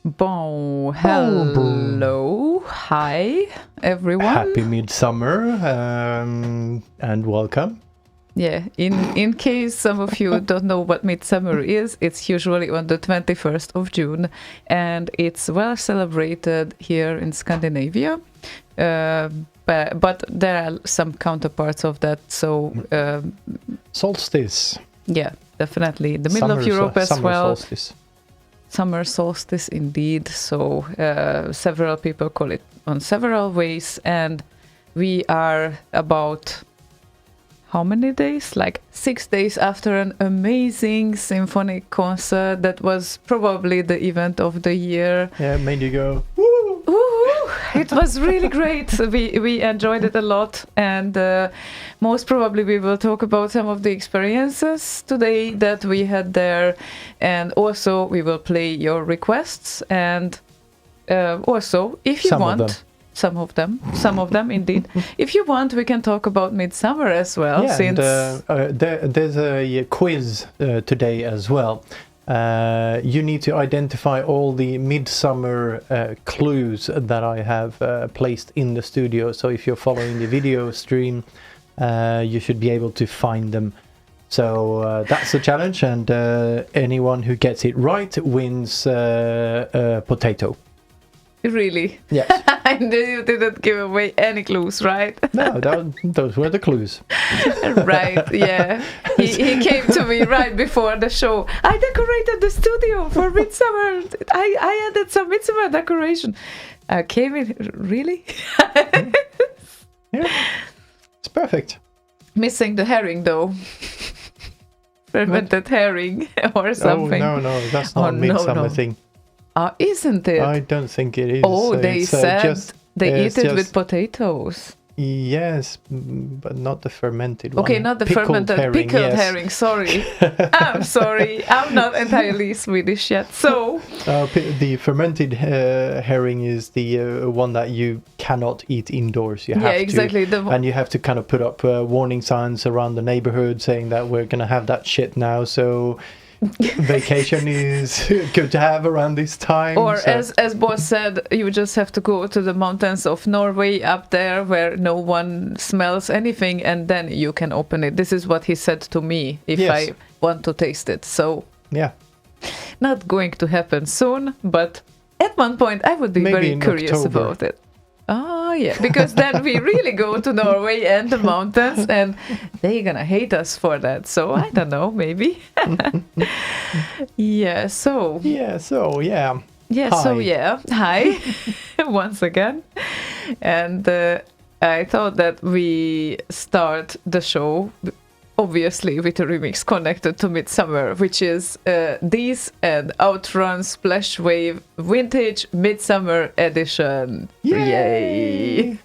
Bon, hello, hi everyone. Happy Midsummer and welcome. Yeah, in case some of you don't know what Midsummer is, it's usually on the 21st of June, and it's well celebrated here in Scandinavia. But there are some counterparts of that. So Solstice. Yeah, definitely the middle of Europe as well. Solstice. Summer solstice, indeed. So several people call it on several ways, and we are about how many days? Like 6 days after an amazing symphonic concert that was probably the event of the year. Yeah, made you go, woo! Ooh, it was really great. We enjoyed it a lot, and most probably we will talk about some of the experiences today that we had there, and also we will play your requests, and also if you want. Some of them, indeed. If you want, we can talk about Midsummer as well. Yeah, since there's a quiz today as well. You need to identify all the Midsummer clues that I have placed in the studio. So if you're following the video stream, you should be able to find them. So that's the challenge, and anyone who gets it right wins a potato. Really? Yes. I knew you didn't give away any clues, right? No, those were the clues. Right, yeah. He came to me right before the show. I decorated the studio for Midsummer. I added some Midsummer decoration. Came in, really? Yeah, it's perfect. Missing the herring, though. Fermented herring or something. Oh, no, that's not a Midsummer thing. Isn't it? I don't think it is. Oh, they said they eat it with potatoes. Yes, but not the fermented one. Okay, not the pickled herring, sorry. I'm sorry. I'm not entirely Swedish yet. So the fermented herring is the one that you cannot eat indoors. You have exactly. And you have to kind of put up warning signs around the neighborhood saying that we're going to have that shit now. So vacation is good to have around this time. Or as Boss said, you just have to go to the mountains of Norway up there where no one smells anything, and then you can open it. This is what he said to me if I want to taste it. So yeah, not going to happen soon, but at one point I would be very curious about it. Oh, yeah, because then we really go to Norway and the mountains, and they're gonna hate us for that. So I don't know, maybe. Hi, once again. And I thought that we start the show, obviously, with a remix connected to Midsummer, which is These and Outrun Splash Wave Vintage Midsummer Edition. Yay!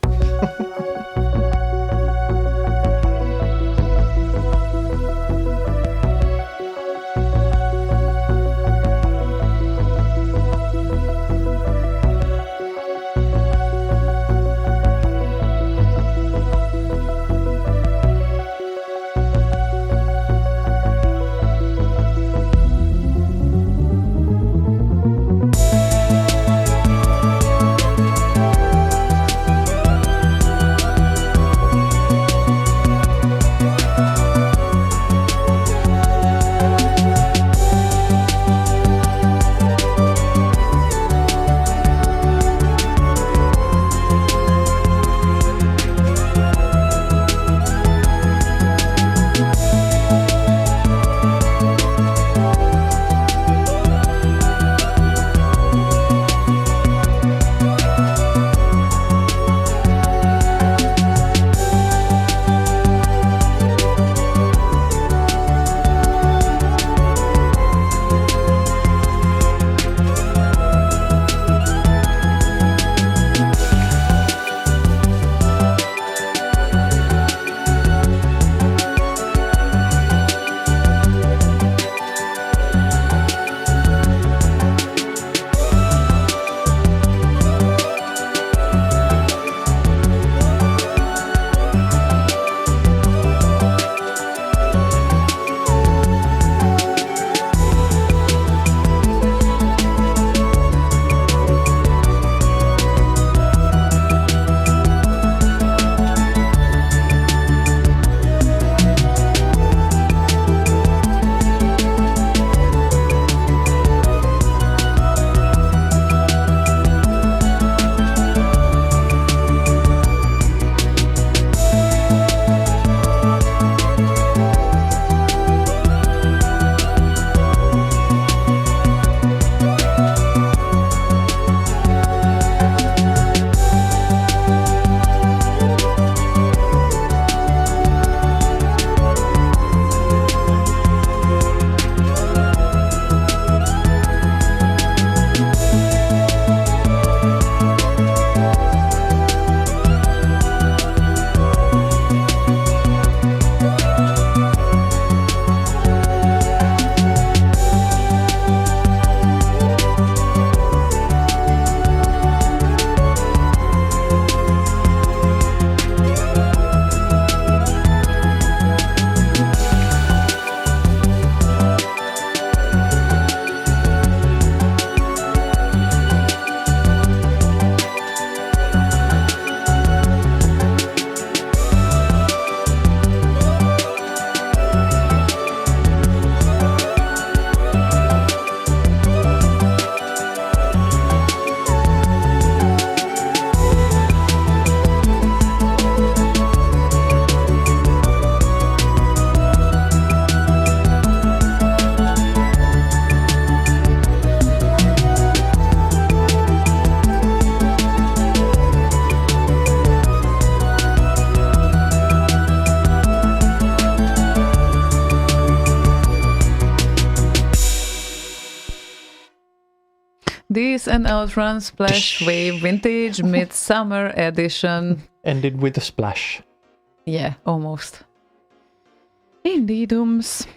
This and Outrun Splash Wave Vintage Midsummer Edition. Ended with a splash. Yeah, almost. Indeedums.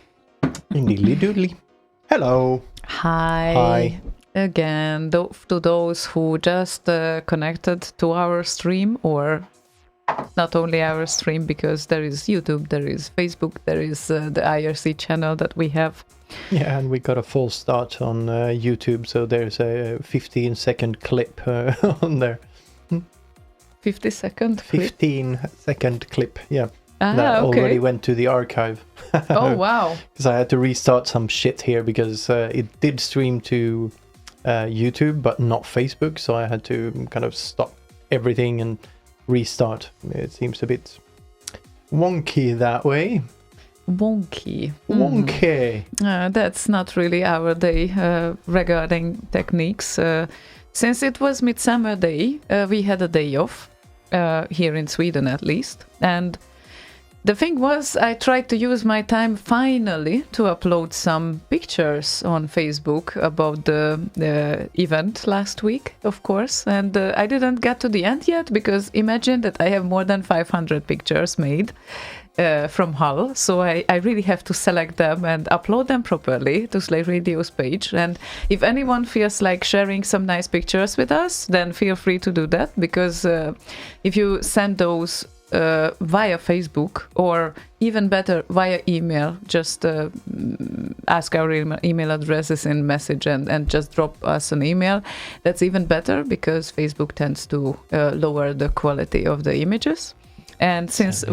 Indeedly doodly. Hello. Hi. Again, to those who just connected to our stream, or not only our stream, because there is YouTube, there is Facebook, there is the IRC channel that we have. Yeah, and we got a full start on YouTube, so there's a 15-second clip on there. 50-second clip? 15-second clip, yeah. Ah, that okay. already went to the archive. Oh, wow. Because I had to restart some shit here, because it did stream to YouTube, but not Facebook, so I had to kind of stop everything and restart. It seems a bit wonky that way. Wonky. Wonky. That's not really our day regarding techniques. Since it was Midsummer Day, we had a day off, here in Sweden at least. And the thing was, I tried to use my time finally to upload some pictures on Facebook about the event last week, of course. And I didn't get to the end yet, because imagine that I have more than 500 pictures made from Hull. So I really have to select them and upload them properly to Slay Radio's page. And if anyone feels like sharing some nice pictures with us, then feel free to do that, because if you send those via Facebook, or even better via email, just ask our email addresses in message and just drop us an email. That's even better, because Facebook tends to lower the quality of the images. And since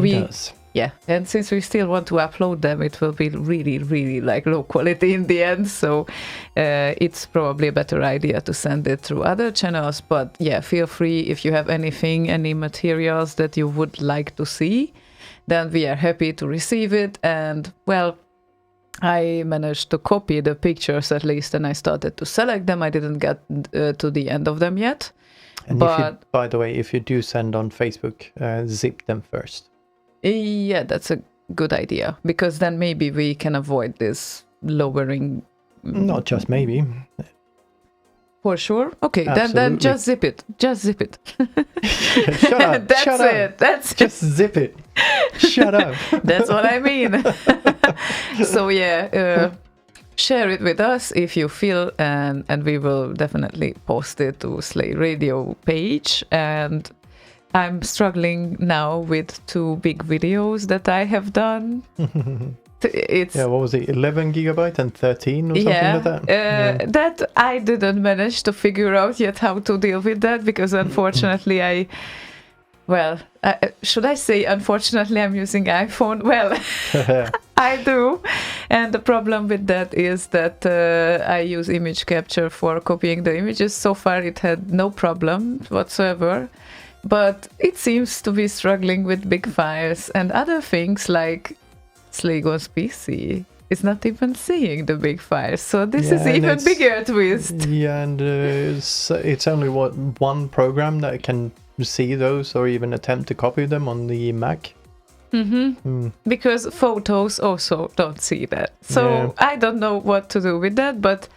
and since we still want to upload them, it will be really, really like low quality in the end. So it's probably a better idea to send it through other channels. But yeah, feel free if you have any materials that you would like to see, then we are happy to receive it. And well, I managed to copy the pictures at least, and I started to select them. I didn't get to the end of them yet. And by the way, if you do send on Facebook, zip them first. Yeah, that's a good idea, because then maybe we can avoid this lowering. Not just maybe. For sure. Okay, then just zip it. Just zip it. Shut up. That's shut it. Up. That's just zip it. Shut up. That's what I mean. So yeah, share it with us if you feel, and we will definitely post it to Slay Radio page. And I'm struggling now with 2 big videos that I have done. What was it, 11 gigabyte and 13 or something like that? That I didn't manage to figure out yet how to deal with that, because unfortunately should I say unfortunately I'm using iPhone? Well, I do. And the problem with that is that I use image capture for copying the images. So far it had no problem whatsoever. But it seems to be struggling with big files and other things, like Slaygon's PC is not even seeing the big files. So this is even bigger twist. Yeah, and it's only one program that can see those or even attempt to copy them on the Mac. Because photos also don't see that. So I don't know what to do with that, but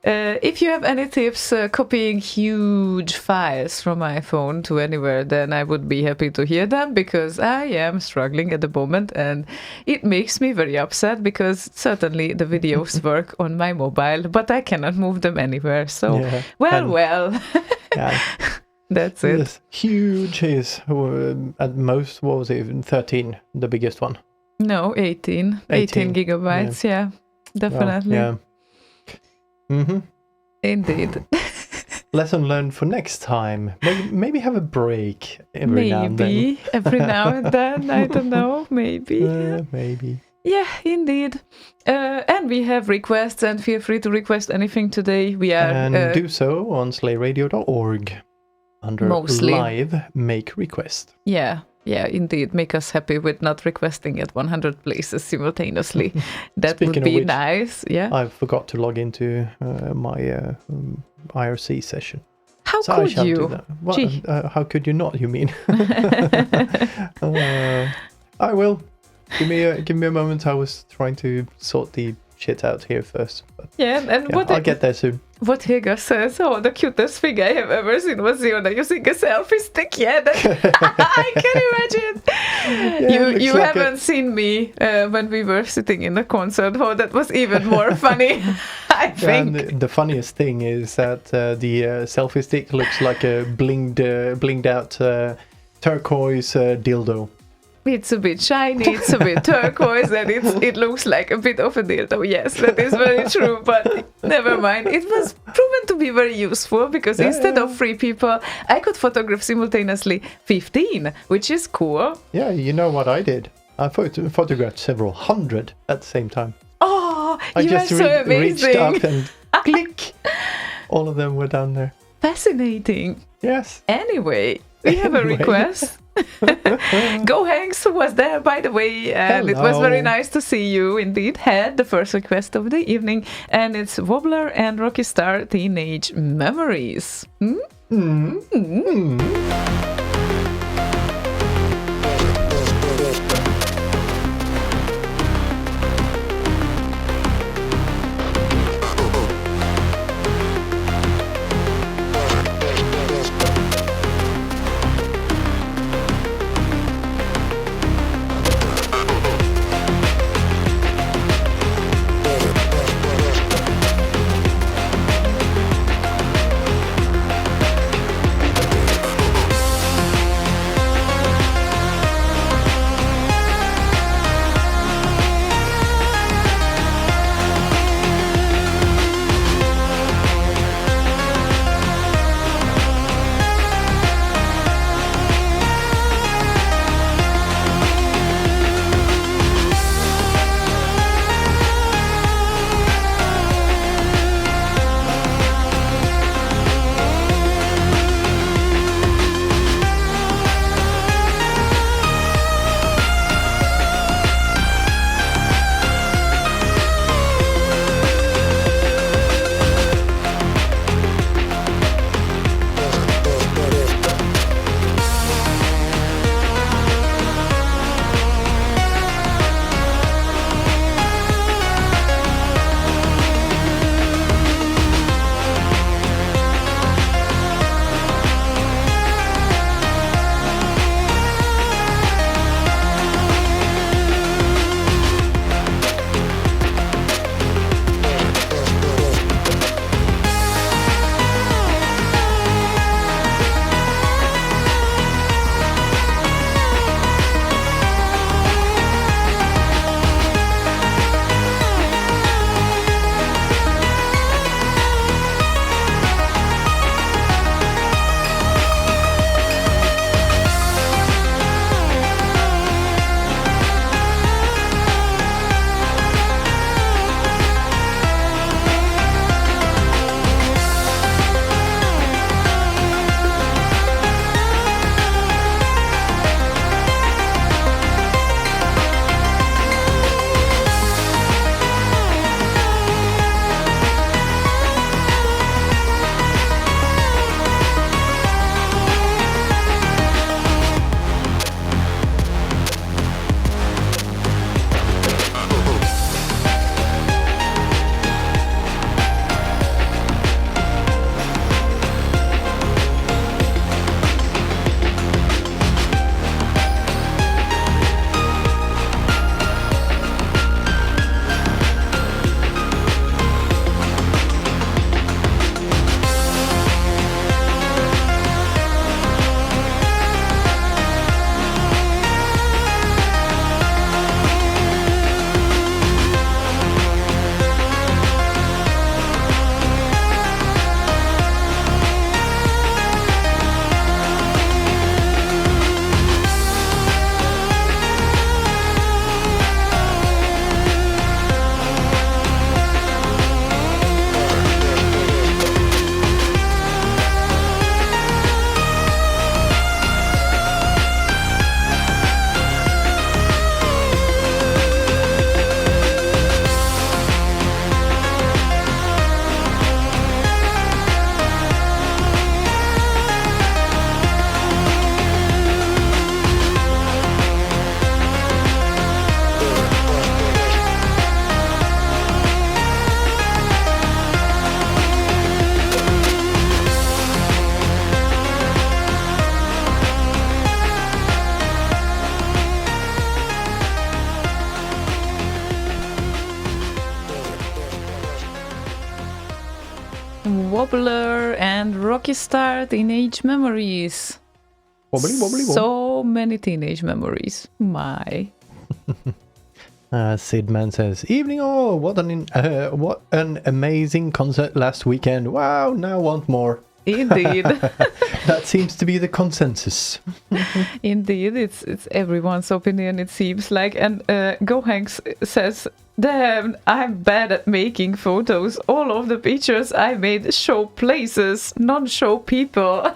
if you have any tips copying huge files from my phone to anywhere, then I would be happy to hear them, because I am struggling at the moment, and it makes me very upset, because certainly the videos work on my mobile, but I cannot move them anywhere. So, yeah. That's it. Yes, huge is at most, what was it, 13, the biggest one? No, 18 gigabytes, yeah definitely. Well, Indeed. Lesson learned for next time. Maybe have a break every now and then. Maybe every now and then, I don't know, maybe. Maybe. Yeah, indeed. And we have requests, and feel free to request anything today. We are and do so on slayradio.org. Under live, make request. Yeah, indeed. Make us happy with not requesting at 100 places simultaneously. That would be nice. Yeah. I forgot to log into my IRC session. How could you? How could you not, you mean? I will. Give me a moment. I was trying to sort the shit out here first. But Yeah, and Yeah, I'll get there soon. What Hega says, oh, the cutest thing I have ever seen was Ziona using a selfie stick. Yeah, that, I can imagine. Yeah, you like haven't seen me when we were sitting in the concert hall. That was even more funny, I think. And the funniest thing is that the selfie stick looks like a blinged out turquoise dildo. It's a bit shiny, it's a bit turquoise, and it looks like a bit of a dildo. Yes, that is very true, but never mind. It was proven to be very useful because instead of 3 people, I could photograph simultaneously 15, which is cool. Yeah, you know what I did? I photographed several hundred at the same time. Oh, I you just are so amazing. reached up and click. All of them were down there. Fascinating. Yes. Anyway, we have a request. Go Hanks was there, by the way, and it was very nice to see you. Indeed, had the first request of the evening, and it's Wobbler and Rocky Star Teenage Memories. popular and rocky star teenage memories. Wobbly, wobbly, wobbly. So many teenage memories. My. Sidman says, "Evening all. What an amazing concert last weekend. Wow, now want more." Indeed. That seems to be the consensus. Indeed, it's everyone's opinion, it seems like. And Gohanks says, "Damn, I'm bad at making photos. All of the pictures I made show places, not show people."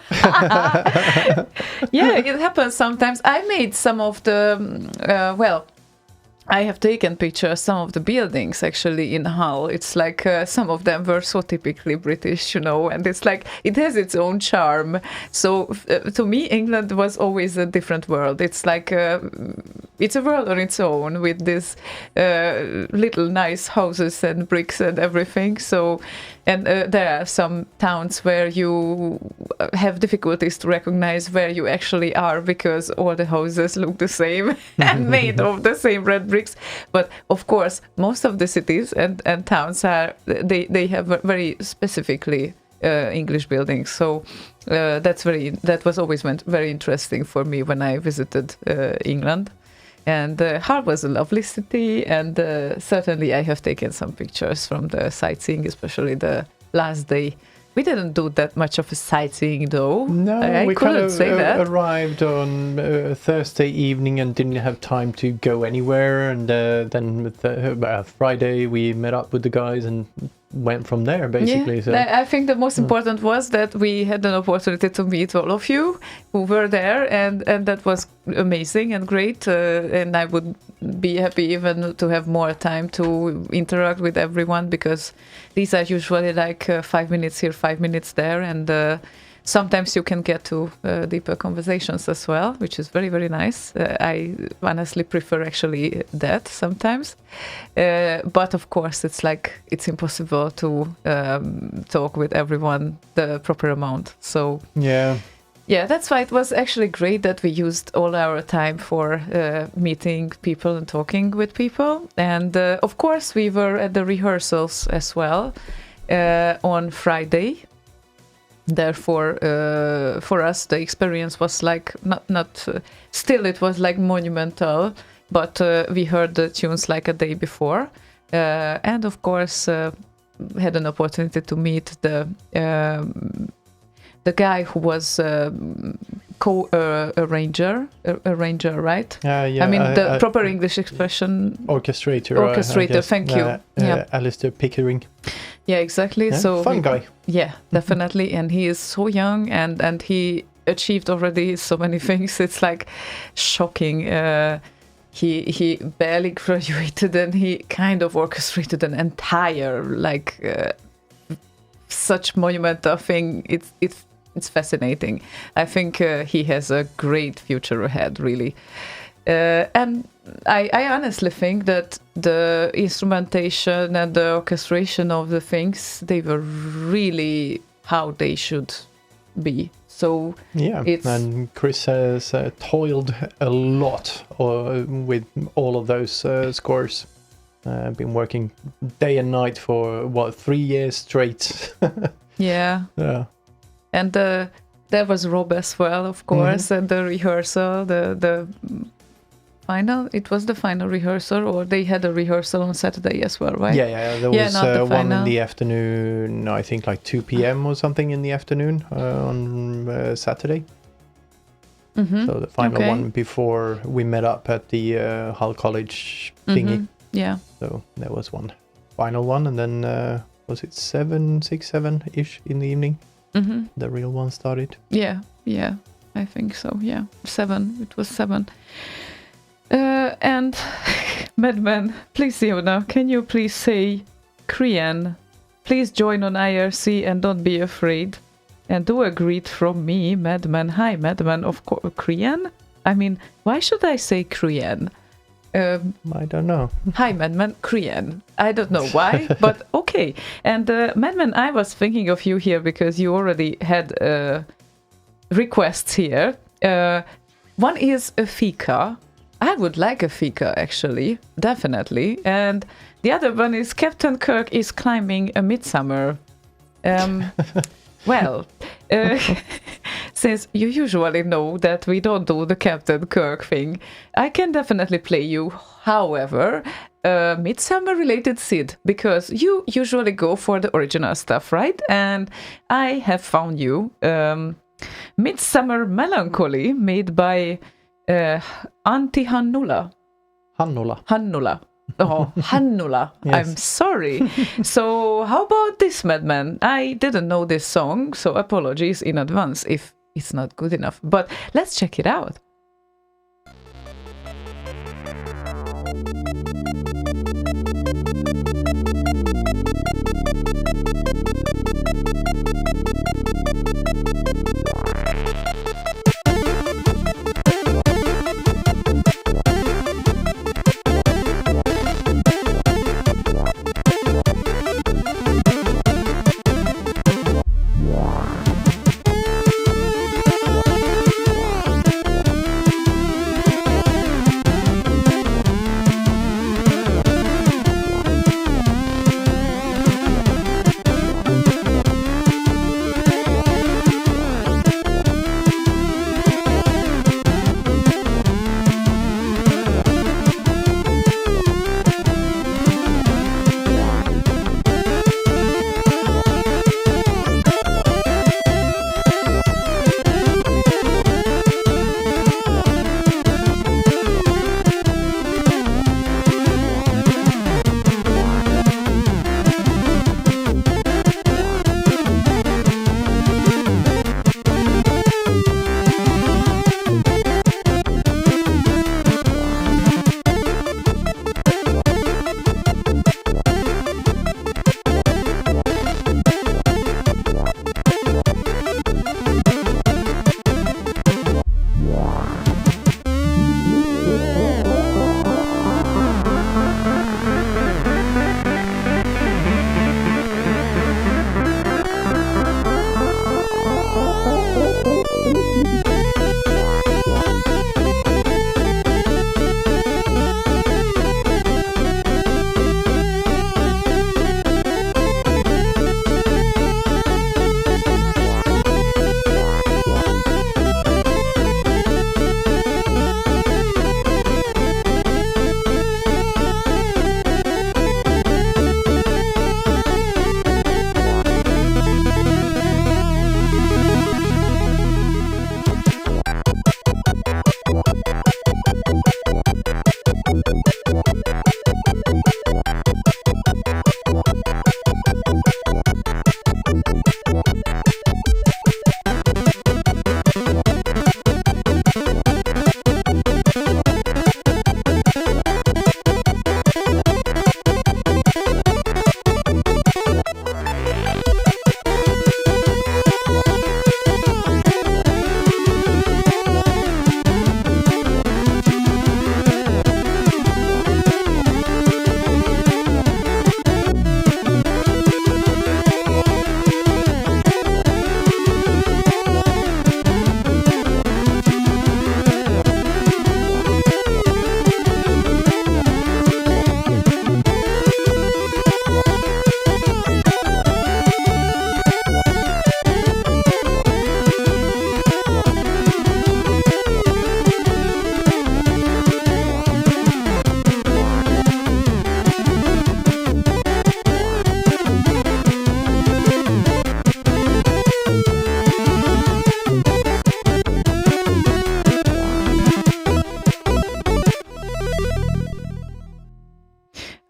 Yeah, it happens sometimes. I made some of the, I have taken pictures, some of the buildings actually in Hull. It's like some of them were so typically British, and it's like it has its own charm. So to me, England was always a different world. It's like it's a world on its own with these little nice houses and bricks and everything. So, and there are some towns where you have difficulties to recognize where you actually are because all the houses look the same and made of the same red bricks. But of course, most of the cities and towns they have very specifically English buildings. So that was always very interesting for me when I visited England. And Hull was a lovely city, and certainly I have taken some pictures from the sightseeing, especially the last day. We didn't do that much of a sightseeing, though. No, we couldn't kind of say that. arrived on Thursday evening and didn't have time to go anywhere. And then with Friday, we met up with the guys and went from there, basically. Yeah, so. I think the most important was that we had an opportunity to meet all of you who were there, and that was amazing and great. And I would be happy even to have more time to interact with everyone, because these are usually like 5 minutes here, 5 minutes there, and sometimes you can get to deeper conversations as well, which is very, very nice. I honestly prefer actually that sometimes. But of course, it's impossible to talk with everyone the proper amount. So yeah, that's why it was actually great that we used all our time for meeting people and talking with people. And of course, we were at the rehearsals as well on Friday. Therefore, for us, the experience was like not still it was like monumental, but we heard the tunes like a day before, and of course had an opportunity to meet the guy who was arranger, right? Yeah. I mean the proper English expression. Orchestrator. Thank you. Alistair Pickering. Yeah, exactly. Yeah, So fun guy. Yeah, definitely. And he is so young, and he achieved already so many things. It's like shocking. He barely graduated, and he kind of orchestrated an entire such monumental thing. It's fascinating. I think he has a great future ahead, really. And I honestly think that the instrumentation and the orchestration of the things, they were really how they should be. So yeah, and Chris has toiled a lot with all of those scores. Been working day and night for 3 years straight. Yeah. And there was Rob as well, of course, and the rehearsal, the final. It was the final rehearsal, or they had a rehearsal on Saturday as well, right? Yeah. There was one in the afternoon. I think like 2 p.m. or something in the afternoon on Saturday. Mm-hmm. So the final one before we met up at the Hull College thingy. Mm-hmm. Yeah. So there was one final one, and then was it 7-ish in the evening? Mm-hmm. The real one started. Yeah, I think so. Yeah, 7. It was 7. And Madman, please, Ziona, can you please say Krian? Please join on IRC and don't be afraid. And do a greet from me, Madman. Hi, Madman. Of course, Krian? I mean, why should I say Krian? I don't know. Hi, Madman, Krian. I don't know why, but okay. And Madman, I was thinking of you here because you already had requests here. One is a fika. I would like a fika, actually, definitely. And the other one is Captain Kirk is climbing a Midsummer. Well, since you usually know that we don't do the Captain Kirk thing, I can definitely play you, however, a Midsummer-related Sid, because you usually go for the original stuff, right? And I have found you Midsummer Melancholy, made by Antti Hannula. Hannula. Oh, Hannula. Yes. I'm sorry. So how about this, Madman? I didn't know this song, so apologies in advance if it's not good enough. But let's check it out.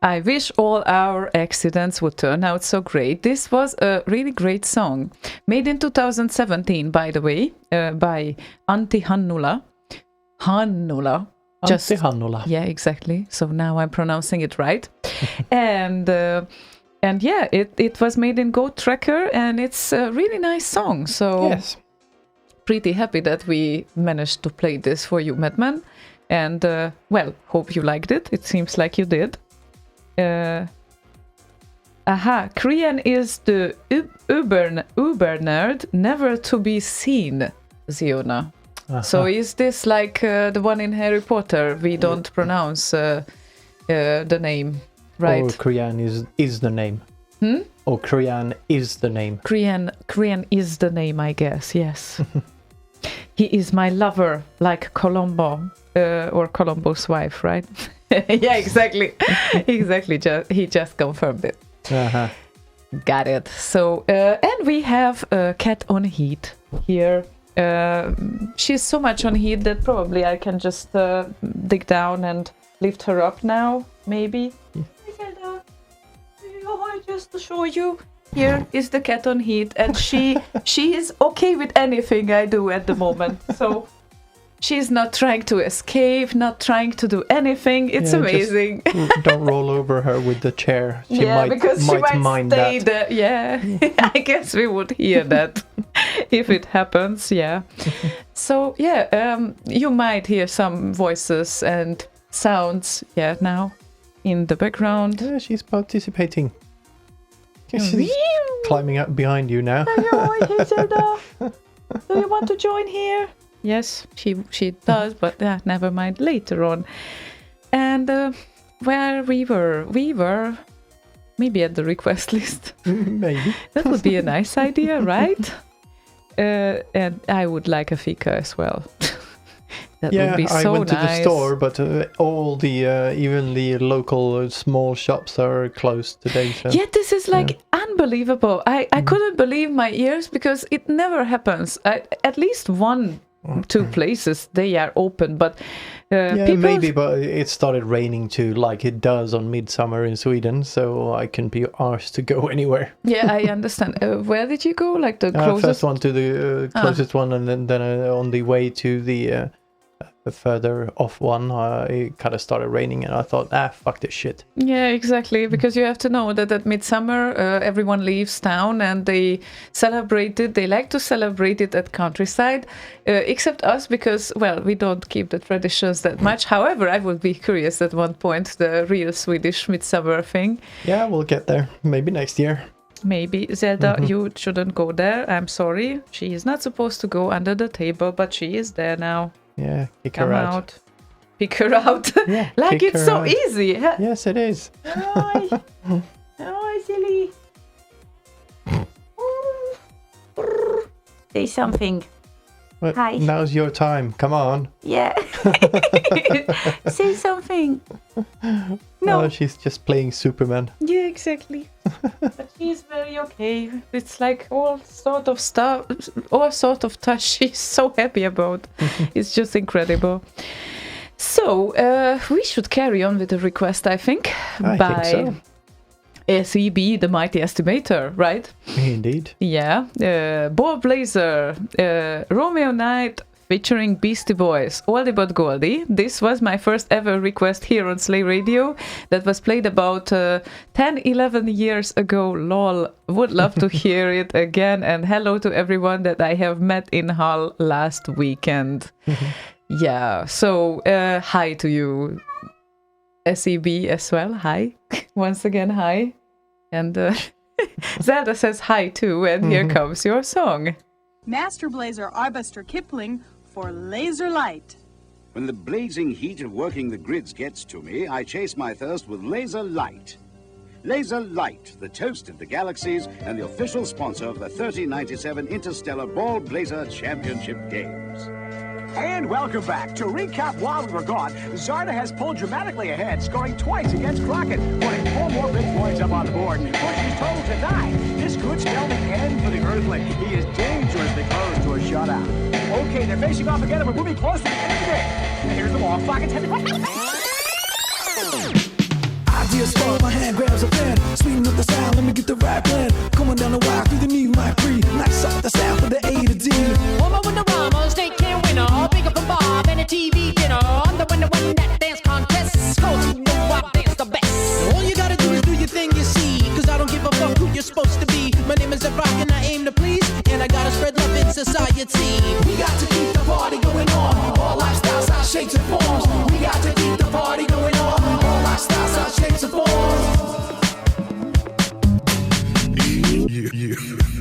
I wish all our accidents would turn out so great. This was a really great song. Made in 2017, by the way, by Antti Hannula. Hannula. Antti Hannula. Yeah, exactly. So now I'm pronouncing it right. And yeah, it was made in Go Tracker, and it's a really nice song. So yes, pretty happy that we managed to play this for you, Madman. And well, hope you liked it. It seems like you did. Korean is the uber nerd, never to be seen, Ziona. So is this like the one in Harry Potter? We don't pronounce the name, right? Or Korean is the name. Or Krian is the name? Krian is the name, I guess, yes. He is my lover, like Colombo, or Colombo's wife, right? Yeah, exactly. Exactly. He just confirmed it. Uh-huh. Got it. So, and we have a cat on heat here. She's so much on heat that probably I can just dig down and lift her up now, maybe. Yeah. I just to show you. Here is the cat on heat, and she is okay with anything I do at the moment. So she's not trying to escape, not trying to do anything. It's amazing. Don't roll over her with the chair. She might mind stay that. There. Yeah, I guess we would hear that if it happens. Yeah. So yeah, you might hear some voices and sounds. Yeah, now in the background. Yeah, she's participating. She's climbing up behind you now. Do you want to join here? Yes, she does, but never mind, later on. And where we were maybe at the request list. Maybe. That would be a nice idea, right? And I would like a fika as well. That would be so nice. I went to the store, but all the even the local small shops are closed today. So. Yeah, this is unbelievable. I couldn't believe my ears because it never happens. At least 2 places they are open, but maybe. But it started raining too, like it does on Midsummer in Sweden. So I can be asked to go anywhere. Yeah, I understand. Where did you go? Like the closest? First one to the closest one, and then on the way to the further off one, it kind of started raining, and I thought, fuck this shit. Yeah, exactly, because you have to know that at Midsummer, everyone leaves town and they celebrate it. They like to celebrate it at countryside, except us, because, well, we don't keep the traditions that much. However, I would be curious at one point, the real Swedish Midsummer thing. Yeah, we'll get there. Maybe next year. Maybe. Zelda, you shouldn't go there. I'm sorry. She is not supposed to go under the table, but she is there now. Yeah, kick her out. Pick her out. Yeah, like it's so easy. Yes, it is. Hi. Hi, silly. Say something. Well, hi. Now's your time. Come on. Yeah. Say something. No. Oh, she's just playing Superman. Yeah, exactly. But she's very okay. It's like all sort of stuff she's so happy about. It's just incredible. So, we should carry on with the request, I think. I think so. SEB, the Mighty Estimator, right? Indeed. Yeah. Ball Blazer, Romeo Knight, featuring Beastie Boys, Oldie But Goldie. This was my first ever request here on Slay Radio. That was played about 10-11 years ago. Lol. Would love to hear it again. And hello to everyone that I have met in Hull last weekend. Yeah, so hi to you, SEB as well. Hi. Once again, hi. And Zelda says hi too, and here comes your song. Master Blazer Arbuster Kipling for Laser Light. When the blazing heat of working the grids gets to me, I chase my thirst with Laser Light. Laser Light, the toast of the galaxies and the official sponsor of the 3097 Interstellar Ball Blazer Championship Games. And welcome back. To recap while we were gone, Zarda has pulled dramatically ahead, scoring twice against Crockett, putting 4 more big points up on the board. Pushes total to 9. This could spell the end for the Earthling. He is dangerously close to a shutout. Okay, they're facing off again, and we're moving close to the end of the game. And here's the ball. Crockett has Ideas spark, my hand grabs a pen. Sweeten up the sound, let me get the right blend. Coming down the wire through the knee, like free. Nice off the sound for the A to D. Woman with the rhyme, state can't win her. Big up a Bob and a TV dinner. I'm the one that won that dance contest. Cause you know I dance the best. All you gotta do is do your thing, you see. Cause I don't give a fuck who you're supposed to be. My name is Rock and I aim to please. And I gotta spread love in society. We got to keep the party going on. All lifestyles, our shapes and forms. We got to keep the party going on. All lifestyles, our shapes and forms.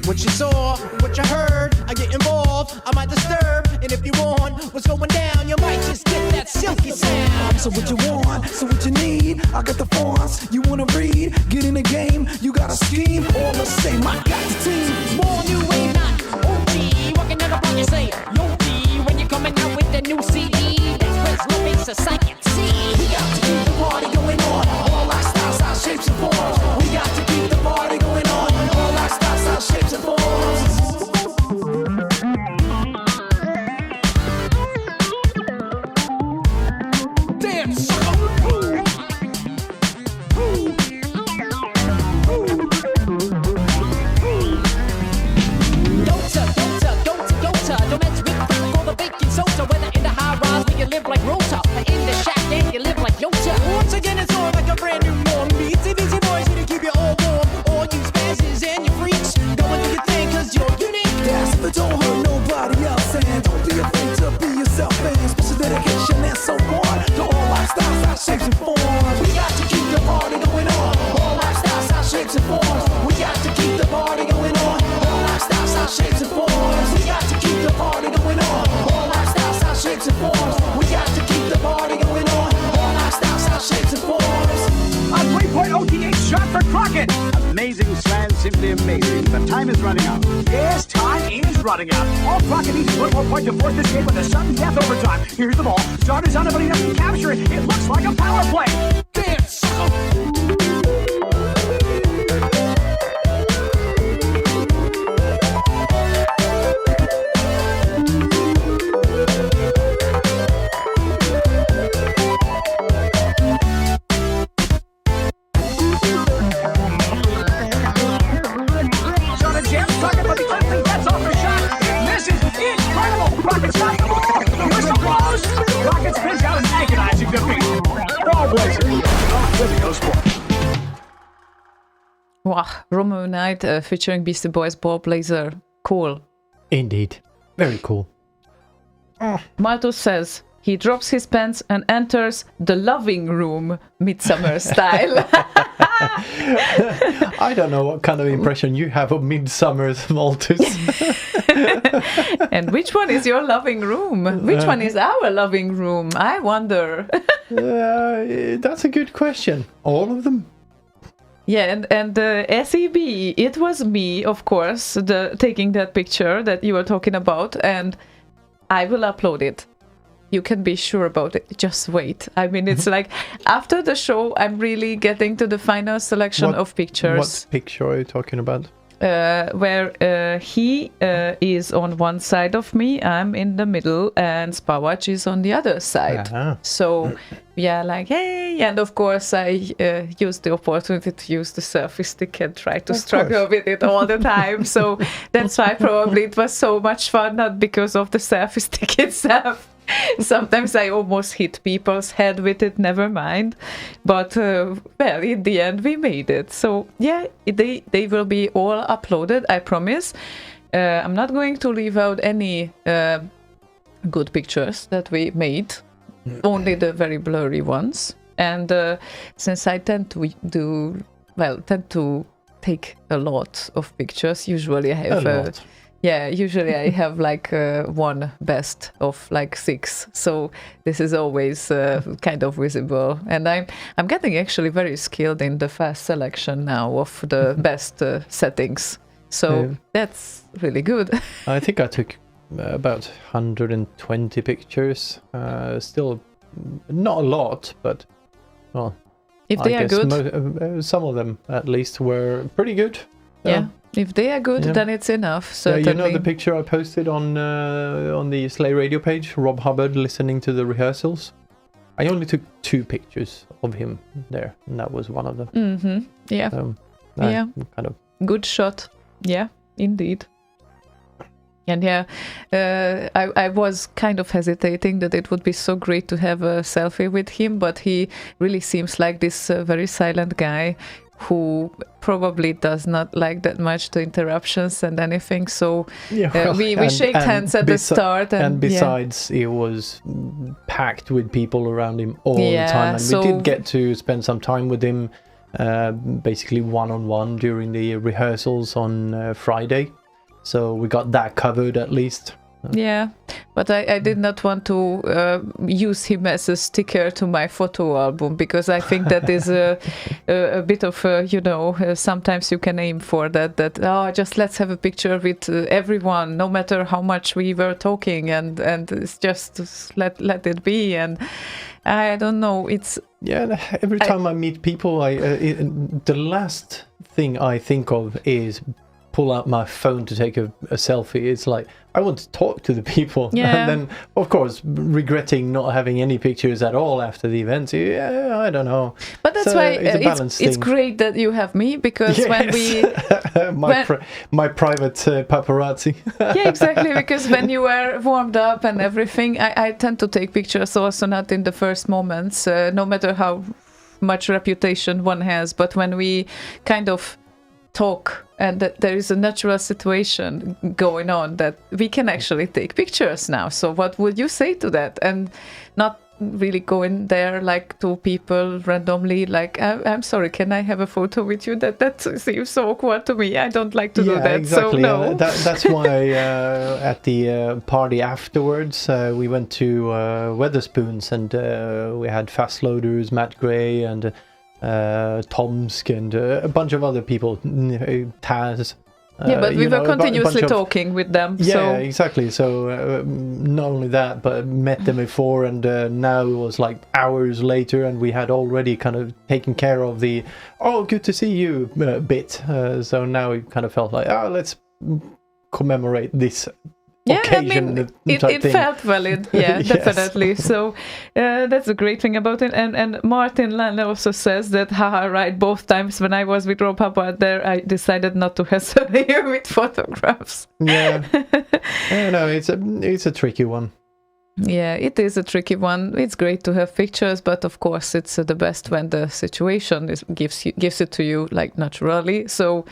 What you saw, what you heard, I get involved, I might disturb. And if you want what's going down, you might just get that silky sound. So what you want, so what you need, I got the fonts you wanna read. Get in the game, you gotta scheme. All the same, I got the team. More new wave, not OG. Walking down the block, you say, Yo G. When you're coming out with the new CD, that's West Love Society. We got to keep the party going on. All our styles, our shapes and forms. We got to keep the party going on. All our styles, our shapes and forms. Dance! Don't mess with crack or the baking soda. Whether in the high rise where you live like Rota, or in the shack and you live like Yota. Once again, it's all like a brand new norm. Beats and easy boys here to keep you all warm. All you spazzes and you freaks, go and do your thing, cause you're unique. Dance, but don't hurt nobody else. And don't be afraid to be yourself. And special dedication and so on. To all our styles, our shapes and forms. We got to keep the party going on. All our styles, our shapes and forms. We got to keep the party going on. All our styles, our shapes and forms. We got to keep the party going on. All our styles, our shapes and forms. We got to keep the party going on. All our styles, our shapes and forms. A 3-point OTA shot for Crockett. Amazing slam, simply amazing. But time is running out. Yes, time is running out. All Crockett needs is one more point to force this game with a sudden death overtime. Here's the ball. Zarda's unable enough to capture it. It looks like a power play. Dance! Rockets not the ball. The whistle blows. Rockets spins out an agonizing defeat. Ball Blazers. Video Sport. Wow, Romeo Night featuring Beastie Boys, Ball Blazer. Cool. Indeed. Very cool. Malthus says he drops his pants and enters the loving room, Midsummer style. I don't know what kind of impression you have of Midsummer's Malthus. And which one is your loving room? Which one is our loving room? I wonder. That's a good question. All of them? Yeah, and the SEB, it was me, of course, taking that picture that you were talking about, and I will upload it. You can be sure about it. Just wait. I mean, it's like after the show, I'm really getting to the final selection of pictures. What picture are you talking about? Where he is on one side of me, I'm in the middle, and Spawatch is on the other side. So, yeah, like, hey! And of course, I used the opportunity to use the selfie stick and try to struggle with it all the time. So that's why probably it was so much fun, not because of the selfie stick itself. Sometimes I almost hit people's head with it, never mind. But, well, in the end, we made it. So, yeah, they will be all uploaded, I promise. I'm not going to leave out any good pictures that we made, only the very blurry ones. And since I tend to take a lot of pictures, usually I have... usually I have like one best of like 6, so this is always kind of visible, and I'm getting actually very skilled in the fast selection now of the best settings, so that's really good. I think I took about 120 pictures, still not a lot, but well, if they are good, some of them at least were pretty good. If they are good, then it's enough. Certainly. You know the picture I posted on the Slay Radio page, Rob Hubbard listening to the rehearsals? I only took 2 pictures of him there, and that was one of them. Mm-hmm. Yeah. Kind of good shot. Yeah, indeed. And I was kind of hesitating that it would be so great to have a selfie with him, but he really seems like this very silent guy who probably does not like that much the interruptions and anything. So we shake hands at the start. And besides, it was packed with people around him all the time. And we did get to spend some time with him, basically one-on-one during the rehearsals on Friday. So we got that covered at least. Yeah, but I did not want to use him as a sticker to my photo album, because I think that is a bit of, sometimes you can aim for that, just let's have a picture with everyone, no matter how much we were talking, and it's just let it be. And I don't know, it's... Yeah, every time I meet people, the last thing I think of is pull out my phone to take a selfie. It's like, I want to talk to the people. Yeah. And then, of course, regretting not having any pictures at all after the event. Yeah, I don't know. But that's why it's great that you have me, because when we... my private paparazzi. Yeah, exactly, because when you were warmed up and everything, I tend to take pictures also not in the first moments, no matter how much reputation one has, but when we kind of talk and that there is a natural situation going on, that we can actually take pictures now. So what would you say to that? And not really going there like to people randomly, like, I'm sorry, can I have a photo with you? That seems so awkward to me. I don't like to do that. Exactly. So no. That's why at the party afterwards, we went to Weatherspoons, and we had Fast Loaders, Matt Gray, and Tomsk, and a bunch of other people, Taz. But we were continuously talking with them. Yeah, so. Exactly. So not only that, but met them before, and now it was like hours later, and we had already kind of taken care of the good to see you bit. So now we kind of felt like, let's commemorate this occasion. It felt valid. Yeah, yes. Definitely. So that's a great thing about it. And Martin Land also says that, right, both times when I was with Rob Hubbard there, I decided not to hassle you with photographs. Yeah. No, it's a tricky one. Yeah, it is a tricky one. It's great to have pictures, but of course it's the best when the situation gives it to you like naturally. So,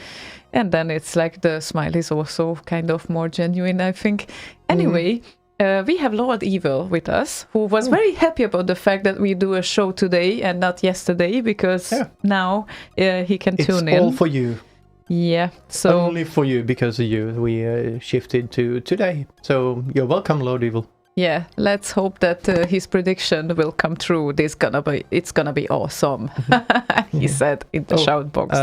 and then it's like the smile is also kind of more genuine, I think. Anyway, we have Lord Evil with us, who was very happy about the fact that we do a show today and not yesterday, because now he can tune in. It's all for you. Yeah, so only for you, because of you, we shifted to today. So you're welcome, Lord Evil. Yeah, let's hope that his prediction will come true. It's gonna be awesome. He said in the shout box.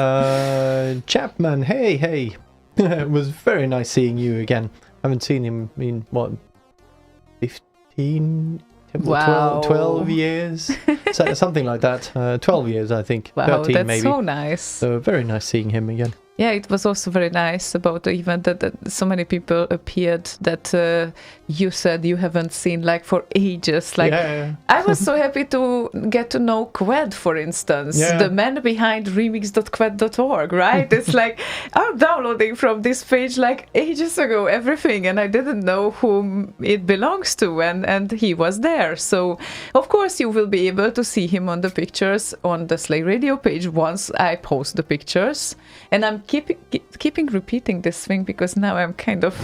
Chapman, hey. It was very nice seeing you again. I haven't seen him in, 15? Wow. 12 years? Something like that. 12 years, I think. Wow, 13 that's maybe. So nice. So very nice seeing him again. Yeah, it was also very nice about the event that so many people appeared that you said you haven't seen like for ages. Like, I was so happy to get to know Qued, for instance, the man behind remix.qued.org, right? It's like, I'm downloading from this page like ages ago, everything, and I didn't know whom it belongs to, and he was there. So, of course, you will be able to see him on the pictures on the Slay Radio page once I post the pictures. And I'm keeping repeating this thing because now I'm kind of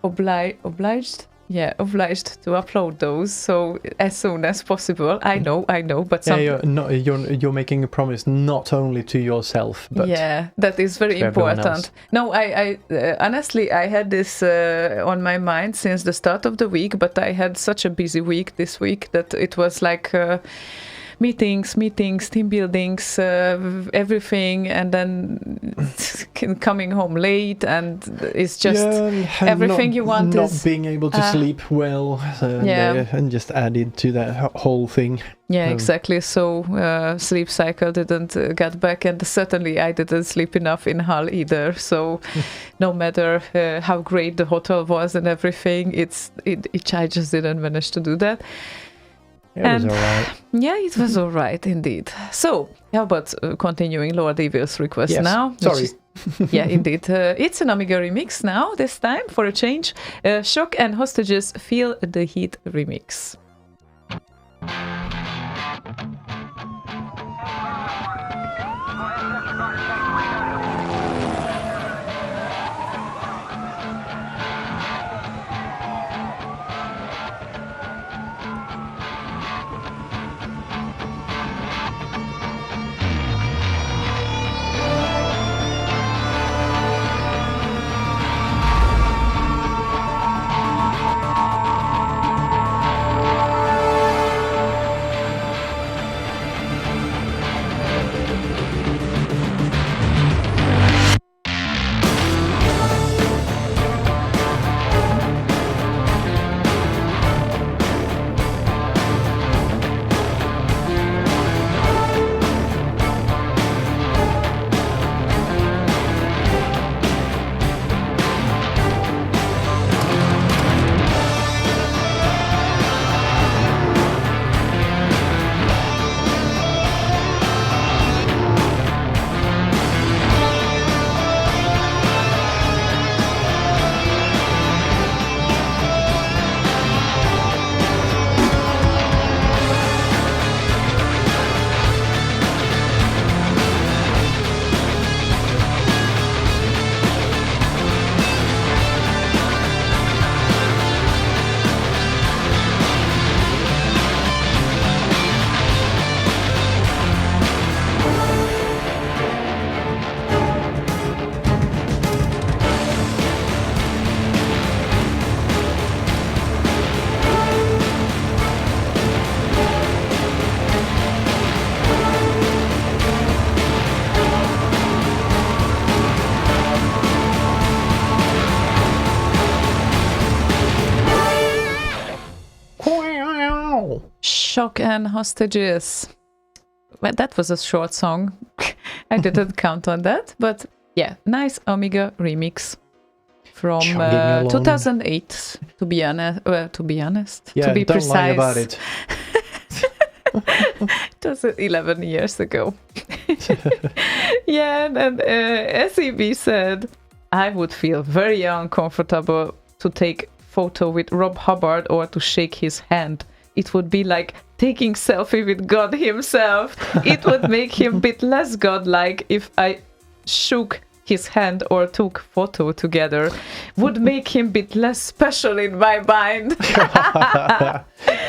obliged to upload those. So as soon as possible. I know, but you're making a promise not only to yourself, but that is very important. No, I honestly I had this on my mind since the start of the week, but I had such a busy week this week that it was like. Meetings, team buildings, everything, and then coming home late, and it's just everything you want not being able to sleep well, and just added to that whole thing. Yeah, exactly. So sleep cycle didn't get back, and certainly I didn't sleep enough in Hull either. So no matter how great the hotel was and everything, I just didn't manage to do that. It was all right. Yeah, it was all right indeed. So, how about continuing Lord Evil's request now? Sorry. Indeed. It's an Amiga remix now, this time, for a change. Shock and Hostages Feel the Heat remix. Post-Hull. Shock and Hostages. Well, that was a short song. I didn't count on that, but yeah, nice Amiga remix from Chugging along. 2008. To be honest, Yeah, to be don't precise, lie about it. It was 11 years ago. Yeah, and SEB said, I would feel very uncomfortable to take photo with Rob Hubbard or to shake his hand. It would be like taking selfie with God himself. It would make him a bit less godlike if I shook his hand or took photo together. Would make him a bit less special in my mind.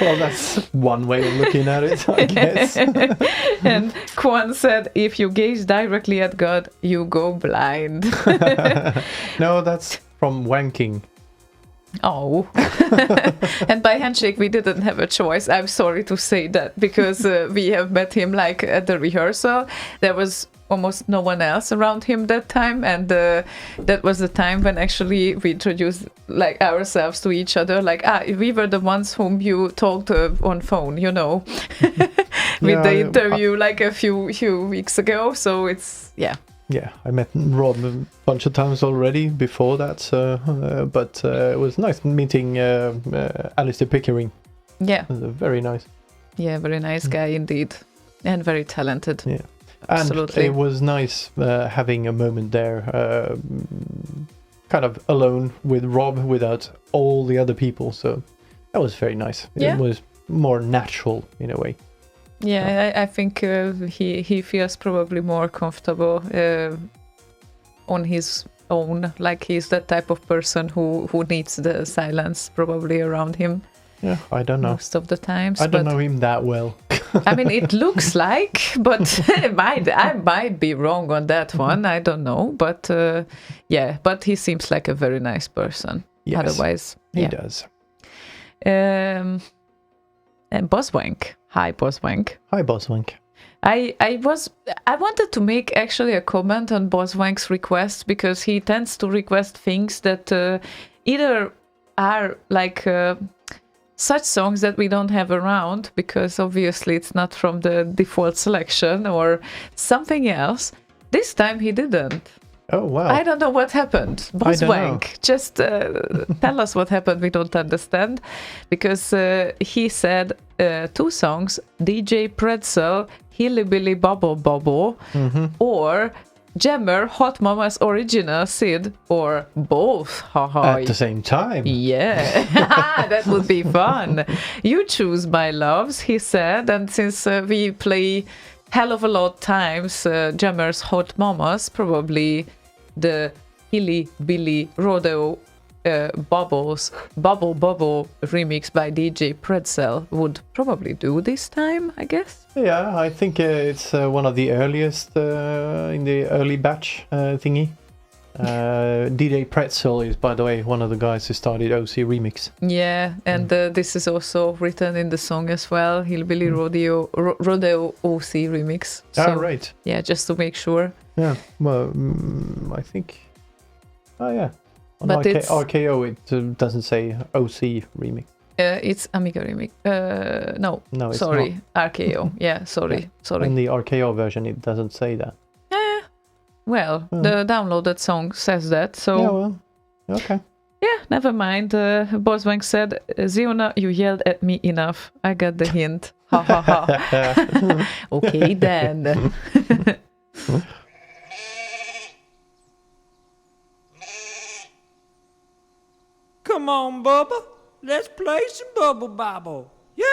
Well, that's one way of looking at it, I guess. And Kwan said, if you gaze directly at God, you go blind. No, that's from wanking. Oh. And by handshake, we didn't have a choice. I'm sorry to say that, because we have met him like at the rehearsal. There was almost no one else around him that time, and that was the time when actually we introduced like ourselves to each other, like we were the ones whom you talked on phone, you know, with the interview like a few weeks ago. So it's Yeah, I met Rob a bunch of times already before that, but it was nice meeting Alistair Pickering. Yeah, It was very nice. Yeah, very nice guy indeed, and very talented. Yeah. Absolutely. And it was nice having a moment there, kind of alone with Rob without all the other people. So that was very nice. Yeah. It was more natural in a way. Yeah, I think he feels probably more comfortable on his own. Like he's that type of person who needs the silence probably around him. Yeah, I don't know. Most of the times. I don't know him that well. I mean, it looks like, but I might be wrong on that one. I don't know, but yeah, but he seems like a very nice person. Yes, otherwise, he yeah. does. And Boswank. Hi, Boswank. Hi, Boswank. I wanted to make actually a comment on Boswank's request, because he tends to request things that either are like such songs that we don't have around, because obviously it's not from the default selection, or something else. This time he didn't. Oh, wow. I don't know what happened. Boswank, just tell us what happened. We don't understand, because he said 2 songs, DJ Pretzel, Hillbilly Bubble Bubble, or Jammer, Hot Mama's Original, Sid, or both. At the same time. Yeah, that would be fun. You choose, my loves, he said, and since we play hell of a lot times Jammer's Hot Mamas, probably the Hilly Billy Rodeo Bubble remix by DJ Pretzel would probably do this time, I guess. Yeah, I think it's one of the earliest in the early batch thingy. DJ Pretzel is, by the way, one of the guys who started OC Remix. Yeah, and this is also written in the song as well, Hillbilly Rodeo OC Remix. So, right. yeah, just to make sure. Yeah, well, I think... Oh, yeah. On But it's... RKO, it doesn't say OC Remix. It's Amiga Remix. No, it's sorry, RKO. Yeah, sorry. In the RKO version, it doesn't say that. Well, the downloaded song says that, so... Yeah, well, okay. Yeah, never mind. Boswank said, Ziona, you yelled at me enough. I got the hint. Ha ha ha. Okay, then. Come on, Bubba. Let's play some Bubble Bobble. Yeah!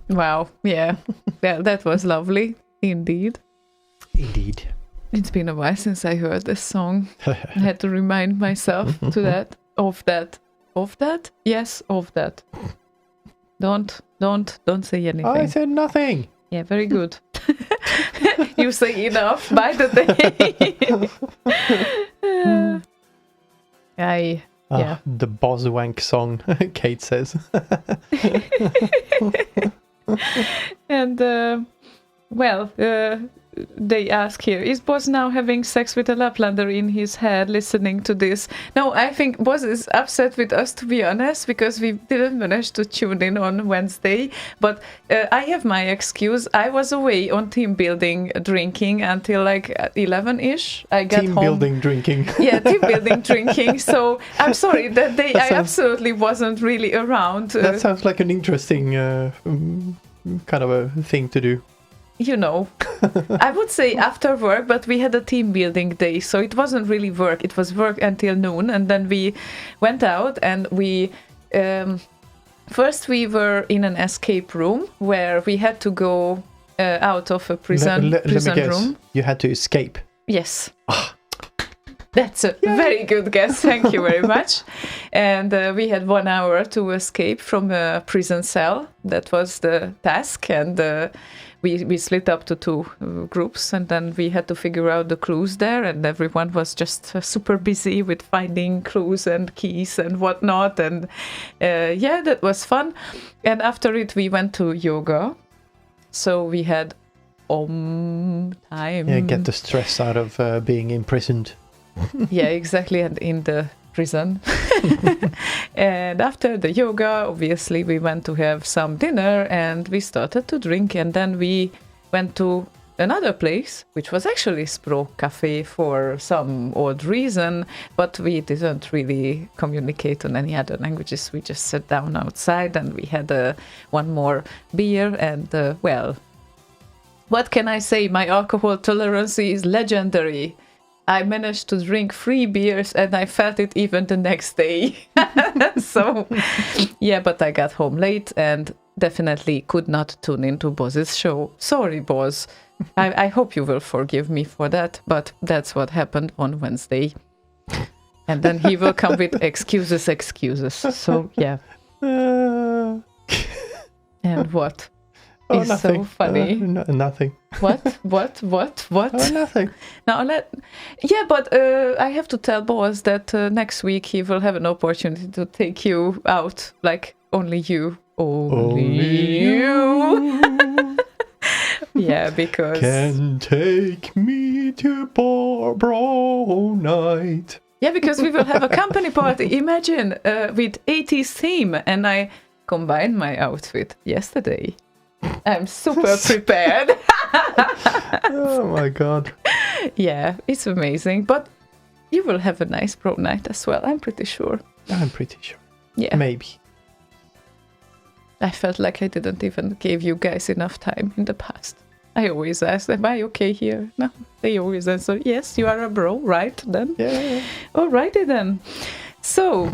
Wow. Yeah. Yeah, that was lovely. Indeed. Indeed. It's been a while since I heard this song. I had to remind myself of that. Yes, of that. Don't say anything. I said nothing. Yeah, very good. You say enough by the day. Yeah. The Boswank song, Kate says. And they ask here, is Boz now having sex with a Laplander in his head listening to this? No, I think Boz is upset with us, to be honest, because we didn't manage to tune in on Wednesday. But I have my excuse. I was away on team building drinking until like 11-ish. I got team home. Building drinking. Yeah, team building drinking. So I'm sorry, that day I absolutely wasn't really around. That sounds like an interesting kind of a thing to do. You know, I would say after work, but we had a team building day, so it wasn't really work. It was work until noon, and then we went out and we first we were in an escape room where we had to go out of a prison let me guess. room. You had to escape. Yes. That's a very good guess. Thank you very much. And we had 1 hour to escape from a prison cell. That was the task. And we split up to 2 groups. And then we had to figure out the clues there. And everyone was just super busy with finding clues and keys and whatnot. And that was fun. And after it, we went to yoga. So we had time. Yeah, get the stress out of being imprisoned. Yeah, exactly, and in the prison. And after the yoga, obviously, we went to have some dinner and we started to drink. And then we went to another place, which was actually Språk Cafe for some odd reason, but we didn't really communicate on any other languages. We just sat down outside and we had one more beer and, what can I say? My alcohol tolerance is legendary. I managed to drink 3 beers and I felt it even the next day. So, yeah, but I got home late and definitely could not tune into Boz's show. Sorry, Boz. I hope you will forgive me for that, but that's what happened on Wednesday. And then he will come with excuses. So, yeah. And what? It's nothing. so funny. Nothing. What? Nothing. Now but I have to tell Boaz that next week he will have an opportunity to take you out, like only you. Only you. Yeah, because can take me to Barbara night. Yeah, because we will have a company party. Imagine with 80s theme, and I combined my outfit yesterday. I'm super prepared. Oh my god. Yeah, it's amazing. But you will have a nice pro night as well, I'm pretty sure. Yeah. Maybe. I felt like I didn't even give you guys enough time in the past. I always ask, am I okay here? No, they always answer, yes, you are a bro, right then? Yeah. Alrighty then. So,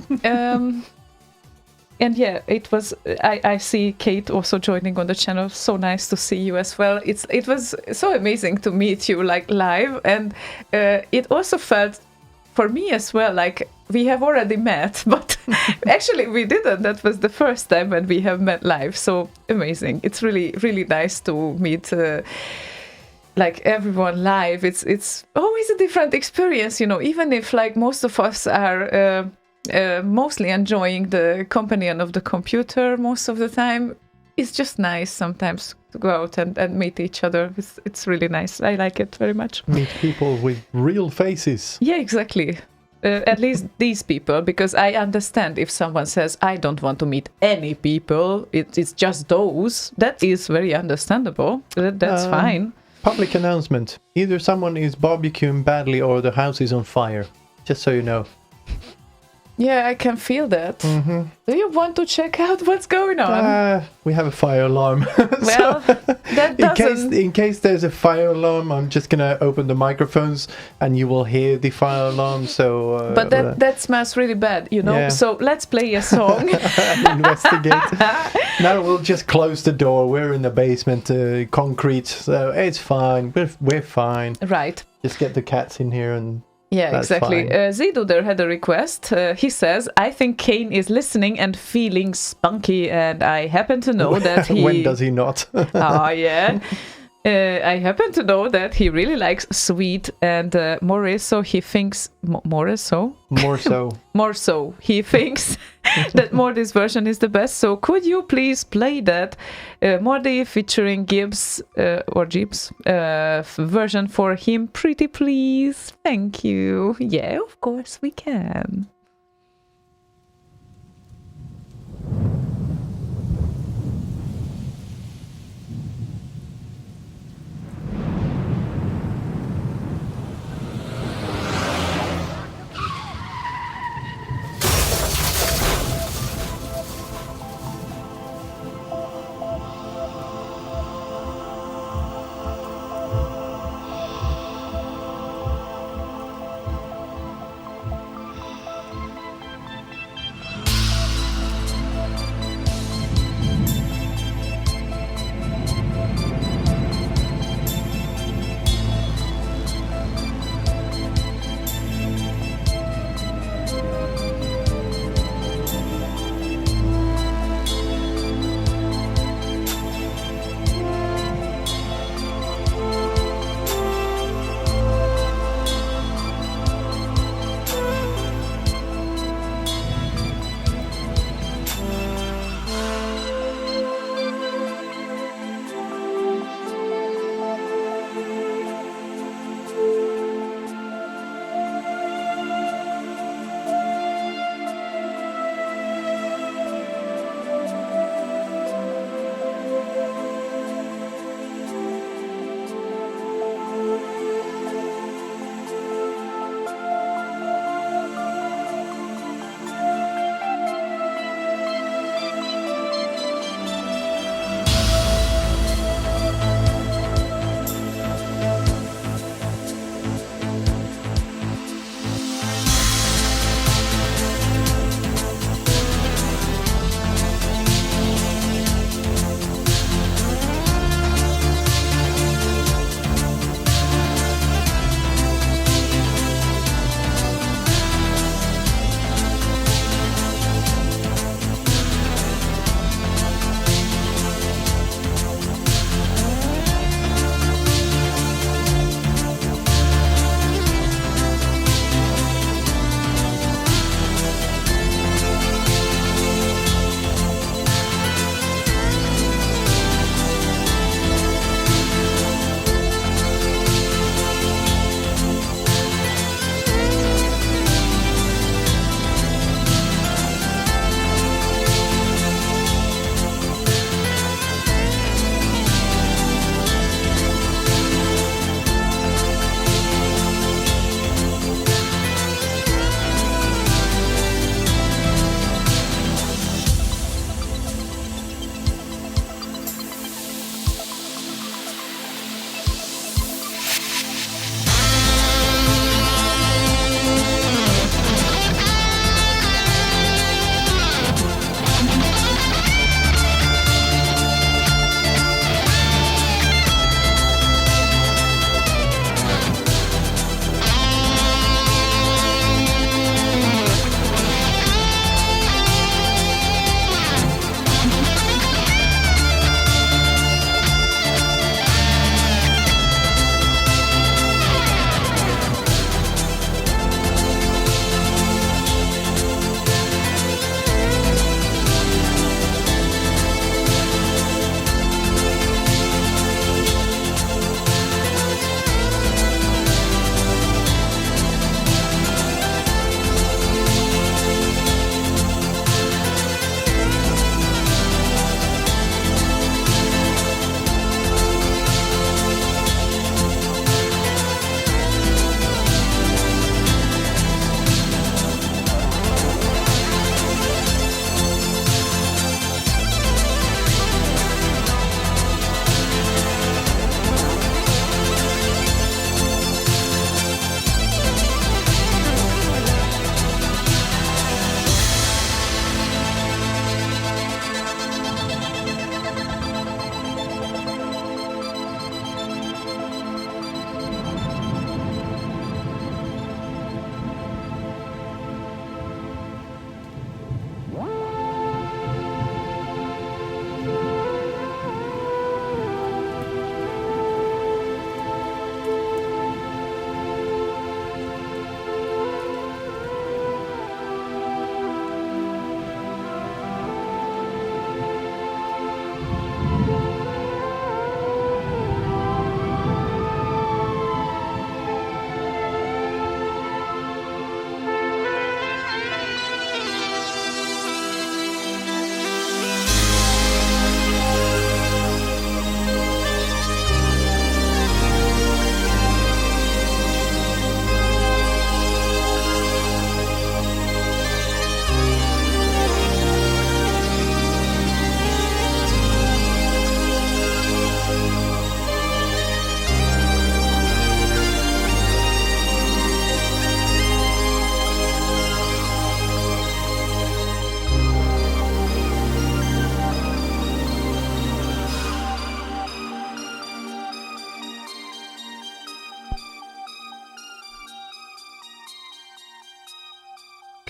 and yeah, it was. I see Kate also joining on the channel. So nice to see you as well. It was so amazing to meet you like live, and it also felt for me as well like we have already met, but actually we didn't. That was the first time when we have met live. So amazing! It's really really nice to meet. Like everyone live. It's always a different experience, you know. Even if like most of us are. Mostly enjoying the company of the computer most of the time. It's just nice sometimes to go out and meet each other. It's really nice. I like it very much. Meet people with real faces. Yeah, exactly. At least these people, because I understand if someone says, I don't want to meet any people, it's just those. That is very understandable. That's fine. Public announcement. Either someone is barbecuing badly or the house is on fire. Just so you know. Yeah, I can feel that. Mm-hmm. Do you want to check out what's going on? We have a fire alarm. Well, that doesn't... In case there's a fire alarm, I'm just gonna open the microphones and you will hear the fire alarm. So, but that smells really bad, you know. Yeah. So let's play a song. Investigate. No, we'll just close the door. We're in the basement, concrete, so it's fine. We're fine. Right. Just get the cats in here and. Yeah, that's exactly. fine. Ziduder had a request. He says, I think Kane is listening and feeling spunky, and I happen to know that he... When does he not? Oh, yeah. I happen to know that he really likes sweet, and more so he thinks... More so? More so. He thinks that Morty's version is the best. So could you please play that Morty featuring Gibbs version for him, pretty please? Thank you. Yeah, of course we can.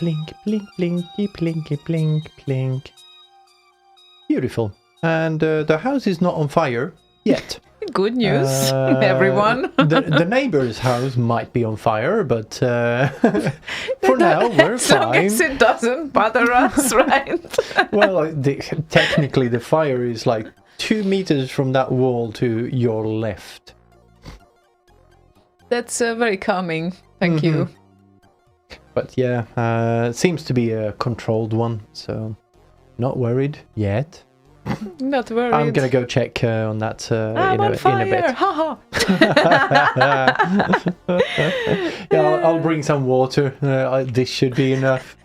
Plink, plink, plinky, plinky, plink, plink. Beautiful. And the house is not on fire yet. Good news, everyone. the neighbor's house might be on fire, but for now we're as long fine. as it doesn't bother us, right? Well, technically the fire is like 2 meters from that wall to your left. That's very calming. Thank you. But yeah, seems to be a controlled one, so not worried yet. Not worried. I'm gonna go check on that I'm in on a fire. bit. Ha Yeah, I'll bring some water. This should be enough.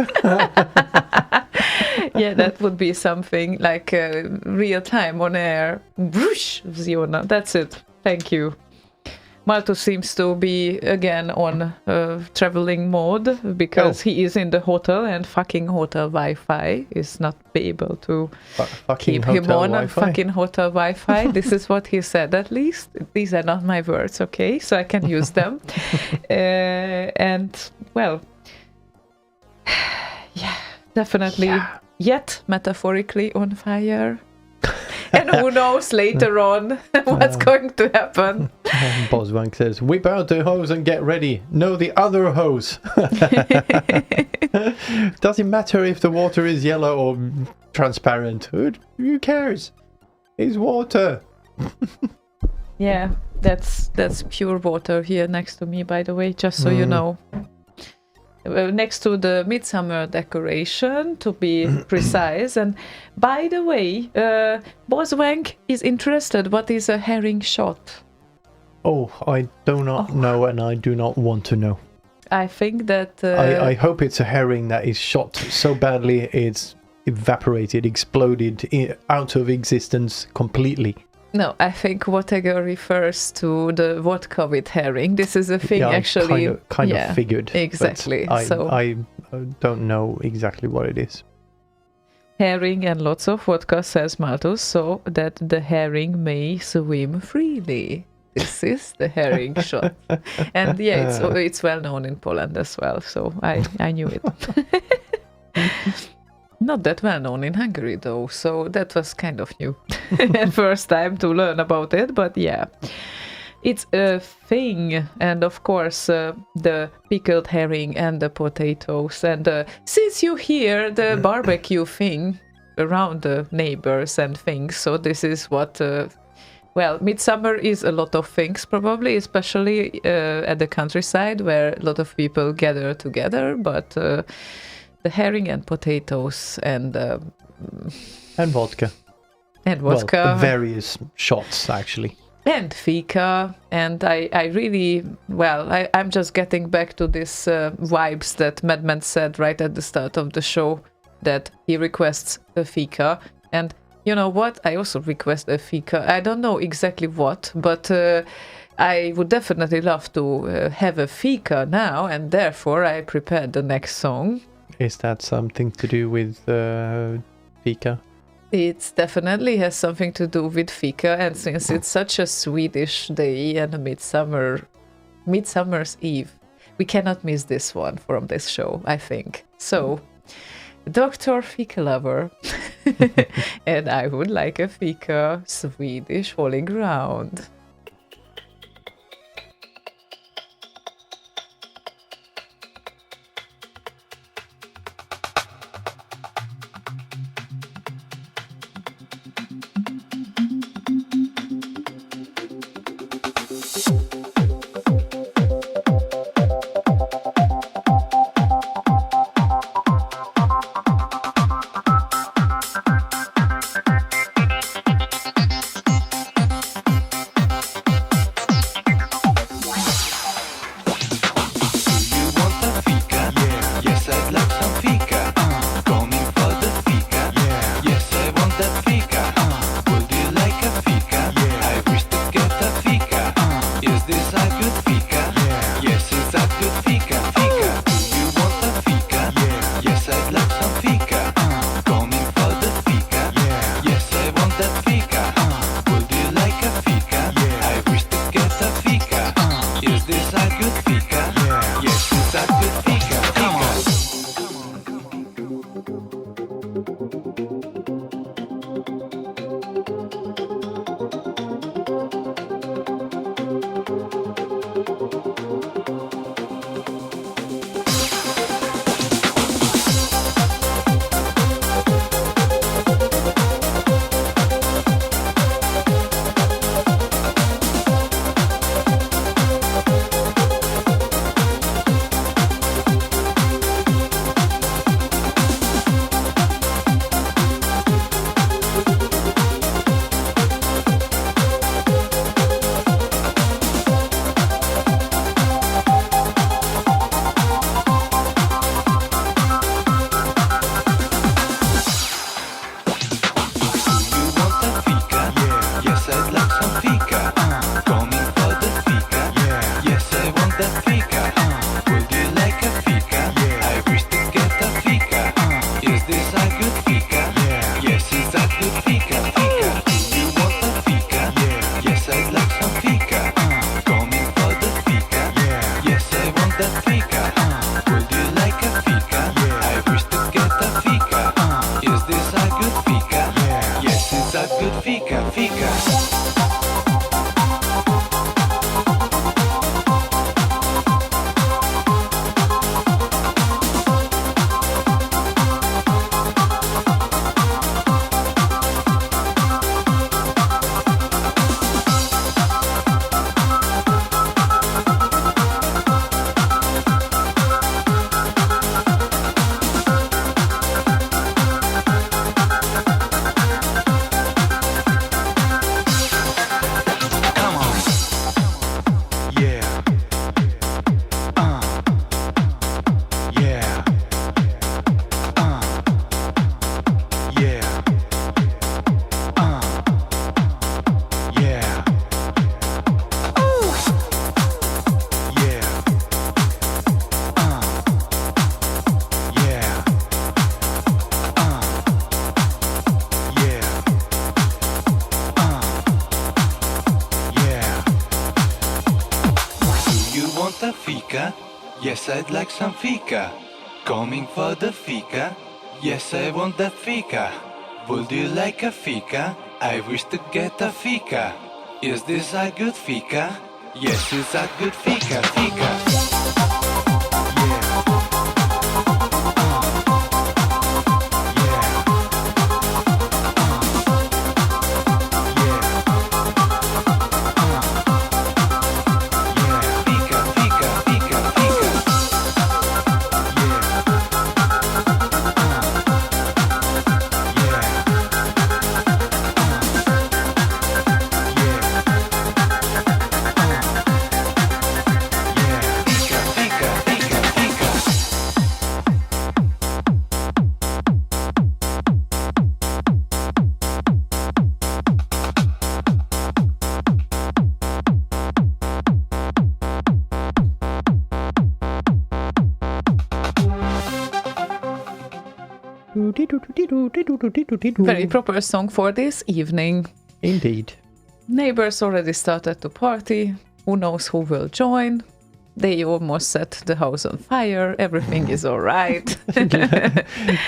Yeah, that would be something like real time on air. Whoosh, ziona. That's it. Thank you. Malthus seems to be again on traveling mode because he is in the hotel and fucking hotel Wi-Fi is not be able to keep him on Wi-Fi. fucking hotel Wi-Fi. This is what he said, at least. These are not my words, okay? So I can use them. And, well, yeah, definitely yet metaphorically on fire. And who knows later on what's going to happen. Boswank says, whip out the hose and get ready. No, the other hose. Doesn't matter if the water is yellow or transparent. Who cares? It's water. Yeah, that's pure water here next to me, by the way, just so you know. Next to the Midsummer decoration, to be precise. And by the way, Boswank is interested. What is a herring shot? Oh, I do not know, and I do not want to know. I think that... I hope it's a herring that is shot so badly it's evaporated, exploded out of existence completely. No, I think Whatever refers to the vodka with herring. This is a thing, actually. I kind of figured. Exactly. I don't know exactly what it is. Herring and lots of vodka, says Malthus, so that the herring may swim freely. This is the herring shot. And yeah, it's well known in Poland as well, so I knew it. Not that well known in Hungary though, so that was kind of new. First time to learn about it, but yeah. It's a thing, and of course the pickled herring and the potatoes, and since you hear the barbecue thing around the neighbors and things, so this is what... well, Midsummer is a lot of things probably, especially at the countryside where a lot of people gather together, but... the herring and potatoes and vodka. And vodka. Well, various shots, actually. And fika. And I really, well, I'm just getting back to this vibes that Madman said right at the start of the show, that he requests a fika. And you know what? I also request a fika. I don't know exactly what, but... I would definitely love to have a fika now, and therefore I prepared the next song. Is that something to do with fika? It definitely has something to do with fika, and since it's such a Swedish day and a Midsummer's Eve, we cannot miss this one from this show, I think. So, Dr. Fika Lover, and I would like a fika, Swedish Holy Ground. want a fika? Yes, I'd like some fika. Coming for the fika? Yes, I want the fika. Would you like a fika? I wish to get a fika. Is this a good fika? Yes, it's a good fika, fika. Very proper song for this evening. Indeed. Neighbors already started to party. Who knows who will join? They almost set the house on fire. Everything is all right.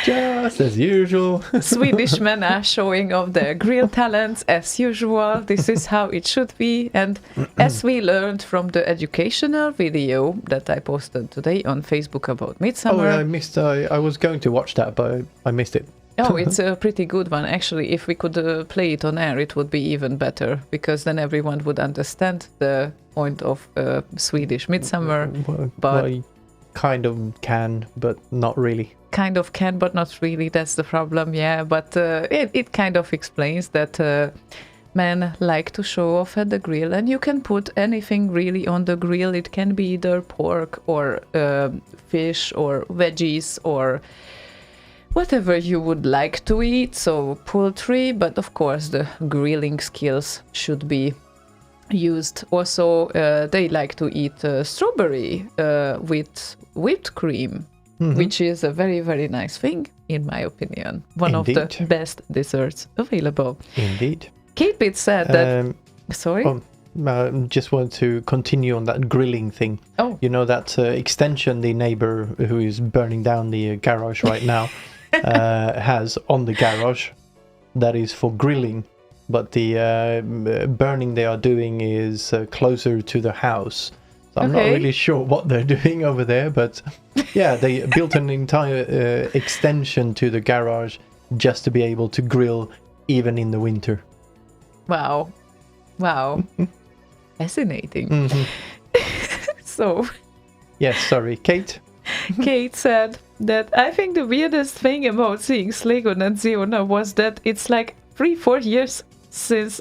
Just as usual. Swedish men are showing off their grill talents as usual. This is how it should be. And as we learned from the educational video that I posted today on Facebook about Midsummer. Oh, I missed. I was going to watch that, but I missed it. Oh, it's a pretty good one. Actually, if we could play it on air, it would be even better, because then everyone would understand the point of Swedish Midsummer. But I kind of can, but not really. Kind of can, but not really. That's the problem, yeah. But it kind of explains that men like to show off at the grill, and you can put anything really on the grill. It can be either pork or fish or veggies or whatever you would like to eat, so poultry, but of course the grilling skills should be used. Also, they like to eat strawberry with whipped cream, which is a very, very nice thing, in my opinion. One of the best desserts available. Indeed. Kate Pitt said that... Sorry? Just want to continue on that grilling thing. Oh. You know that extension the neighbor who is burning down the garage right now has on the garage that is for grilling, but the burning they are doing is closer to the house. So I'm not really sure what they're doing over there, but yeah, they built an entire extension to the garage just to be able to grill even in the winter. Wow. Fascinating. So... Yes, sorry, Kate? Kate said that I think the weirdest thing about seeing Slaygon and Ziona was that it's like 3-4 years since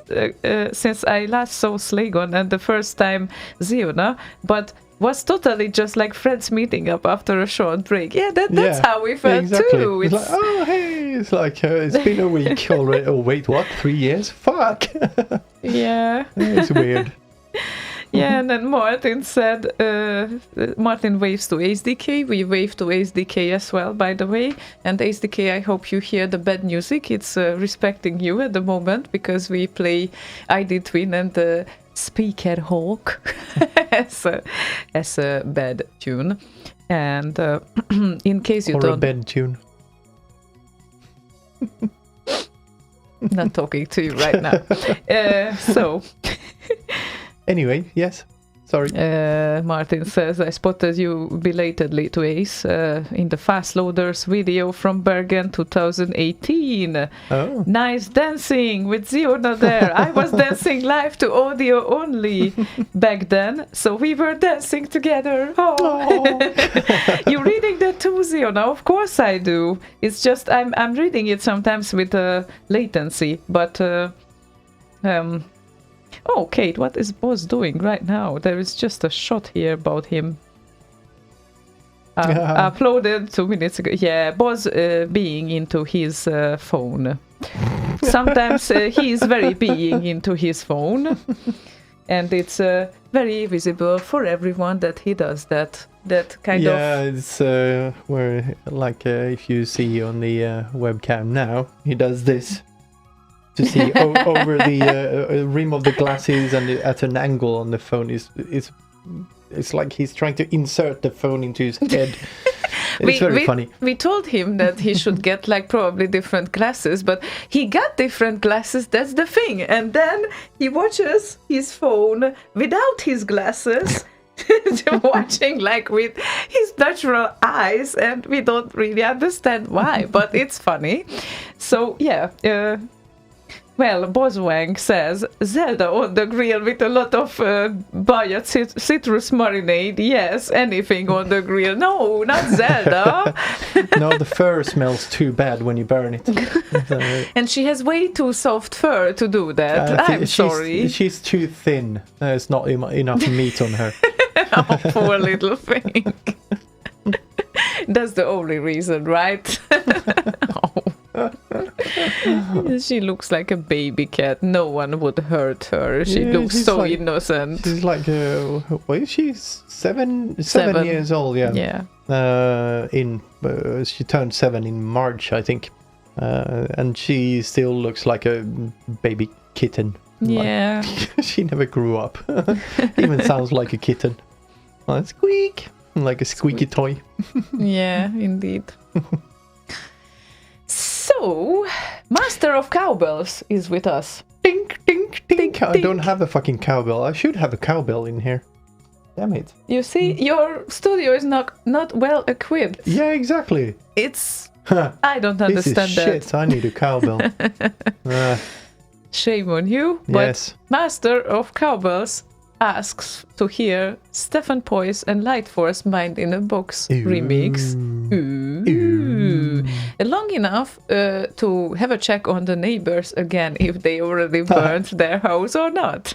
I last saw Slaygon and the first time Ziona, but was totally just like friends meeting up after a short break. Yeah, that's how we felt too. It's like, oh, hey, it's like it's been a week already. Oh, wait, what? 3 years? Fuck. Yeah. It's weird. Yeah, and then Martin said, Martin waves to HDK. We wave to HDK as well, by the way. And HDK, I hope you hear the bad music. It's respecting you at the moment, because we play ID Twin and the Speaker Hawk as a bad tune. And in case you don't... Or a bad tune. Not talking to you right now. So... Anyway, yes. Sorry. Martin says, I spotted you belatedly to Ace in the Fast Loaders video from Bergen 2018. Oh. Nice dancing with Ziona there. I was dancing live to audio only back then, so we were dancing together. Oh. You reading that too, Ziona? Of course I do. It's just I'm reading it sometimes with latency, but... Oh, Kate, what is Boz doing right now? There is just a shot here about him. Uploaded 2 minutes ago. Yeah, Boz being into his phone. Sometimes he is very being into his phone. And it's very visible for everyone that he does that. That kind of... Yeah, it's where, like, if you see on the webcam now, he does this. To see over the rim of the glasses and at an angle on the phone is it's like he's trying to insert the phone into his head. It's very funny. We told him that he should get like probably different glasses, but he got different glasses. That's the thing. And then he watches his phone without his glasses, watching like with his natural eyes, and we don't really understand why, but it's funny. So yeah. Well, Boswang says, Zelda on the grill with a lot of Bayat citrus marinade. Yes, anything on the grill. No, not Zelda. No, the fur smells too bad when you burn it. And she has way too soft fur to do that. I'm sorry. She's too thin. There's not enough meat on her. Oh, poor little thing. That's the only reason, right? She looks like a baby cat. No one would hurt her. She looks so like, innocent. She's like, what is she? Seven years old, yeah. Yeah. She turned 7 in March, I think. And she still looks like a baby kitten. Yeah. Like, she never grew up. Even sounds like a kitten. Squeak! Like a squeaky toy. Yeah, indeed. So, Master of Cowbells is with us. Tink, tink, tink. I don't have a fucking cowbell. I should have a cowbell in here. Damn it. You see, your studio is not well equipped. Yeah, exactly. It's... I don't understand this is shit. I need a cowbell. Shame on you. But yes. Master of Cowbells asks to hear Stefan Poise and Light Force Mind in a Box remix. Ooh. Long enough to have a check on the neighbors again if they already burnt their house or not.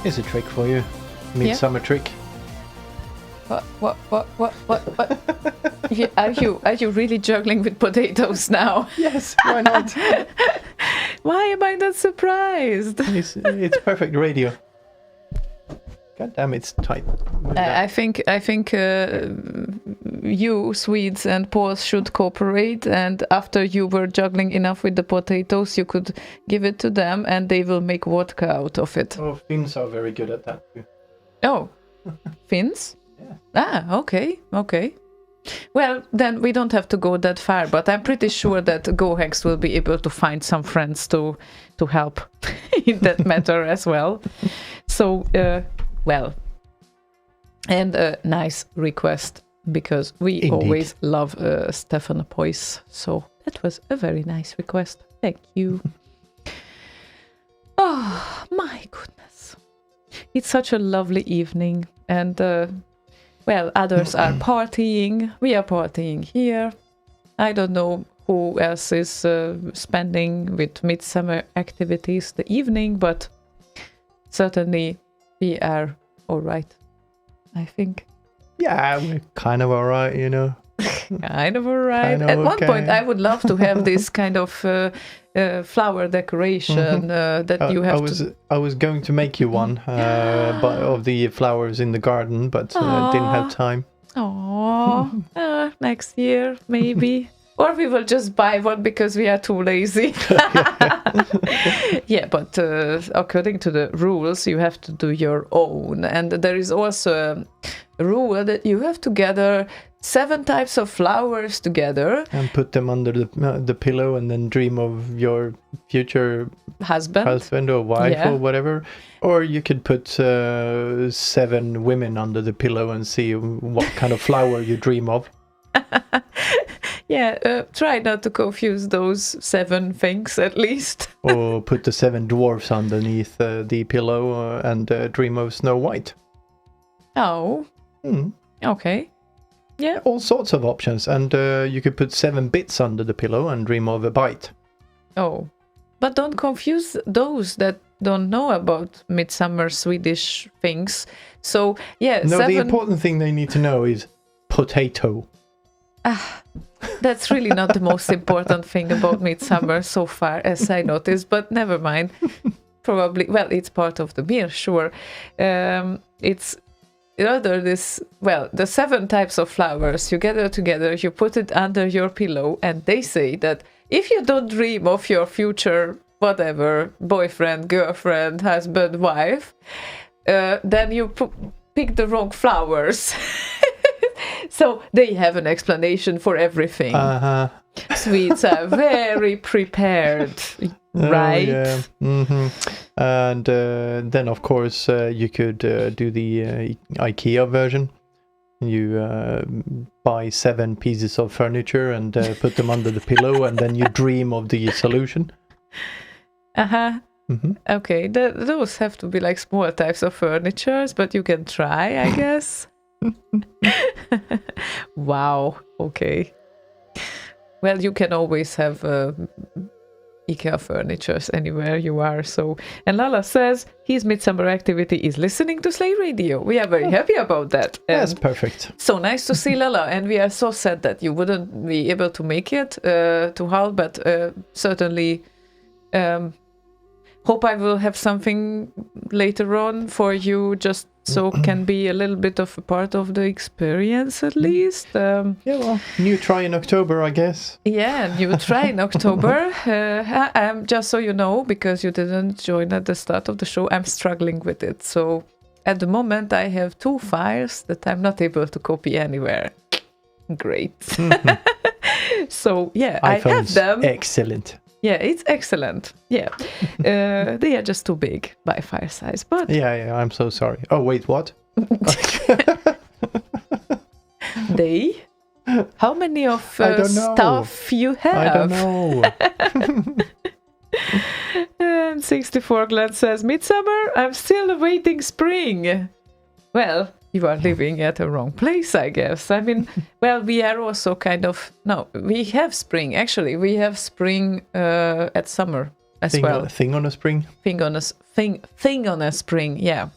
Here's a trick for you. Midsummer trick. What? Are you really juggling with potatoes now? Yes, why not? Why am I not surprised? It's perfect radio. God damn, it's tight. I think you Swedes and Poles should cooperate, and after you were juggling enough with the potatoes, you could give it to them, and they will make vodka out of it. Oh, Finns are very good at that too. Oh, Finns? Yeah. Ah, okay. Well, then we don't have to go that far, but I'm pretty sure that GoHex will be able to find some friends to help in that matter as well. So, well, and a nice request, because we Indeed. always love Stefan Pois. So that was a very nice request. Thank you. Oh, my goodness. It's such a lovely evening, and well, others are partying. We are partying here. I don't know who else is spending with midsummer activities the evening, but certainly we are all right, I think. Yeah, we're kind of all right, you know. Kind of all right. Kind of At one okay. point, I would love to have this kind of flower decoration that you have to... I was going to make you one of the flowers in the garden, but didn't have time. Aww. Next year, maybe. Or we will just buy one because we are too lazy. Yeah, but according to the rules, you have to do your own. And there is also a rule that you have to gather 7 types of flowers together. And put them under the pillow and then dream of your future husband or wife or whatever. Or you could put 7 women under the pillow and see what kind of flower you dream of. Yeah, try not to confuse those 7 things at least. Or put the 7 dwarfs underneath the pillow and dream of Snow White. Oh, okay. Yeah, all sorts of options. And you could put 7 bits under the pillow and dream of a bite. Oh, but don't confuse those that don't know about midsummer Swedish things. So, yeah, no, 7... the important thing they need to know is potato. That's really not the most important thing about midsummer so far, as I noticed, but never mind. Probably, well, it's part of the meal, sure. It's rather this, well, the 7 types of flowers you gather together, you put it under your pillow, and they say that if you don't dream of your future, whatever, boyfriend, girlfriend, husband, wife, then you pick the wrong flowers. So they have an explanation for everything. Swedes are very prepared, right? Yeah. Mm-hmm. And then, of course, you could do the IKEA version. You buy 7 pieces of furniture and put them under the pillow, and then you dream of the solution. Mm-hmm. Okay, those have to be like small types of furnitures, but you can try, I guess. Wow, okay. Well, you can always have IKEA furnitures anywhere you are. So, and Lala says his midsummer activity is listening to Slay Radio. We are very happy about that. That's perfect. So nice to see Lala, and we are so sad that you wouldn't be able to make it to Hull, but certainly hope I will have something later on for you, just so can be a little bit of a part of the experience at least. Yeah, well, new try in October, I guess. Yeah, new try in October. Just so you know, because you didn't join at the start of the show, I'm struggling with it. So at the moment, I have 2 files that I'm not able to copy anywhere. Great. Mm-hmm. So yeah, iPhone's I have them. Excellent. Yeah, it's excellent. Yeah. They are just too big by file size, but... Yeah, I'm so sorry. Oh, wait, what? They? How many of stuff you have? I don't know. And 64 Glenn says, Midsummer, I'm still awaiting spring. Well, you are living at the wrong place, I guess. I mean, well, we are also kind of... No, we have spring. Actually, we have spring at summer as well. Thing on a spring. Thing on a spring. Yeah.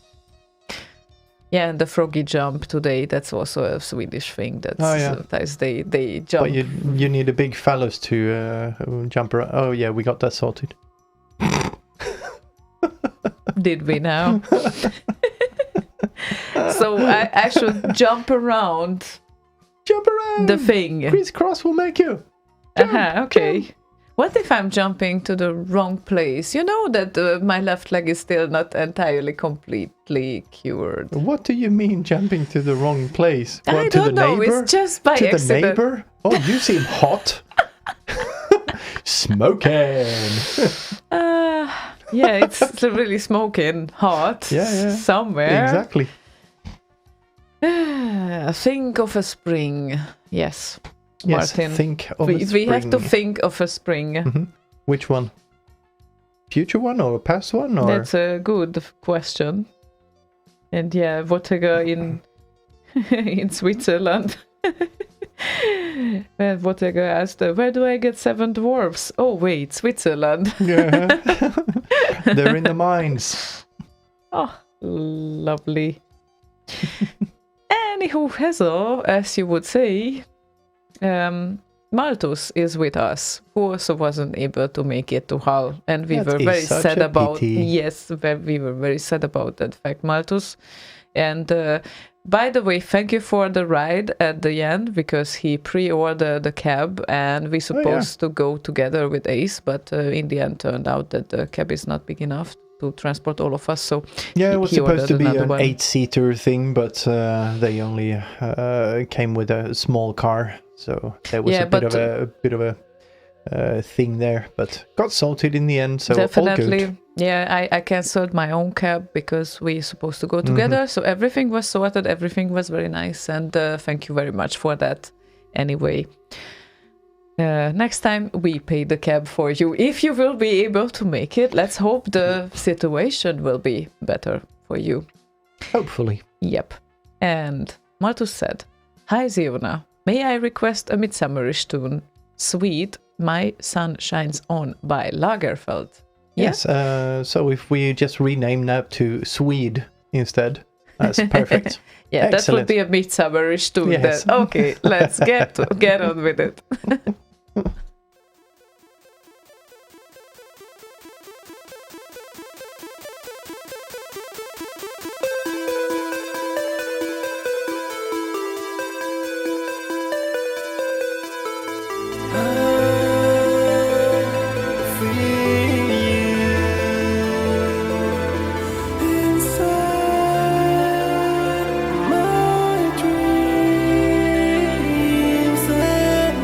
Yeah, and the froggy jump today. That's also a Swedish thing. That's they jump. But you need a big phallus to jump around. Oh yeah, we got that sorted. Did we now? So I should jump around. Jump around. The thing. Crisscross will make you. Okay. Jump. What if I'm jumping to the wrong place? You know that my left leg is still not entirely completely cured. What do you mean jumping to the wrong place? I don't know. It's just by accident. To the neighbor? Oh, you seem hot. Smoking. Yeah, it's really smoking hot. Yeah. Somewhere. Exactly. Think of a spring. Yes. Yes, Martin. think of a spring. We have to think of a spring. Mm-hmm. Which one? Future one or past one? Or? That's a good question. And yeah, Vottega in Switzerland. When Vottega asked, where do I get 7 dwarfs? Oh wait, Switzerland. Yeah. They're in the mines. Oh, lovely. Anywho, hello, as you would say. Malthus is with us, who also wasn't able to make it to Hull, and we were very sad about. Pity. Yes, we were very sad about that fact, Malthus. And by the way, thank you for the ride at the end, because he pre-ordered the cab, and we supposed to go together with Ace, but in the end turned out that the cab is not big enough to transport all of us. So yeah, it was supposed to be an one. 8-seater thing, but they only came with a small car. So there was a bit of a thing there, but got sorted in the end. So definitely, all good. Yeah. I cancelled my own cab because we supposed to go together. So everything was sorted. Everything was very nice, and thank you very much for that. Anyway, next time we pay the cab for you if you will be able to make it. Let's hope the situation will be better for you. Hopefully. Yep. And Malthus said, "Hi Ziona. May I request a Midsummerish tune? Sweet, My Sun Shines On by Lagerfeld." Yeah? Yes, so if we just rename that to Swede instead, that's perfect. Yeah, excellent. That would be a Midsummerish tune. Yes. Then. Okay, let's get on with it. Inside my dreams and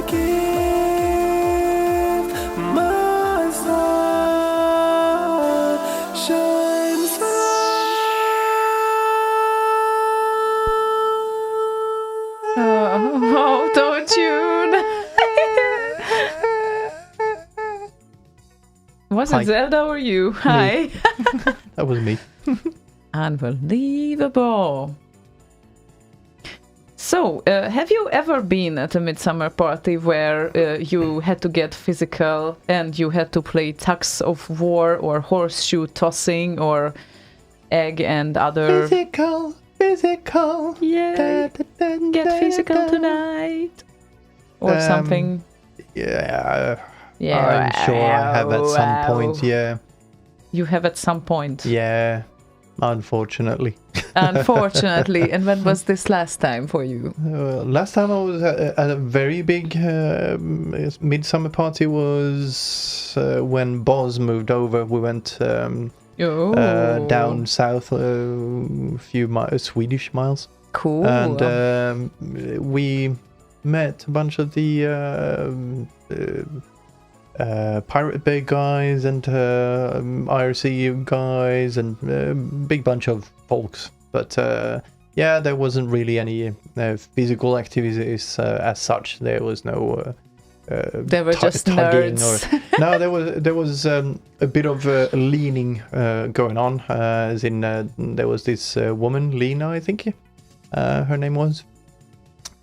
gift, my sunshine. Oh, auto-tune. Was Hi. it Zelda or you? Hi. That was me. Unbelievable. So, have you ever been at a midsummer party where you had to get physical and you had to play tugs of war or horseshoe tossing or egg and other... Physical. Yeah, get physical tonight. Or something. Yeah. Yeah. I'm sure I have at some point, yeah. You have at some point. Yeah, unfortunately. Unfortunately. And when was this last time for you? Last time I was at a very big midsummer party was when Boz moved over. We went down south a few Swedish miles. Cool. And we met a bunch of the Pirate Bay guys and IRC guys and big bunch of folks. But yeah, there wasn't really any physical activities as such. There was no they were just tugging nerds. No, there was a bit of leaning going on, as in there was this woman, Lena, I think her name was,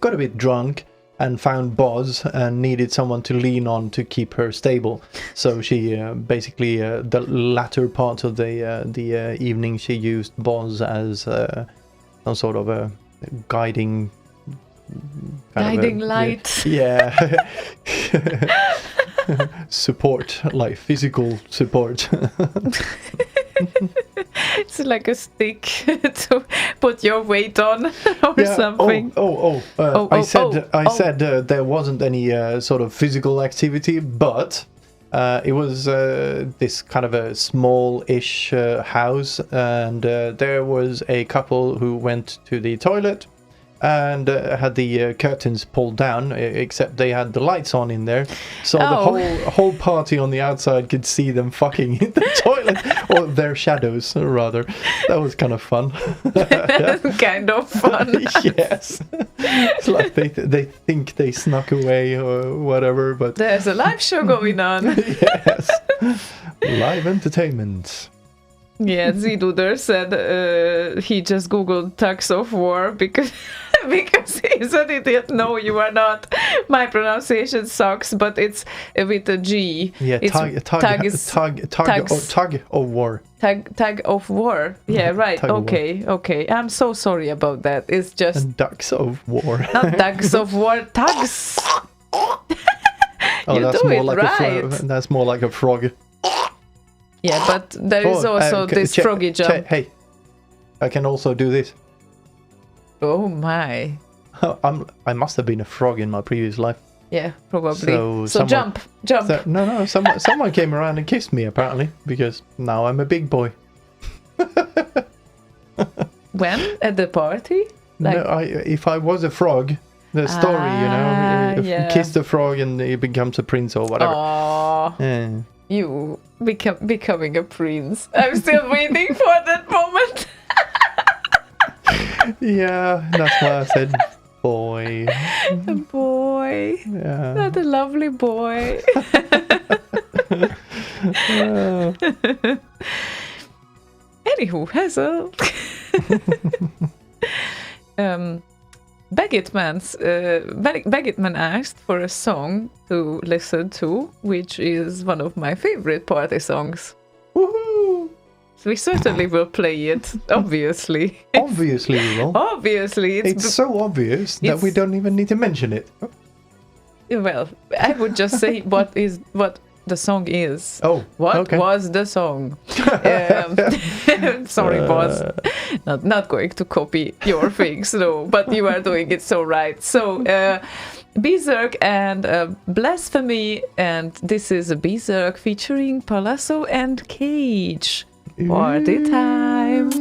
got a bit drunk and found Boz and needed someone to lean on to keep her stable. So she basically the latter part of the evening she used Boz as some sort of a guiding light. Yeah. Support, like physical support. It's like a stick to put your weight on or something. I said there wasn't any sort of physical activity, but it was this kind of a small-ish house, and there was a couple who went to the toilet and had the curtains pulled down, except they had the lights on in there, so the whole party on the outside could see them fucking in the toilet, or their shadows rather. That was kind of fun. Kind of fun. Yes. It's like they think they snuck away or whatever, but there's a live show going on. Yes. Live entertainment. Yeah, Z-Duder said he just googled tugs of war because he's an idiot. No, you are not. My pronunciation sucks, but it's with a G. Yeah, it's tug of war. Tug of war. Yeah, right. Okay. I'm so sorry about that. It's just and ducks of war. Not ducks of war. Tugs. That's more like right. That's more like a frog. Yeah, but there is also this froggy jump. Hey, I can also do this. Oh my! I must have been a frog in my previous life. Yeah, probably. So jump. No. Someone came around and kissed me apparently, because now I'm a big boy. When at the party? Like... No, if I was a frog, the story, kiss the frog and he becomes a prince or whatever. Aww. Yeah. You becoming a prince. I'm still waiting for that moment. Yeah, that's why I said boy. A boy. Yeah. Not a lovely boy. Anywho, Hazel. Baggitman asked for a song to listen to, which is one of my favorite party songs. Woohoo! So we certainly will play it, obviously. Obviously we will. Obviously. It's so obvious that we don't even need to mention it. Well, I would just say what the song is. Oh, what was the song? Sorry, boss. Not going to copy your things, no. But you are doing it so right. So, Berserk and Blasphemy, and this is a Berserk featuring Palazzo and Cage. Party time.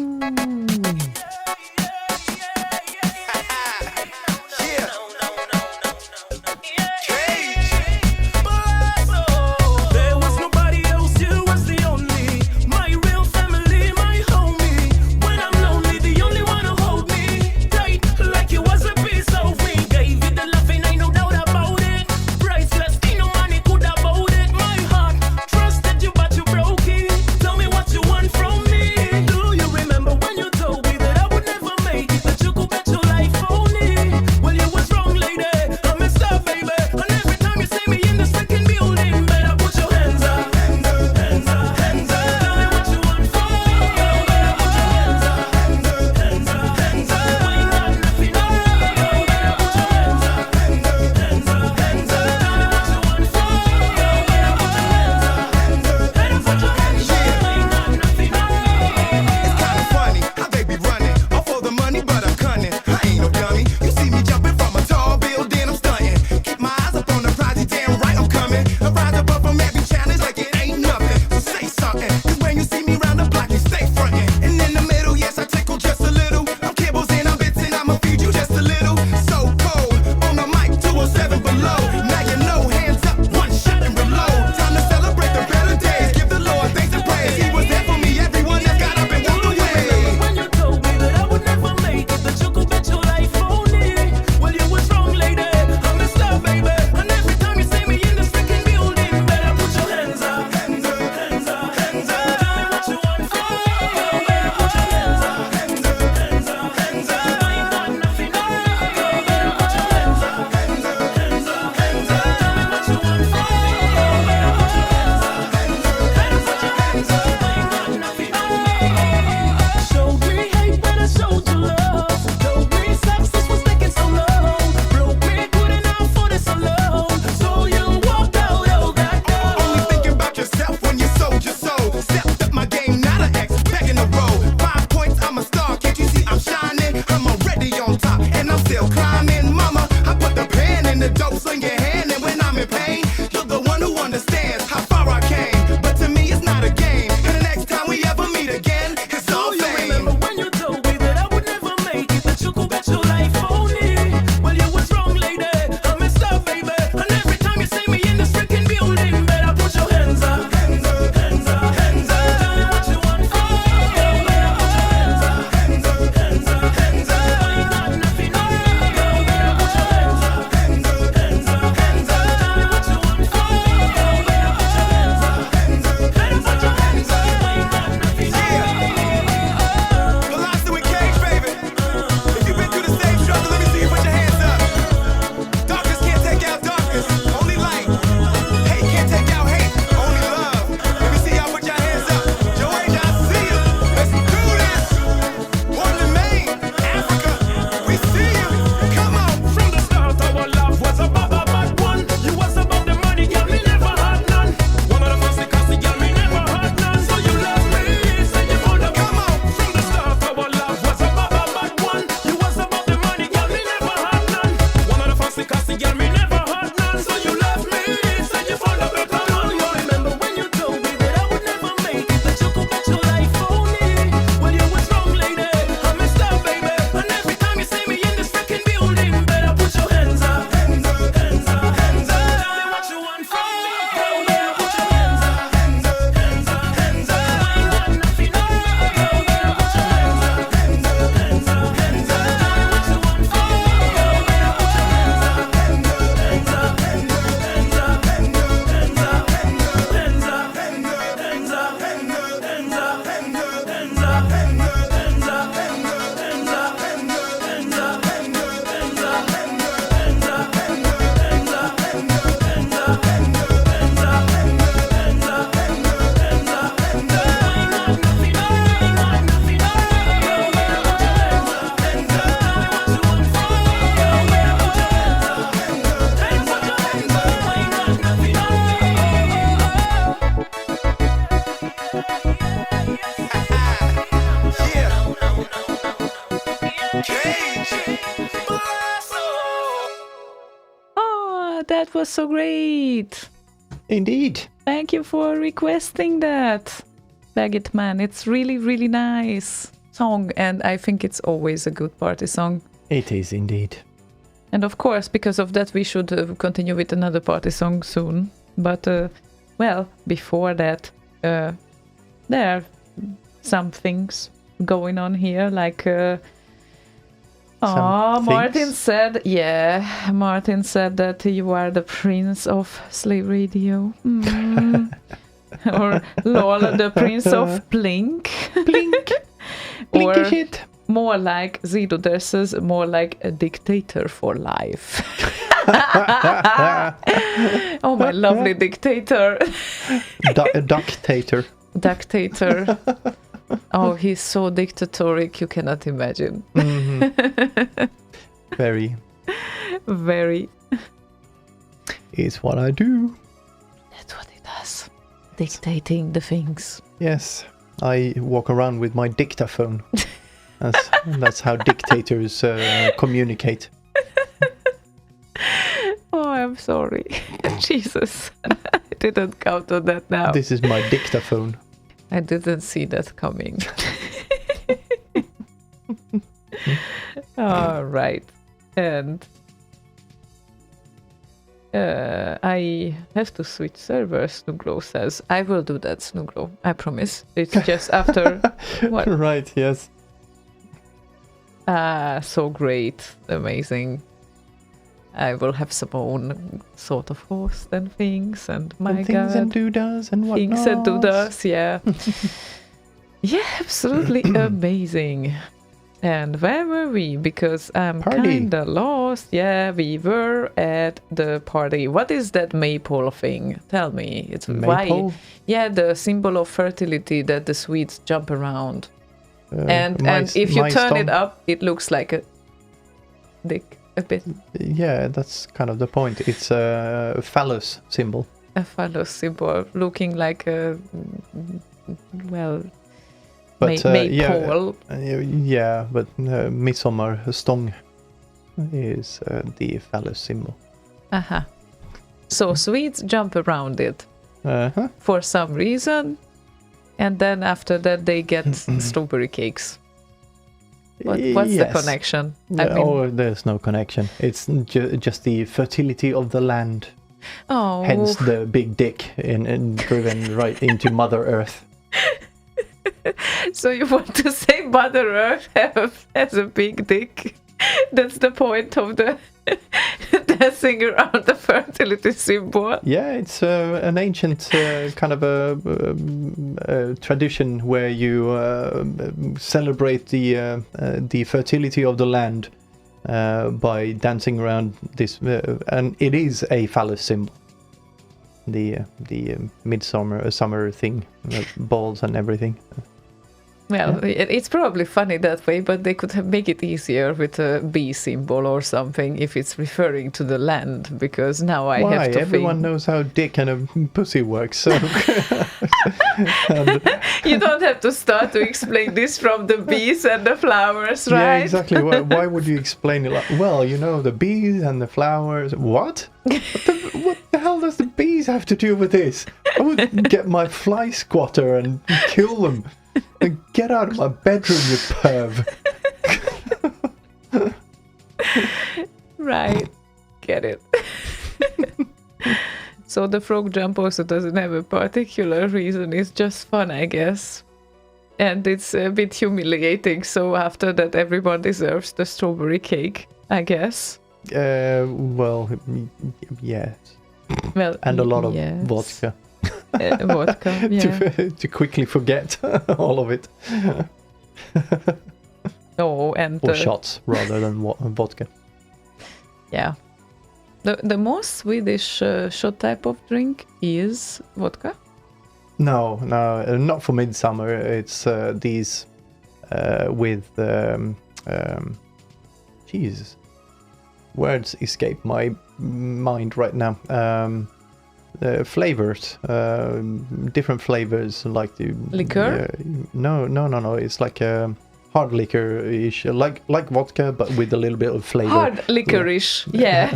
that was so great. Indeed. Thank you for requesting that, Baggett Man. It's really, really nice song, and I think it's always a good party song. It is indeed. And of course, because of that, we should continue with another party song soon. But, well, before that, there are some things going on here, like... Martin said that you are the prince of slave radio. Or lol, the prince of blink. Blink. Blinky Or shit. more like Zido says, more like a dictator for life. Oh, my lovely dictator. Ductator. Dictator. Oh, he's so dictatorial, you cannot imagine. Mm-hmm. Very. Very. It's what I do. That's what he does. Dictating the things. Yes. I walk around with my dictaphone. That's how dictators communicate. Oh, I'm sorry. Jesus. I didn't count on that now. This is my dictaphone. I didn't see that coming. All right. And I have to switch servers, Snuglo says. I will do that, Snuglo. I promise. It's just after... What? Right, yes. So great. Amazing. I will have some own sort of host and things, and my and things God. and doodas and whatnot. Things and doodas, yeah. Yeah, absolutely amazing. And where were we? Because I'm kinda lost. Yeah, we were at the party. What is that maypole thing? Tell me. It's Maypole? why? Yeah, the symbol of fertility that the Swedes jump around. And if you turn it up, it looks like a dick a bit. Yeah, that's kind of the point. It's a phallus symbol. A phallus symbol, looking like a but maypole. Yeah, but Midsummer stång is the phallus symbol. Aha. So Swedes jump around it for some reason, and then after that they get strawberry cakes. What's the connection? There's no connection. It's just the fertility of the land. Oh. Hence the big dick and driven right into Mother Earth. So you want to say Mother Earth has a big dick? That's the point of the dancing around the fertility symbol. Yeah, it's an ancient kind of a tradition where you celebrate the fertility of the land by dancing around this, and it is a phallus symbol. The midsummer summer thing, balls and everything. Well, it's probably funny that way, but they could have make it easier with a bee symbol or something if it's referring to the land, because now I have to Everyone knows how dick and a pussy works, so... You don't have to start to explain this from the bees and the flowers, right? Yeah, exactly. Why would you explain it like, well, you know, the bees and the flowers... What? What the hell does the bees have to do with this? I would get my fly squatter and kill them. Get out of my bedroom, you perv. Right. Get it. So the frog jump also doesn't have a particular reason. It's just fun, I guess. And it's a bit humiliating. So after that, everyone deserves the strawberry cake, I guess. Well, yes. Well, and a lot of vodka. Vodka, yeah. to quickly forget all of it. Or shots rather than vodka. Yeah. The most Swedish shot type of drink is vodka? No, not for Midsummer. It's these with... Jesus. Words escape my mind right now. Flavors, different flavors, like the liqueur. No. It's like hard liquor-ish, like vodka, but with a little bit of flavor. Hard licorice, yeah.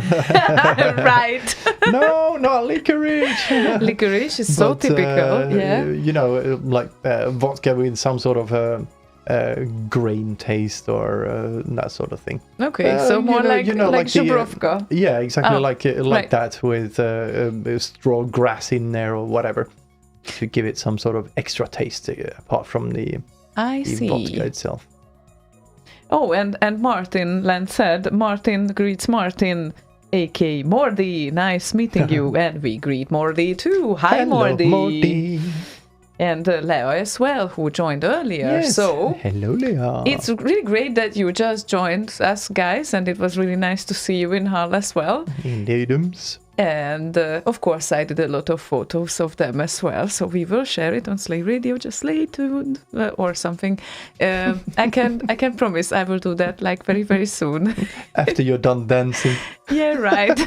Right. No, not licorice. Licorice is so typical, yeah. You know, like vodka with some sort of grain taste or that sort of thing. Okay, so more like Zubrovka. Yeah, exactly, like right. that with straw grass in there or whatever to give it some sort of extra taste apart from the vodka itself. Oh, and Martin Land said, Martin greets Martin, aka Mordy. Nice meeting you, and we greet Mordy too. Hi, Hello, Mordy. And Leo as well, who joined earlier. Yes. So hello, Leo. It's really great that you just joined us, guys, and it was really nice to see you in Hull as well. Indeedums. And of course, I did a lot of photos of them as well, so we will share it on Slay Radio. Just stay tuned or something. I can promise I will do that like very, very soon. After you're done dancing. Yeah, right.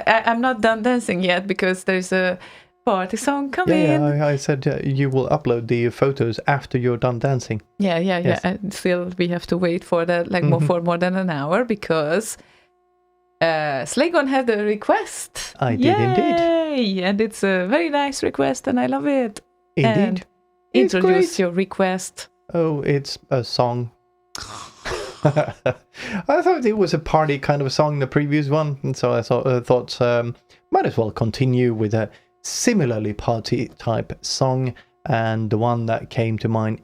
I'm not done dancing yet because there's a party song coming. Yeah, I said you will upload the photos after you're done dancing. Yeah. Yes. And still, we have to wait for that, like for more than an hour because Slaygon had a request. I did indeed. And it's a very nice request, and I love it. Indeed. And introduce your request. Oh, it's a song. I thought it was a party kind of song, the previous one, and so I thought might as well continue with a similarly party type song, and the one that came to mind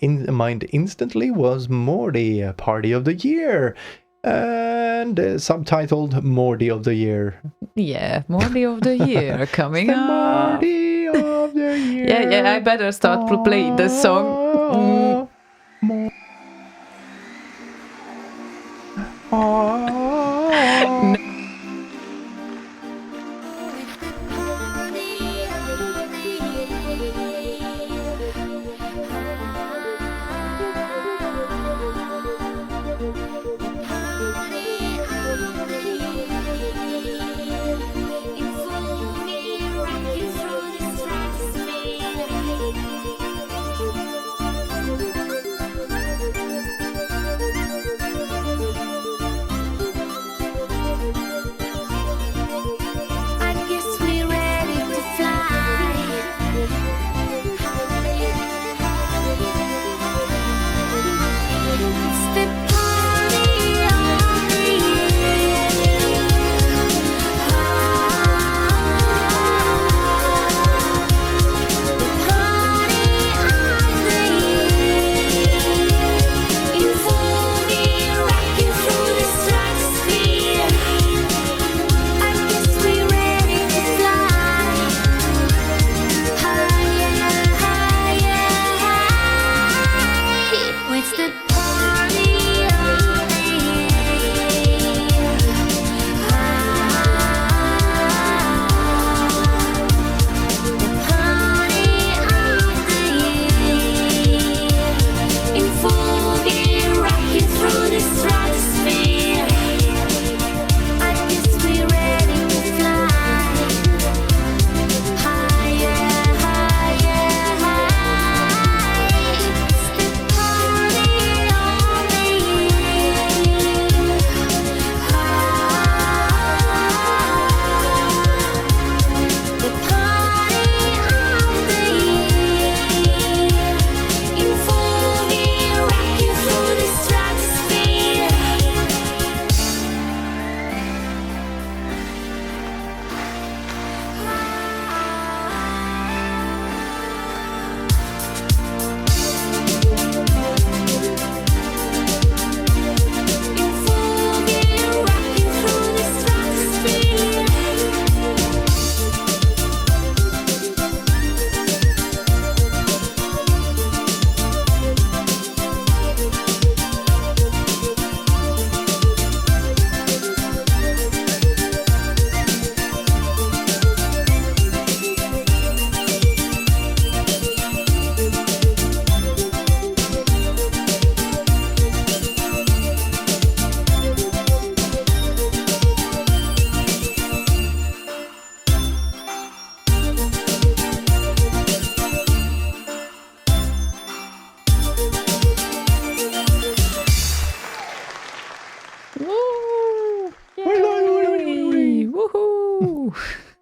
instantly was Morty, Party of the Year, and subtitled Morty of the Year. Yeah, Morty of the Year coming up. Morty of the Year. Yeah, I better start playing the song.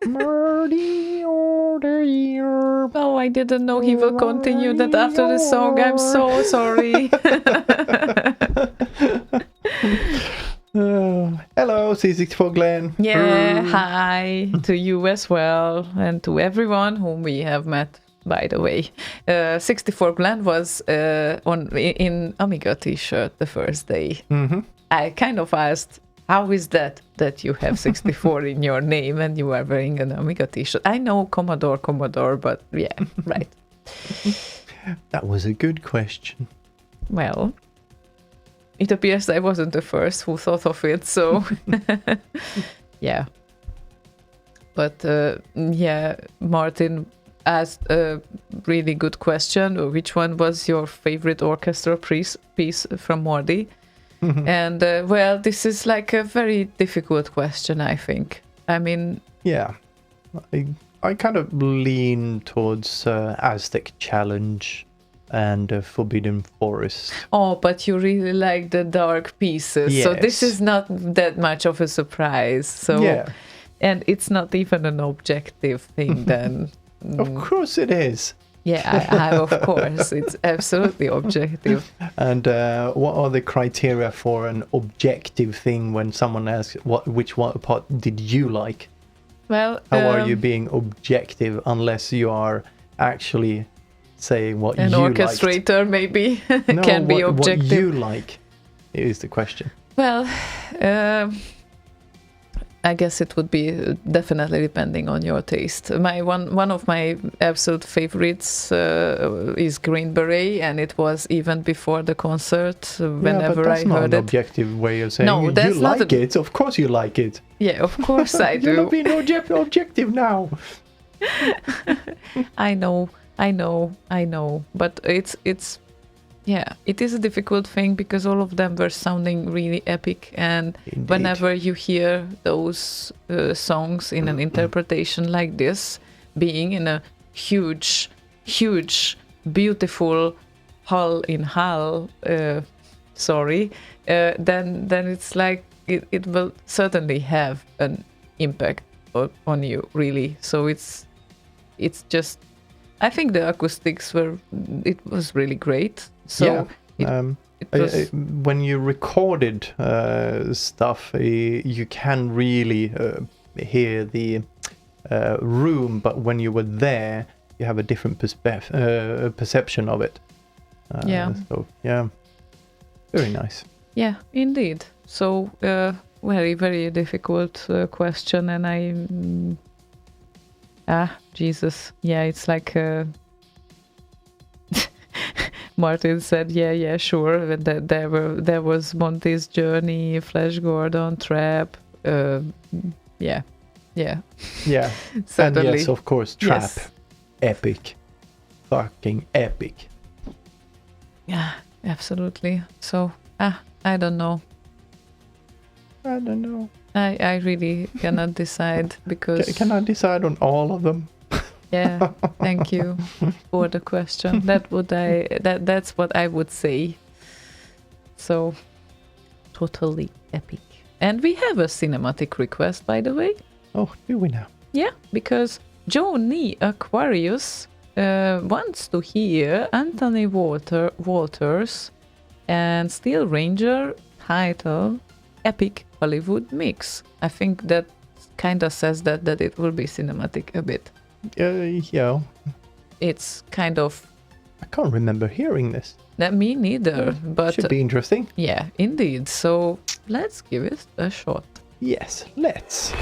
Murdy order year. Oh, I didn't know he will continue that after the song. I'm so sorry. Hello, C64 Glenn. Yeah, hi to you as well, and to everyone whom we have met, by the way. 64 Glenn was in Amiga t-shirt the first day. Mm-hmm. I kind of asked, how is that you have 64 in your name and you are wearing an Amiga t-shirt? I know Commodore, but yeah, right. That was a good question. Well, it appears I wasn't the first who thought of it, so yeah. But yeah, Martin asked a really good question. Which one was your favorite orchestra piece from Mordi? And well, this is like a very difficult question, I think. I mean, yeah, I kind of lean towards Aztec Challenge and Forbidden Forest. Oh, but you really like the dark pieces, so this Yes. is not that much of a surprise. So Yeah. And it's not even an objective thing then. Of course it is. Yeah, I of course, it's absolutely objective. And what are the criteria for an objective thing when someone asks which one part did you like? Well, How are you being objective unless you are actually saying what an you orchestrator maybe No, can be objective. What you like is the question. Well, I guess it would be definitely depending on your taste. One of my absolute favorites is Green Beret, and it was even before the concert. Whenever that's I not heard an it, objective way of saying No, that's you not like it. Of course you like it. yeah, of course I You're do. not being objective now. I know, but it's yeah, it is a difficult thing because all of them were sounding really epic, and Indeed. whenever you hear those songs in an interpretation like this, being in a huge, beautiful Hull in Hull, then it's like it will certainly have an impact on you, really. So it's just, I think the acoustics it was really great. So yeah. it was, When you recorded stuff, you can really hear the room, but when you were there, you have a different perception of it. Yeah. So yeah, very nice. yeah, indeed. So very, very difficult question, and Jesus, yeah, it's like Martin said, yeah, sure. That there was Monty's Journey, Flash Gordon, Trap, yeah, certainly. And yes, of course, Trap, Yes. epic, fucking epic. Yeah, absolutely. So I don't know. I really cannot decide because Can I decide on all of them? yeah, thank you for the question. That's what I would say. So totally epic. And we have a cinematic request, by the way. Oh, do we now? Yeah, because Johnny Aquarius wants to hear Anthony Walters and Steel Ranger title Epic Hollywood Mix. I think that kind of says that it will be cinematic a bit. Yeah. It's kind of... I can't remember hearing this. Me neither, but Should be interesting. yeah, indeed. So let's give it a shot. Yes, let's.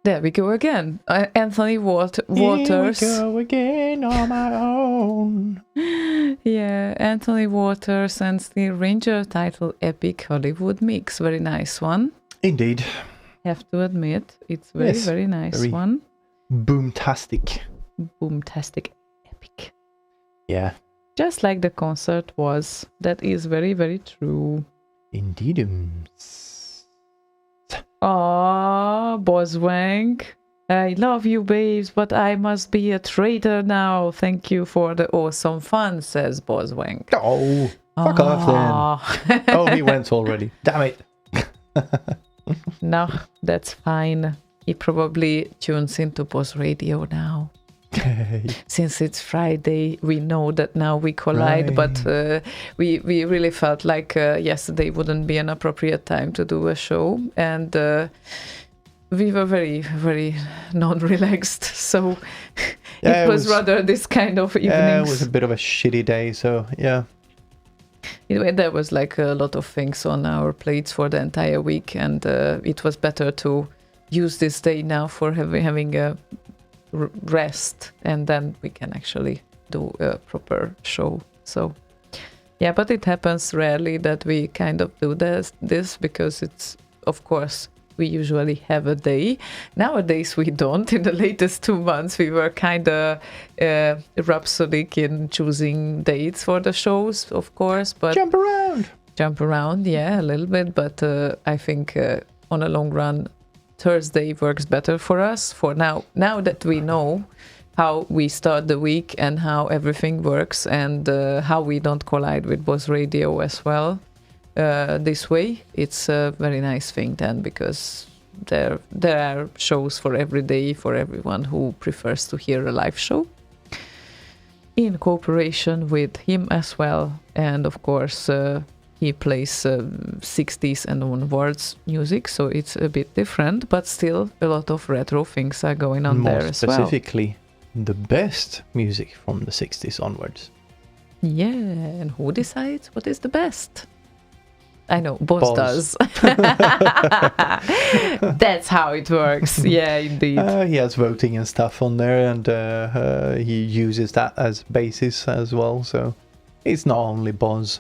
There we go again. Anthony Waters. Here we go again on my own. Yeah, Anthony Waters and Steel Ranger, title Epic Hollywood Mix. Very nice one. Indeed. Have to admit, it's very nice very one. Boomtastic. Boomtastic epic. Yeah. Just like the concert was. That is very, very true. Indeed. Aww, Boswank. I love you, babes, but I must be a traitor now. Thank you for the awesome fun, says Boswank. Oh, fuck off then. Oh, he went already. Damn it. No, that's fine. He probably tunes into Boss Radio now. Since it's Friday, we know that now we collide, but we really felt like yesterday wouldn't be an appropriate time to do a show, and we were very, very non-relaxed, so it was rather this kind of evenings. Yeah, it was a bit of a shitty day, so yeah. Anyway, there was like a lot of things on our plates for the entire week, and it was better to use this day now for having a rest, and then we can actually do a proper show. So yeah, but it happens rarely that we kind of do this because it's, of course, we usually have a day. Nowadays we don't. In the latest 2 months we were kind of rhapsodic in choosing dates for the shows, of course, but jump around, yeah, a little bit, but I think on a long run Thursday works better for us for now that we know how we start the week and how everything works, and how we don't collide with Boss Radio as well. This way, it's a very nice thing then, because there are shows for every day for everyone who prefers to hear a live show, in cooperation with him as well. And of course, he plays 60s and onwards music, so it's a bit different, but still a lot of retro things are going on there as well. More specifically, the best music from the 60s onwards. Yeah, and who decides what is the best? I know, Boss does. That's how it works. Yeah, indeed. He has voting and stuff on there, and he uses that as basis as well, so it's not only Boss.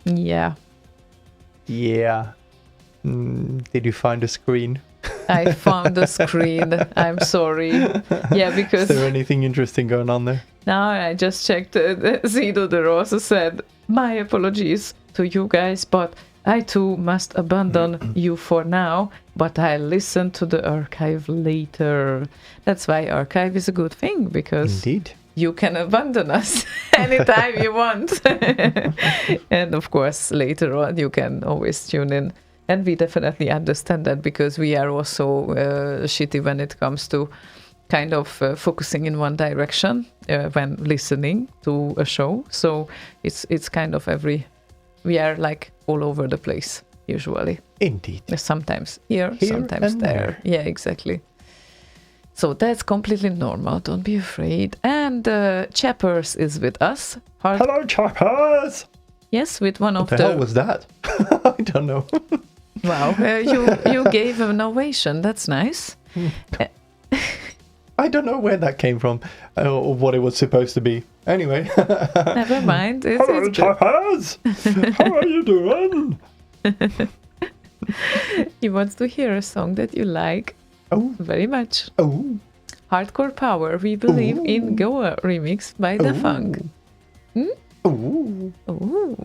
Yeah. Did you find the screen? I found the screen. I'm sorry. Yeah, because... Is there anything interesting going on there? No, I just checked. Zido de Rosa said, my apologies to you guys, but I too must abandon you for now, but I'll listen to the archive later. That's why archive is a good thing, because... Indeed. You can abandon us anytime you want. And of course, later on, you can always tune in. And we definitely understand that, because we are also shitty when it comes to kind of focusing in one direction when listening to a show. So it's kind of we are like all over the place, usually. Indeed. Sometimes here sometimes there. Yeah, exactly. So that's completely normal. Don't be afraid. And Chappers is with us. Hello, Chappers! Yes, with one of the... What the hell was that? I don't know. Wow, you gave an ovation. That's nice. I don't know where that came from, or what it was supposed to be. Anyway. Never mind. Hello, Chappers! How are you doing? He wants to hear a song that you like. Oh. Very much. Oh. Hardcore Power, We Believe in Goa remix by The Funk. Ooh. Ooh.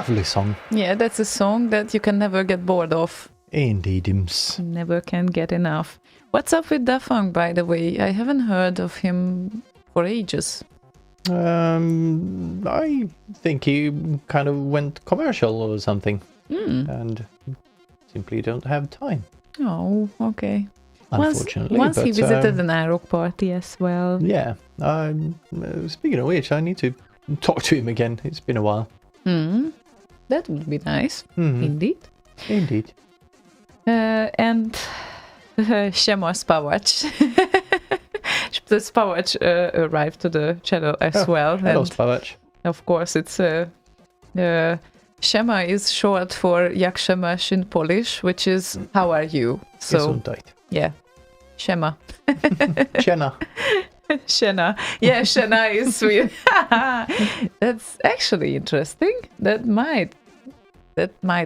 lovely song. Yeah, that's a song that you can never get bored of. Indeedims. Never can get enough. What's up with Da Funk, by the way? I haven't heard of him for ages. I think he kind of went commercial or something. And simply don't have time. Oh, okay. Unfortunately. Once he visited an Aroc party as well. Yeah. Speaking of which, I need to talk to him again. It's been a while. That would be nice. Indeed. Indeed. And Shema Spavac. The Spavac arrived to the channel as well. Hello, and Spavac. of course, it's Shema is short for Jak się masz in Polish, which is how are you? So Gesundheit. yeah, Shema. Shena. Shena. Yeah, Shena is sweet. That's actually interesting. That might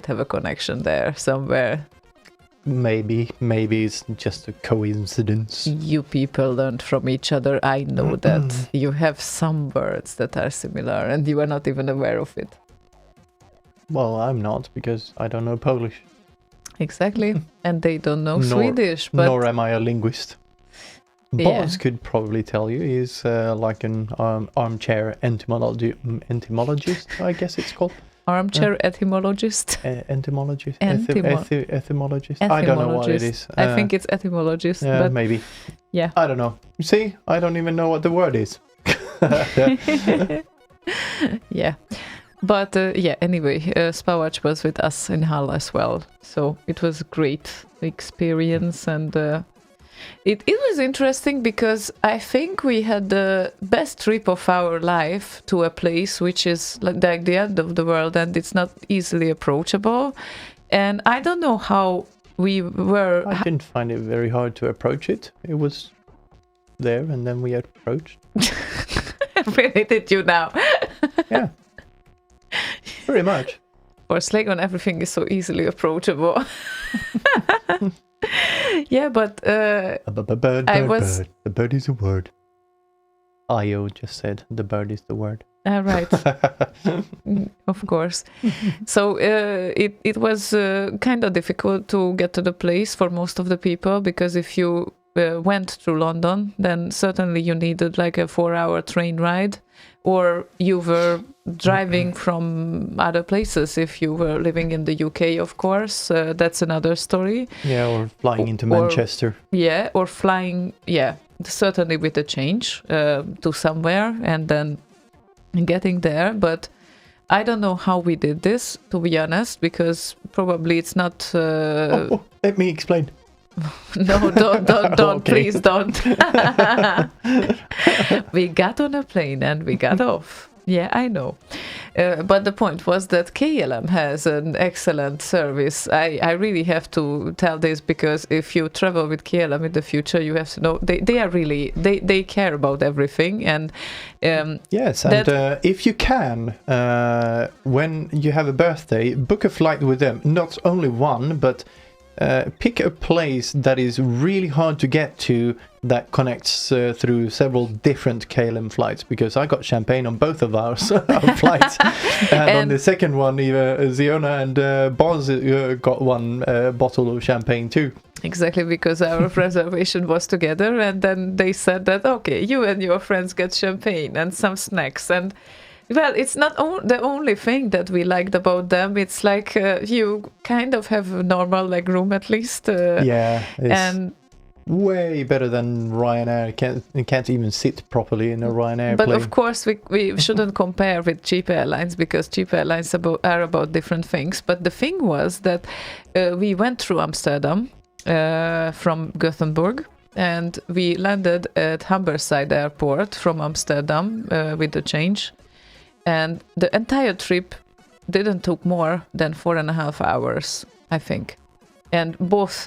have a connection there somewhere. Maybe it's just a coincidence. You people learned from each other. I know that you have some words that are similar and you are not even aware of it. Well, I'm not, because I don't know Polish. Exactly. And they don't know Swedish. But nor am I a linguist. Boz could probably tell you. He's like an armchair entomologist, I guess it's called. Armchair etymologist. Entomologist. Etymologist. I don't know what it is. I think it's etymologist. Yeah, but maybe. Yeah. I don't know. See, I don't even know what the word is. Yeah. But anyway, Spavac was with us in Hull as well. So it was a great experience. And it was interesting because I think we had the best trip of our life to a place which is like the end of the world and it's not easily approachable. And I don't know how we were... I didn't find it very hard to approach it. It was there and then we approached. Really, did you now? Yeah. Very much. For Slaygon, everything is so easily approachable. Yeah, but The bird is a word. Io just said the bird is the word. Right. Of course. So it was kind of difficult to get to the place for most of the people, because if you went through London, then certainly you needed like a 4-hour train ride, or you were driving from other places. If you were living in the UK, of course, that's another story. Yeah, or flying into Manchester. Yeah, or flying, certainly with a change to somewhere and then getting there. But I don't know how we did this, to be honest, because probably it's not... let me explain. No, don't, Okay. please don't. We got on a plane and we got off. Yeah, I know. But the point was that KLM has an excellent service. I really have to tell this, because if you travel with KLM in the future, you have to know they are really, they care about everything. And yes, and if you can, when you have a birthday, book a flight with them. Not only one, but pick a place that is really hard to get to, that connects through several different KLM flights, because I got champagne on both of our flights, and on the second one, Ziona and Boz got one bottle of champagne too. Exactly, because our reservation was together, and then they said that, okay, you and your friends get champagne and some snacks. And well, it's not the only thing that we liked about them. It's like you kind of have a normal leg room at least. And way better than Ryanair. Can't even sit properly in a Ryanair but plane. Of course, we shouldn't compare with cheap airlines, because cheap airlines are about different things. But the thing was that we went through Amsterdam from Gothenburg, and we landed at Humberside Airport from Amsterdam with the change. And the entire trip didn't took more than 4.5 hours, I think. And both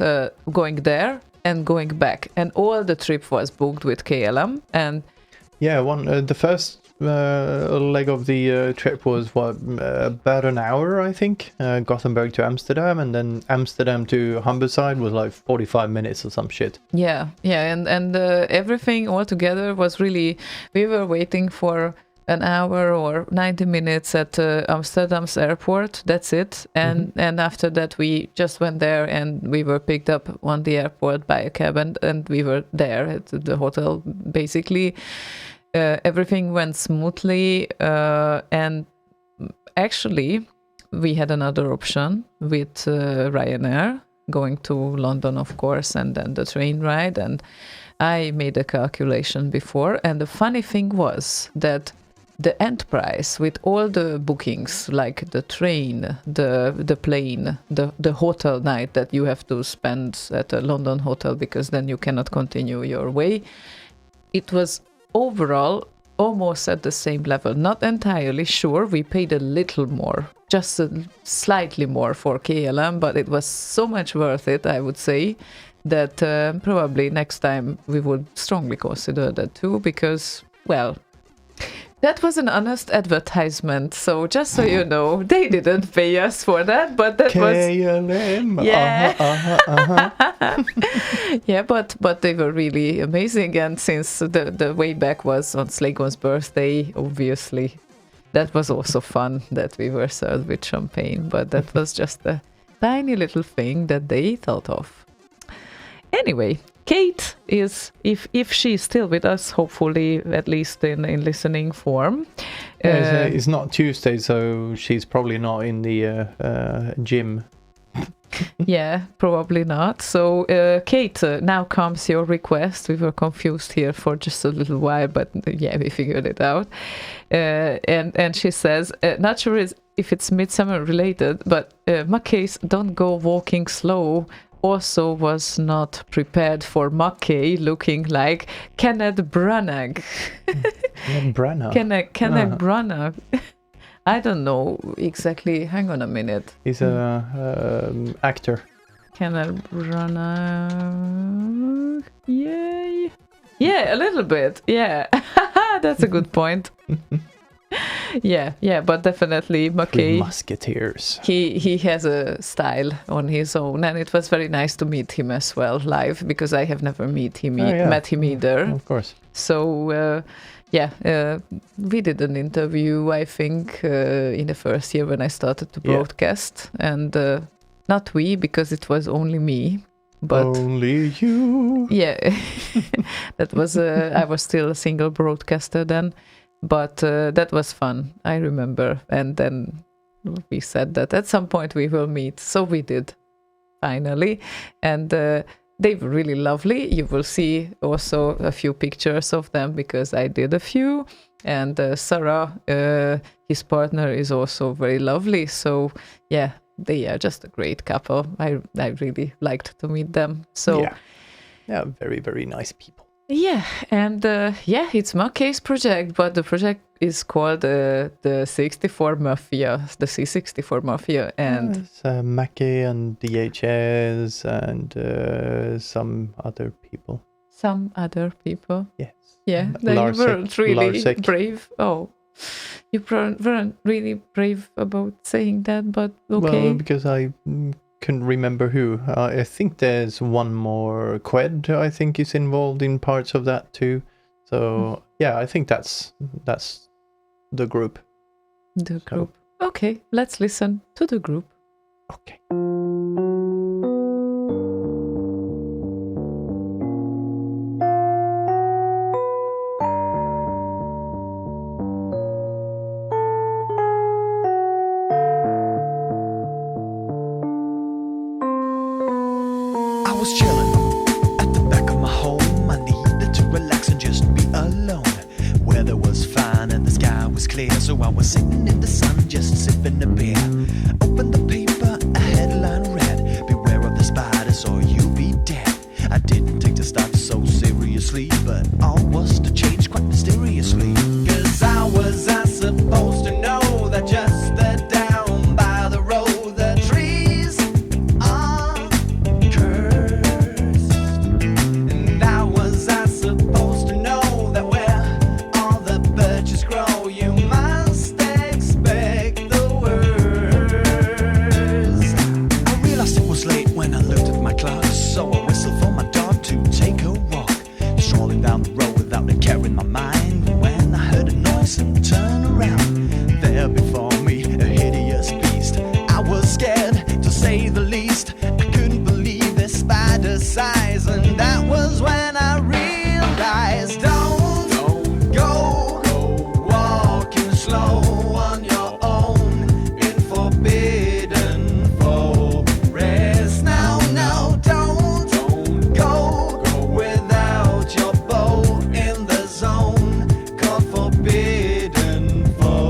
going there and going back. And all the trip was booked with KLM. And yeah, the first leg of the trip was about an hour, I think. Gothenburg to Amsterdam, and then Amsterdam to Humberside was like 45 minutes or some shit. Yeah, and everything all together was really... We were waiting for an hour or 90 minutes at Amsterdam's airport. That's it. And after that, we just went there and we were picked up on the airport by a cab and we were there at the hotel. Basically, everything went smoothly. And actually, we had another option with Ryanair, going to London, of course, and then the train ride. And I made a calculation before. And the funny thing was that the end price with all the bookings, like the train, the plane, the hotel night that you have to spend at a London hotel because then you cannot continue your way, it was overall almost at the same level. Not entirely sure. We paid a little more, just slightly more for KLM, but it was so much worth it, I would say, that probably next time we would strongly consider that too, because, well, that was an honest advertisement. So just so you know, they didn't pay us for that, but that KLM. was... Yeah. Yeah, but they were really amazing. And since the way back was on Slaygon's birthday, obviously, that was also fun that we were served with champagne. But that was just a tiny little thing that they thought of. Anyway, Kate is, if she's still with us, hopefully at least in listening form. It's not Tuesday, so she's probably not in the gym. Yeah, probably not. So, Kate, now comes your request. We were confused here for just a little while, but yeah, we figured it out. And she says, not sure if it's Midsummer related, but Mackay's Don't Go Walking Slow also was not prepared for Mackay looking like Kenneth Branagh. Kenneth Branagh. I don't know exactly. Hang on a minute. He's a actor. Kenneth Branagh. Yay. Yeah, a little bit. Yeah. That's a good point. Yeah, but definitely Mackay. Musketeers. He has a style on his own, and it was very nice to meet him as well live, because I have never met him either. Of course. So we did an interview, I think, in the first year when I started to broadcast, and not we, because it was only me. But only you. Yeah, that was I was still a single broadcaster then. But that was fun, I remember. And then we said that at some point we will meet. So we did, finally. And they were really lovely. You will see also a few pictures of them because I did a few. And Sarah, his partner, is also very lovely. So yeah, they are just a great couple. I really liked to meet them. So yeah, very, very nice people. Yeah, and it's Mackay's project, but the project is called the 64 Mafia, the C64 Mafia, and it's Mackay and DHS and some other people. Some other people? Yes. Yeah, they weren't really brave. Oh, you weren't really brave about saying that, but okay. Well, because I couldn't remember who. I think there's one more Qued, I think, is involved in parts of that too. So yeah, I think that's the group. The group. Okay, let's listen to the group. Okay. I was chilling at the back of my home. I needed to relax and just be alone. Weather was fine and the sky was clear, so I was sitting in the sun just sipping a beer. Opened the paper, a headline read, "Beware of the spiders or you'll be dead." I didn't take the stuff so seriously, but all was to change quite mysteriously. 'Cause I supposed to know that just down by the road the trees are cursed. And I supposed to know that where all the birches grow, you must expect the worst. was scared, to say the least. I couldn't believe the spider size, and that was when I realized, don't go walking slow on your own in forbidden forest. No, don't go without your bow in the zone called forbidden forest.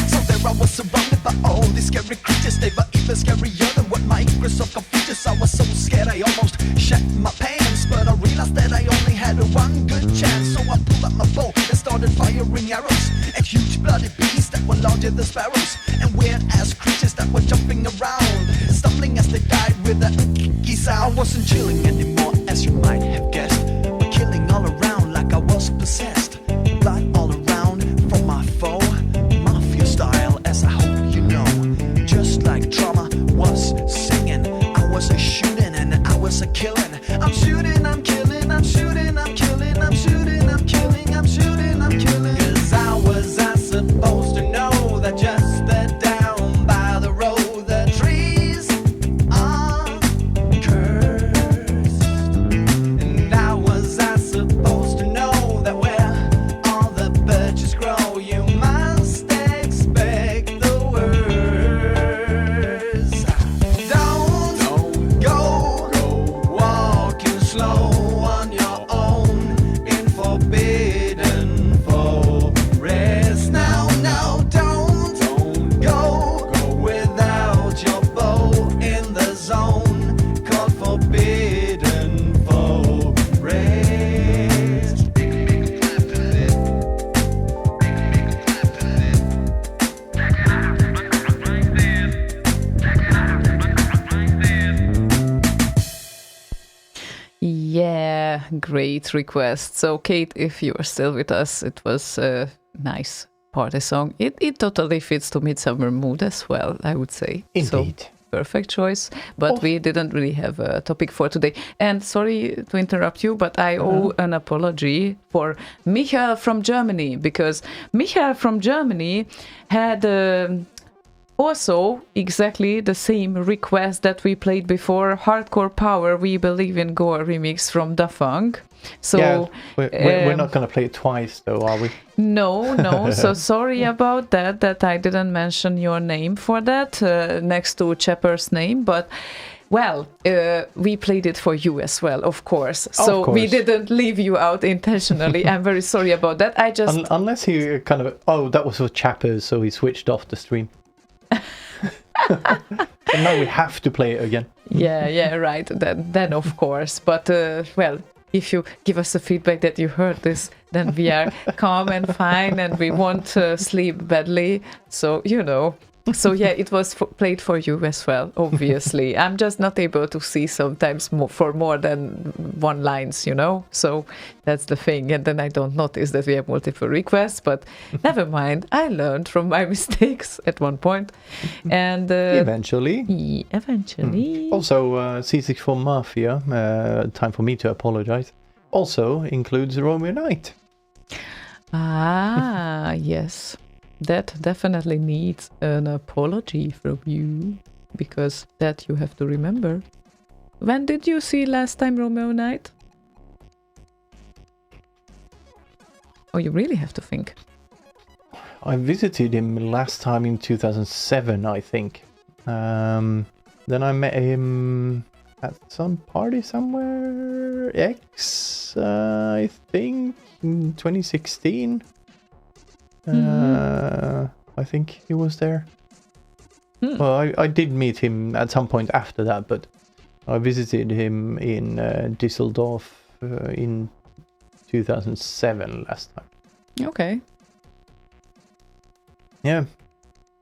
So there I was surrounded by all these scary creatures. They were even scarier than what Microsoft computers. I was so scared I almost shat my pants, but I realized that I only had one good chance. So I pulled out my bow and started firing arrows at huge bloody beasts that were larger than sparrows, and weird-ass creatures that were jumping around, stumbling as they died with a sound. I wasn't chilling anymore, as you might have guessed, but killing all around like I was possessed. Blood all around from my foe, mafia style, as I hope you know. Just like trauma was singing, I was a shooting and I was a killing. I'm shooting, I'm killing, I'm shooting, I'm killing, I'm shooting, I'm killing, I'm shooting, I'm killing. 'Cause I was supposed to know that just down by the road, the trees are cursed. And I was supposed to know that where all the birches grow, you must expect the worst. Don't go walking slow on your own in forbidden forest. No, don't go without your bow in the zone called forbidden forest. Yeah, great request. So, Kate, if you are still with us, it was a nice party song. It totally fits to Midsummer mood as well, I would say. Indeed. So, perfect choice. But we didn't really have a topic for today. And sorry to interrupt you, but I owe an apology for Michael from Germany, because Michael from Germany had also exactly the same request that we played before, Hardcore Power, We Believe in Gore remix from Da Funk. So yeah, we're not going to play it twice, though, are we? No. So sorry about that I didn't mention your name for that next to Chepper's name. But, well, we played it for you as well, of course. So we didn't leave you out intentionally. I'm very sorry about that. I just... Unless he kind of... that was for Chappers, so he switched off the stream. And now we have to play it again. Yeah, right. Then of course. But, well... If you give us the feedback that you heard this, then we are calm and fine and we won't sleep badly. So, you know. So, yeah, it was played for you as well, obviously. I'm just not able to see sometimes for more than one lines, you know. So that's the thing. And then I don't notice that we have multiple requests. But never mind. I learned from my mistakes at one point. And eventually. Also, C64 Mafia, time for me to apologize, also includes Romeo Knight. Ah, yes. That definitely needs an apology from you, because that you have to remember. When did you see last time Romeo Knight? Oh, you really have to think. I visited him last time in 2007, I think. Then I met him at some party somewhere, I think, in 2016. I think he was there. Well, I did meet him at some point after that, but I visited him in Düsseldorf in 2007 last time. Okay. Yeah.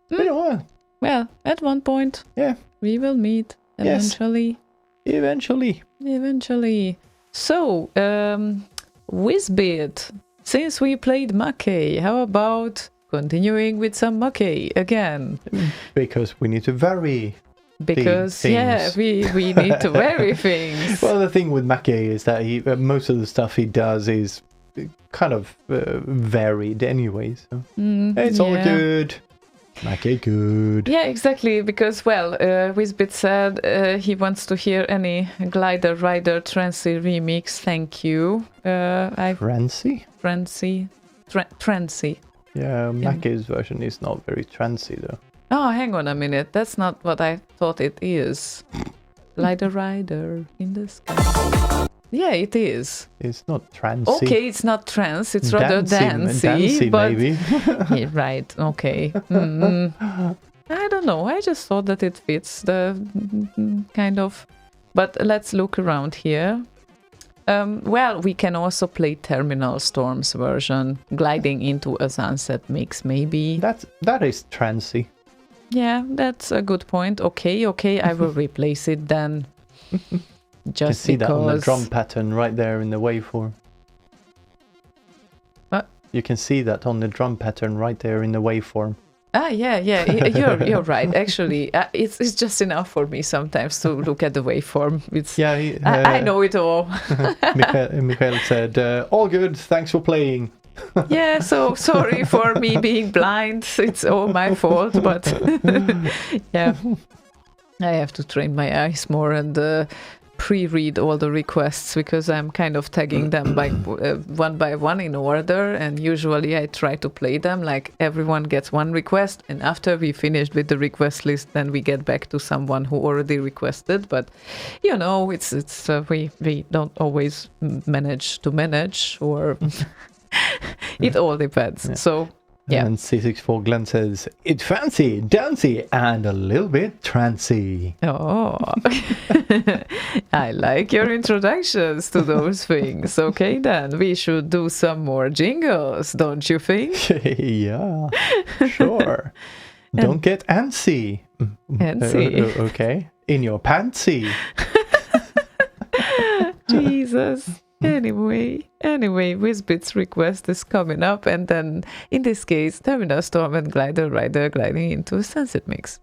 Been a while. Well, at one point. Yeah. We will meet eventually. Yes. Eventually. So, Whizbit, since we played Mackey, how about continuing with some Mackey again? Because we need to vary Because things. we need to vary things. Well, the thing with Mackie is that he most of the stuff he does is kind of varied anyway. So it's all good. Mackie good. Yeah, exactly. Because Wizbit said he wants to hear any Glider Rider Trancy remix. Thank you. Trancy. Yeah, Mackie's version is not very trancy though. Oh, hang on a minute. That's not what I thought it is. Glider Rider in the sky. Yeah, it is. It's not trancy. Okay, it's not trance. It's rather dancey. But maybe. yeah, right. Okay. I don't know. I just thought that it fits the kind of. But let's look around here. We can also play Terminal Storm's version, gliding into a sunset mix, maybe. That is trancy. Yeah, that's a good point. Okay, I will replace it then. You can see that on the drum pattern right there in the waveform. What? You can see that on the drum pattern right there in the waveform. Yeah. You're right. Actually, it's just enough for me sometimes to look at the waveform. I know it all. Michael said, "All good. Thanks for playing." Yeah. So sorry for me being blind. It's all my fault. But yeah, I have to train my eyes more and pre-read all the requests because I'm kind of tagging them one by one in order, and usually I try to play them like everyone gets one request, and after we finished with the request list, then we get back to someone who already requested. But it's we don't always manage or it all depends. Yeah. So. Yeah. And C64 Glenn says, it's fancy, dancy, and a little bit trancy. Oh, I like your introductions to those things. Okay, then we should do some more jingles, don't you think? Yeah, sure. Don't get antsy. Antsy. Okay, in your pantsy. Jesus. Anyway, Wizbit's request is coming up, and then, in this case, Terminal Storm and Glider Rider gliding into a sunset mix.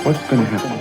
What's going to happen?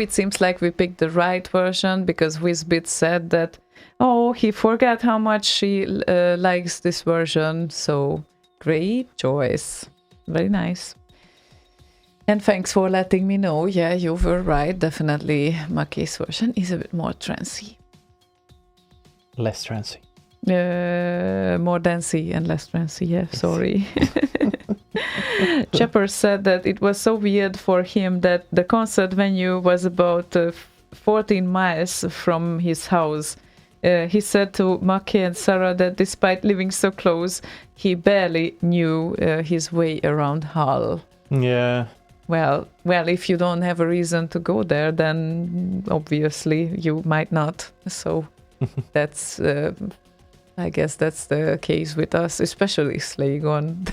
it seems like we picked the right version because Wizbit said that, he forgot how much she likes this version. So great choice. Very nice. And thanks for letting me know. Yeah, you were right. Definitely Maki's version is a bit more trancy. Less trancy. More dancey and less trancy. Yeah, sorry. Chepper said that it was so weird for him that the concert venue was about 14 miles from his house. He said to Maki and Sarah that despite living so close, he barely knew his way around Hull. Yeah. Well, if you don't have a reason to go there, then obviously you might not. So that's, I guess that's the case with us, especially Slaygon.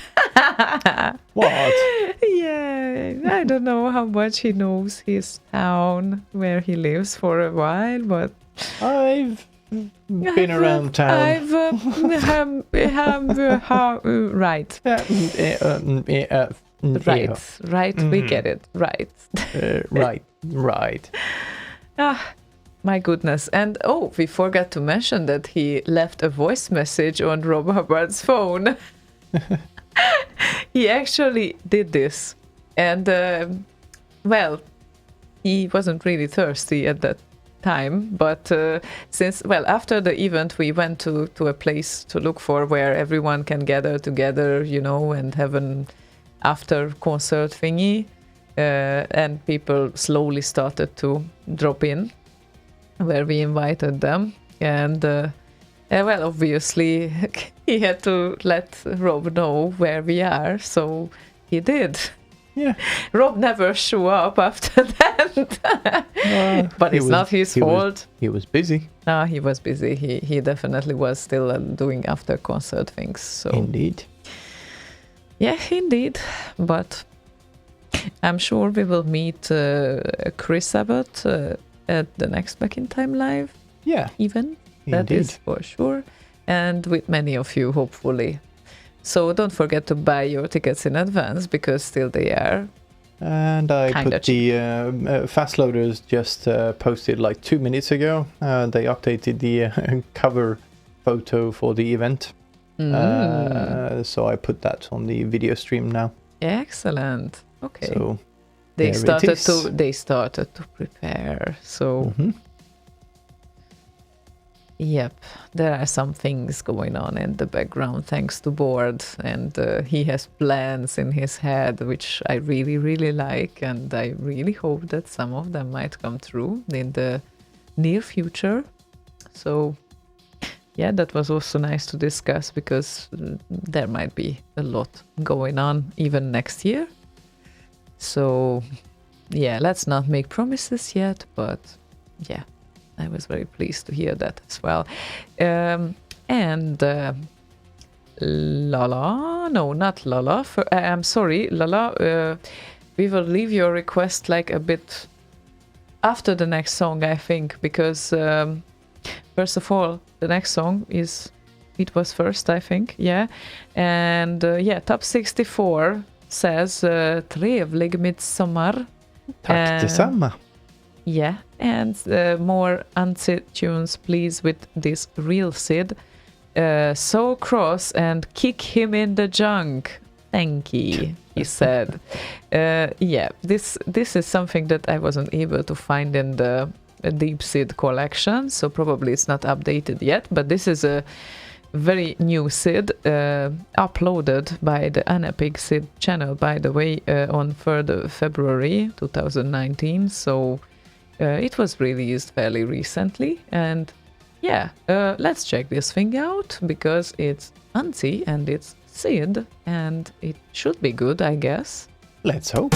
What? Yeah, I don't know how much he knows his town where he lives for a while, but I've been around town. Right. Right, we get it. Right. Right. My goodness. And we forgot to mention that he left a voice message on Rob Hubbard's phone. He actually did this. And, he wasn't really thirsty at that time. But after the event, we went to a place to look for where everyone can gather together, and have an after concert thingy. And people slowly started to drop in where we invited them. And, obviously, he had to let Rob know where we are, so he did. Yeah. Rob never showed up after that. But it's not his fault. He was busy. He was busy. He definitely was still doing after concert things. So Indeed. Yeah, indeed. But I'm sure we will meet Chris Abbott at the next Back in Time Live. Yeah. Even. That is for sure. And with many of you, hopefully. So don't forget to buy your tickets in advance because still they are. And I put the Fast Loaders just posted like 2 minutes ago. They updated the cover photo for the event. So I put that on the video stream now. Excellent. Okay. So they started to prepare. So Yep, there are some things going on in the background thanks to Board, and he has plans in his head which I really, really like, and I really hope that some of them might come true in the near future. So yeah, that was also nice to discuss because there might be a lot going on even next year. So yeah, let's not make promises yet, but yeah, I was very pleased to hear that as well. And Lala, no, not Lala. I'm sorry, Lala. We will leave your request like a bit after the next song, I think, because first of all, the next song it was first, I think, yeah. And yeah, Top 64 says Trevlig Midsummer. Tack detsamma. Yeah, and more unsid tunes, please, with this real Sid. So cross and kick him in the junk. Thank you, he said. Yeah, this is something that I wasn't able to find in the Deep Sid collection, so probably it's not updated yet, but this is a very new Sid, uploaded by the Anapig Sid channel, by the way, on 3rd of February 2019, so it was released fairly recently, and yeah, let's check this thing out, because it's Anzi and it's Sid, and it should be good, I guess. Let's hope.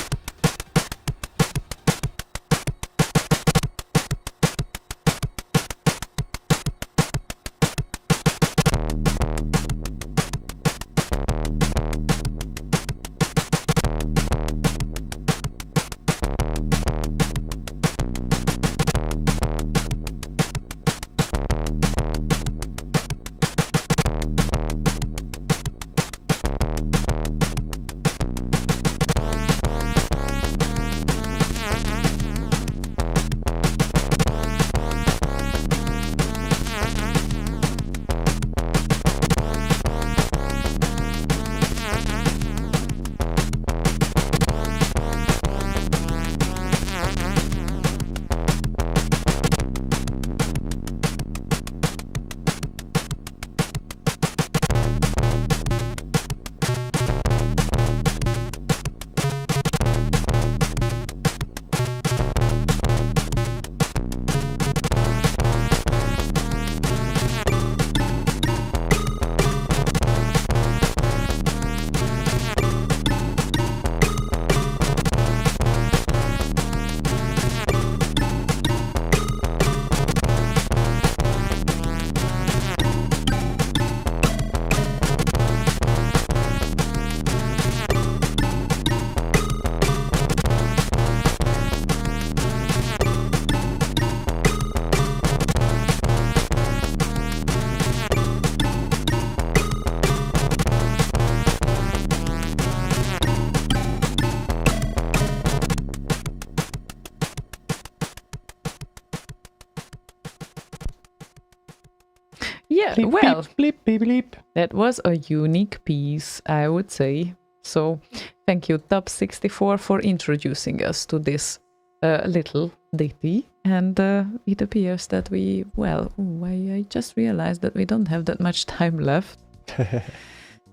Bleep, well, bleep, bleep, bleep, bleep. that was a unique piece, I would say. So thank you, Top64, for introducing us to this little ditty. And it appears that I just realized that we don't have that much time left.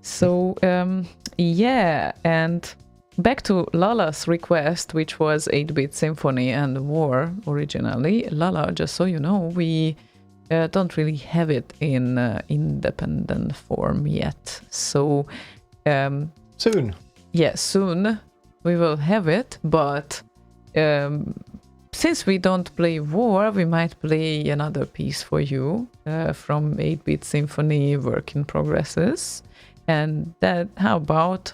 So, and back to Lala's request, which was 8-bit Symphony and War originally. Lala, just so you know, we don't really have it in independent form yet. So, Soon. Yeah, soon we will have it, but since we don't play War, we might play another piece for you from 8-bit Symphony Work in Progresses. And how about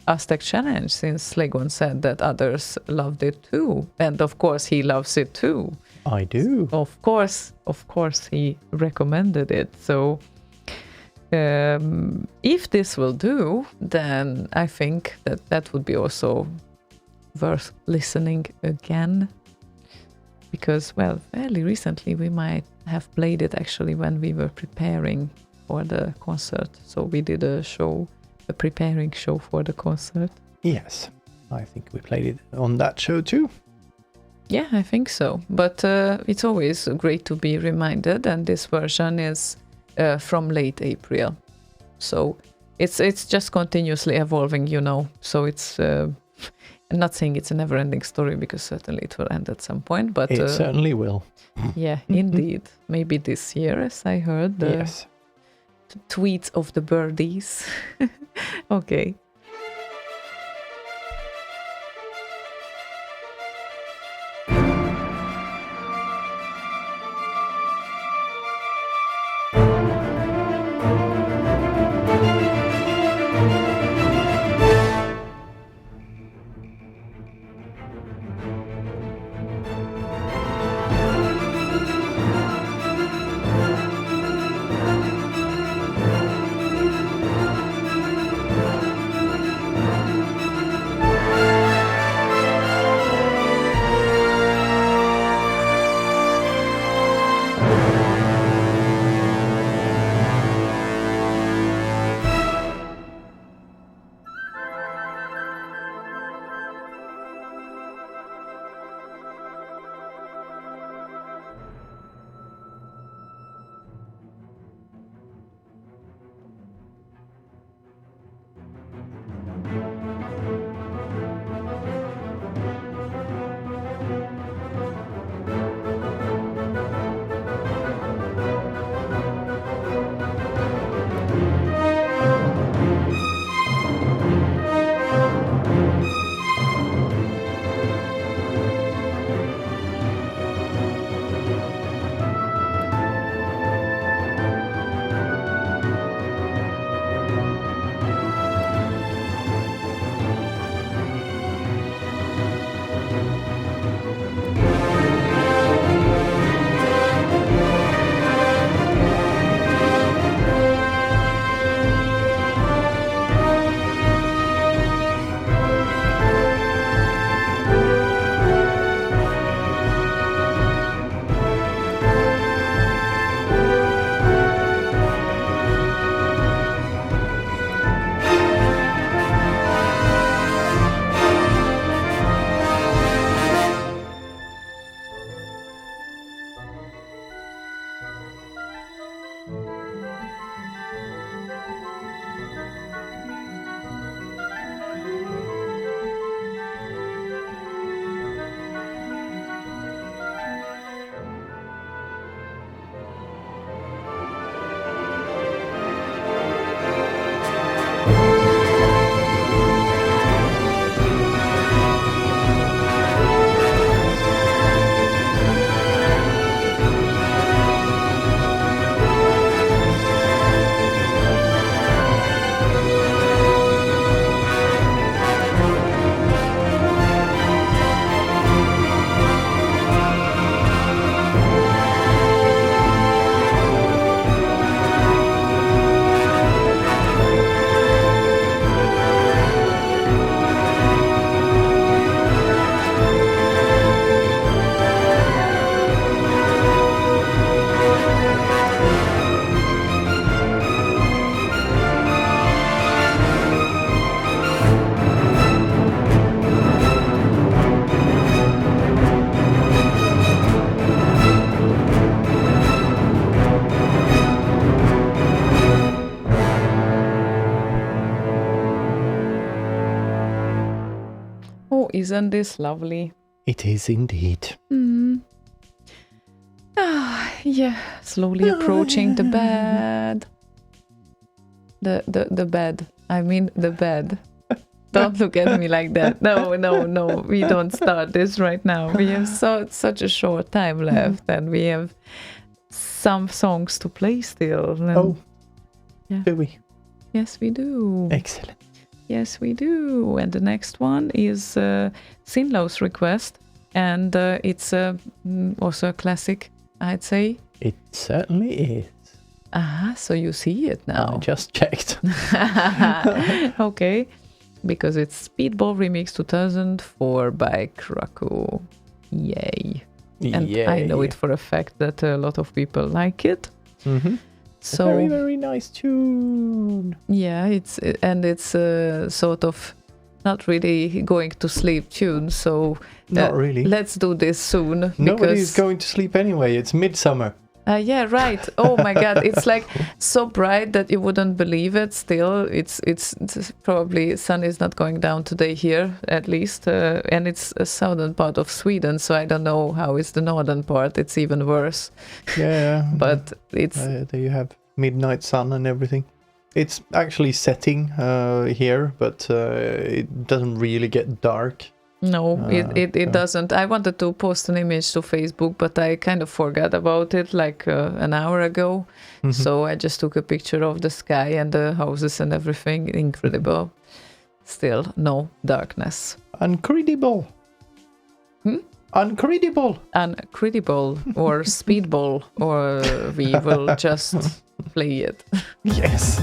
Aztec Challenge, since Slaygon said that others loved it too. And of course he loves it too. I do. Of course he recommended it. So if this will do, then I think that would be also worth listening again. Because, fairly recently we might have played it actually when we were preparing for the concert. So we did a preparing show for the concert. Yes, I think we played it on that show too. Yeah, I think so. But it's always great to be reminded, and this version is from late April. So it's just continuously evolving, So it's... I'm not saying it's a never-ending story, because certainly it will end at some point, but... It certainly will. Yeah, indeed. Maybe this year, as I heard. Yes. Tweets of the birdies. Okay. isn't this lovely? It is indeed. Yeah, slowly approaching the bed. The bed. I mean the bed. Don't look at me like that. No. We don't start this right now. We have such a short time left, and we have some songs to play still. And do we? Yes, we do. Excellent. Yes, we do. And the next one is Sinlow's request, and it's also a classic, I'd say. It certainly is. So you see it now. I just checked. Okay, because it's Speedball Remix 2004 by Krakow. Yay. And I know it for a fact that a lot of people like it. Mm-hmm. So very, very nice tune. Yeah, it's sort of not really going to sleep tune. So not really. Let's do this soon. Nobody's going to sleep anyway. It's Midsummer. Yeah, right. Oh my God, it's like so bright that you wouldn't believe it. Still, it's probably sun is not going down today here, at least, and it's a southern part of Sweden. So I don't know how is the northern part. It's even worse. Yeah, but it's there you have midnight sun and everything. It's actually setting here, but it doesn't really get dark. No, it doesn't. I wanted to post an image to Facebook, but I kind of forgot about it like an hour ago. Mm-hmm. So I just took a picture of the sky and the houses and everything. Incredible. Still, no darkness. Incredible. Incredible. Incredible or Speedball, or we will just play it. Yes.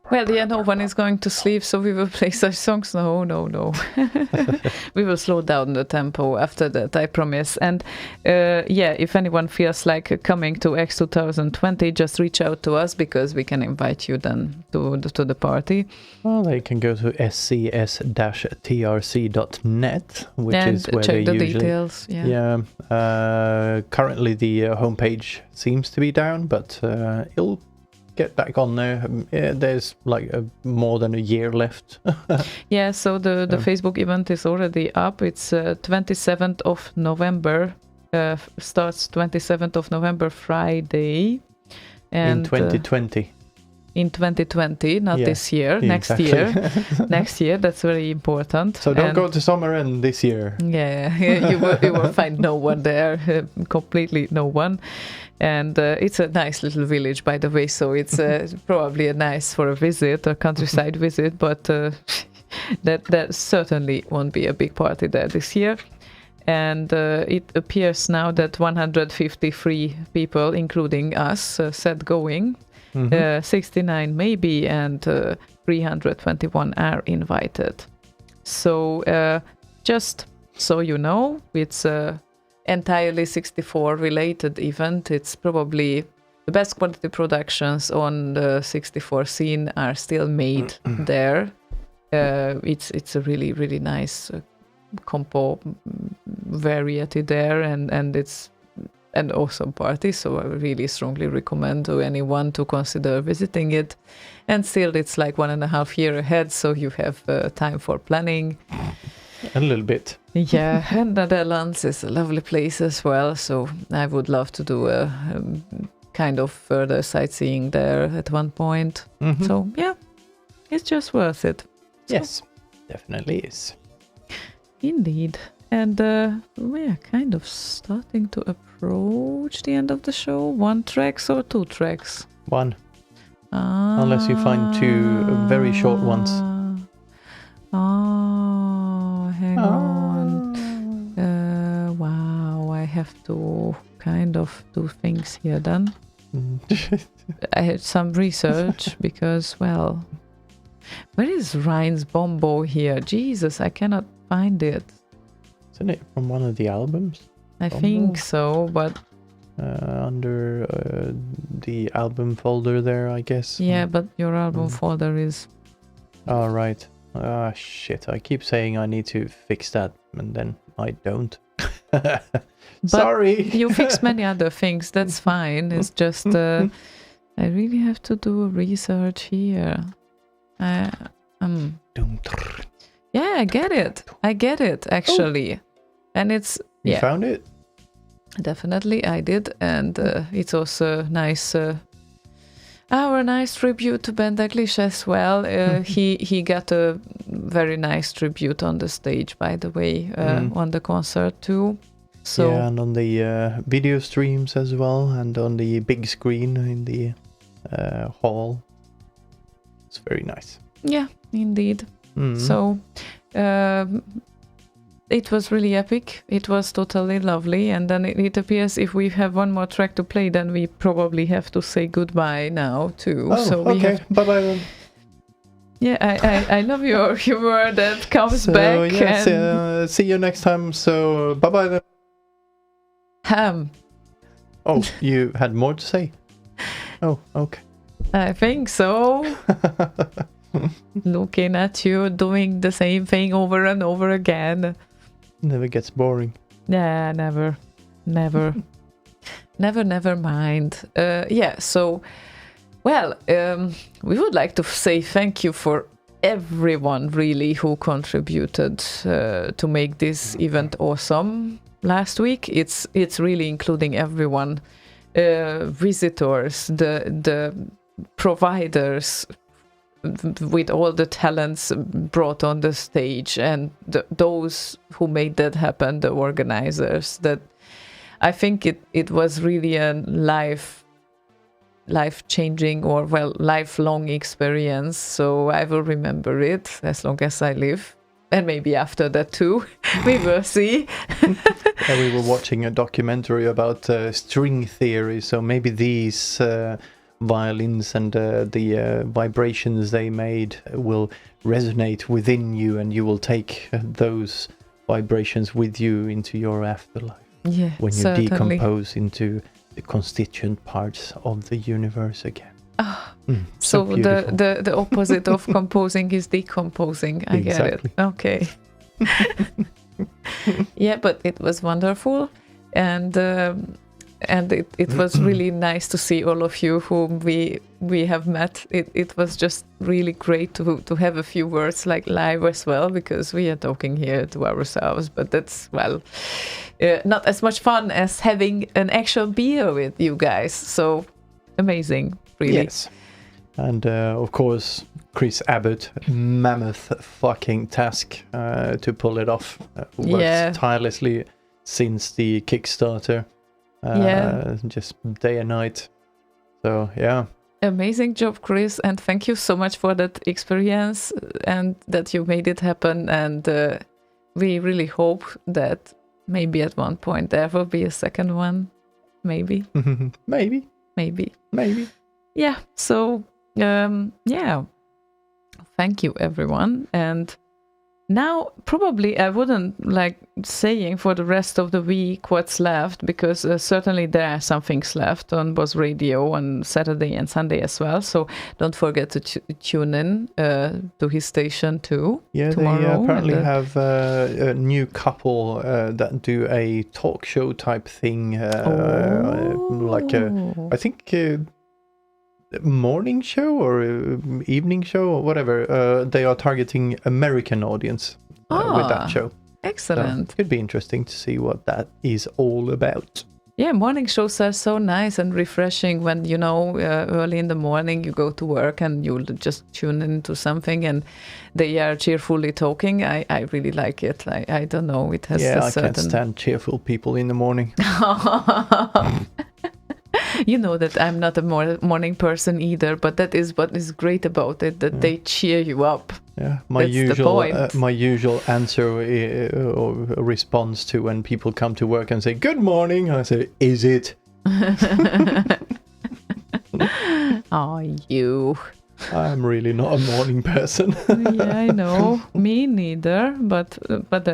Well, yeah, no one is going to sleep, so we will play such songs. No. We will slow down the tempo after that, I promise. And if anyone feels like coming to X 2020, just reach out to us because we can invite you then to the party. Well, they can go to scs-trc.net, which and is where check they the usually... details. Currently the homepage seems to be down, but it'll get back on there. There's like more than a year left. Yeah, so the Facebook event is already up. It's 27th of November. Starts 27th of November, Friday. And, in 2020. In 2020, not this year, next year. Next year, that's very important. So don't go to Summer End this year. Yeah, you will find no one there, completely no one. And it's a nice little village, by the way, so it's probably nice for a visit, a countryside visit, but that certainly won't be a big party there this year. And it appears now that 153 people, including us, said going. 69 maybe, and 321 are invited. So just so you know, it's entirely 64 related event. It's probably the best quality productions on the 64 scene are still made there. It's a really, really nice compo variety there, and it's an awesome party, so I really strongly recommend to anyone to consider visiting it. And still, it's like 1.5 years ahead, so you have time for planning. A little bit. Yeah, and Netherlands is a lovely place as well, so I would love to do a kind of further sightseeing there at one point. So yeah, it's just worth it. So, yes, definitely is. Indeed. And we are kind of starting to approach the end of the show. 1 track or 2 tracks? 1. Unless you find 2 very short ones. Hang on. Wow, I have to kind of do things here then. I had some research because, well, where is Ryan's Bombo here? Jesus, I cannot find it. Isn't it from one of the albums? I think so, but... under the album folder there, I guess. Yeah, but your album folder is... Oh, right. Ah, shit. I keep saying I need to fix that, and then I don't. Sorry! You fixed many other things, that's fine. It's just... I really have to do research here. Yeah, I get it, actually. And it's... You found it? Definitely, I did. And it's also nice... our nice tribute to Ben Daglish as well. He got a very nice tribute on the stage, by the way, on the concert too. So yeah, and on the video streams as well, and on the big screen in the hall. It's very nice. Yeah, indeed. So it was really epic. It was totally lovely. And then it appears if we have one more track to play, then we probably have to say goodbye now too. Oh, so okay. Bye-bye then. Yeah, I love your humor that comes back. Yes, see you next time. So bye-bye then. Oh, you had more to say? Oh, okay. I think so. Looking at you doing the same thing over and over again. Never gets boring. Yeah, never mind. So, well, we would like to say thank you for everyone really who contributed to make this event awesome last week. It's really including everyone, visitors, the providers, with all the talents brought on the stage, and those who made that happen, the organizers. That I think it was really a life-changing or lifelong experience. So I will remember it as long as I live, and maybe after that too. We will see. We were watching a documentary about string theory, so maybe these violins and the vibrations they made will resonate within you, and you will take those vibrations with you into your afterlife. Yeah, when you certainly. decompose into the constituent parts of the universe again. So beautiful. the opposite of composing is decomposing. I Exactly. get it. Okay. Yeah, but it was wonderful, and it was really nice to see all of you whom we have met. It was just really great to have a few words like live as well, because we are talking here to ourselves, but that's not as much fun as having an actual beer with you guys. So amazing, really. Yes. And of course, Chris Abbott, mammoth fucking task to pull it off. Worked tirelessly since the Kickstarter. Just day and night. So, yeah. Amazing job, Chris. And thank you so much for that experience and that you made it happen. And we really hope that maybe at one point there will be a second one. Maybe. Maybe. Yeah. So, thank you, everyone. And now, probably I wouldn't like saying for the rest of the week what's left, because certainly there are some things left on Boss Radio on Saturday and Sunday as well. So don't forget to tune in to his station too. Yeah, tomorrow. They apparently have a new couple that do a talk show type thing, like I think morning show or evening show or whatever. They are targeting American audience with that show. Excellent. So it could be interesting to see what that is all about. Yeah, morning shows are so nice and refreshing when, early in the morning you go to work and you just tune into something and they are cheerfully talking. I really like it. I don't know, it has a certain... I can't stand cheerful people in the morning. You know that I'm not a morning person either, but that is what is great about it, that they cheer you up. Yeah, my usual answer or response to when people come to work and say good morning, I say, is it? Oh, you. I'm really not a morning person. Yeah, I know. Me neither. But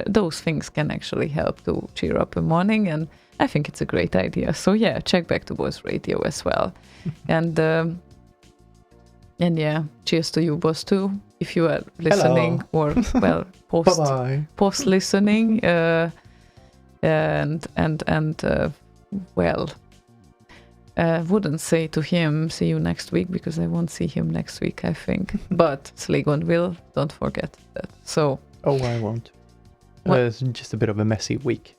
those things can actually help to cheer up a morning, and I think it's a great idea. So yeah, check back to Boss Radio as well, and yeah, cheers to you, Boss, too, if you are listening. Hello. Or post listening, wouldn't say to him see you next week, because I won't see him next week, I think. But Slaygon will, don't forget that. So I won't. It's just a bit of a messy week.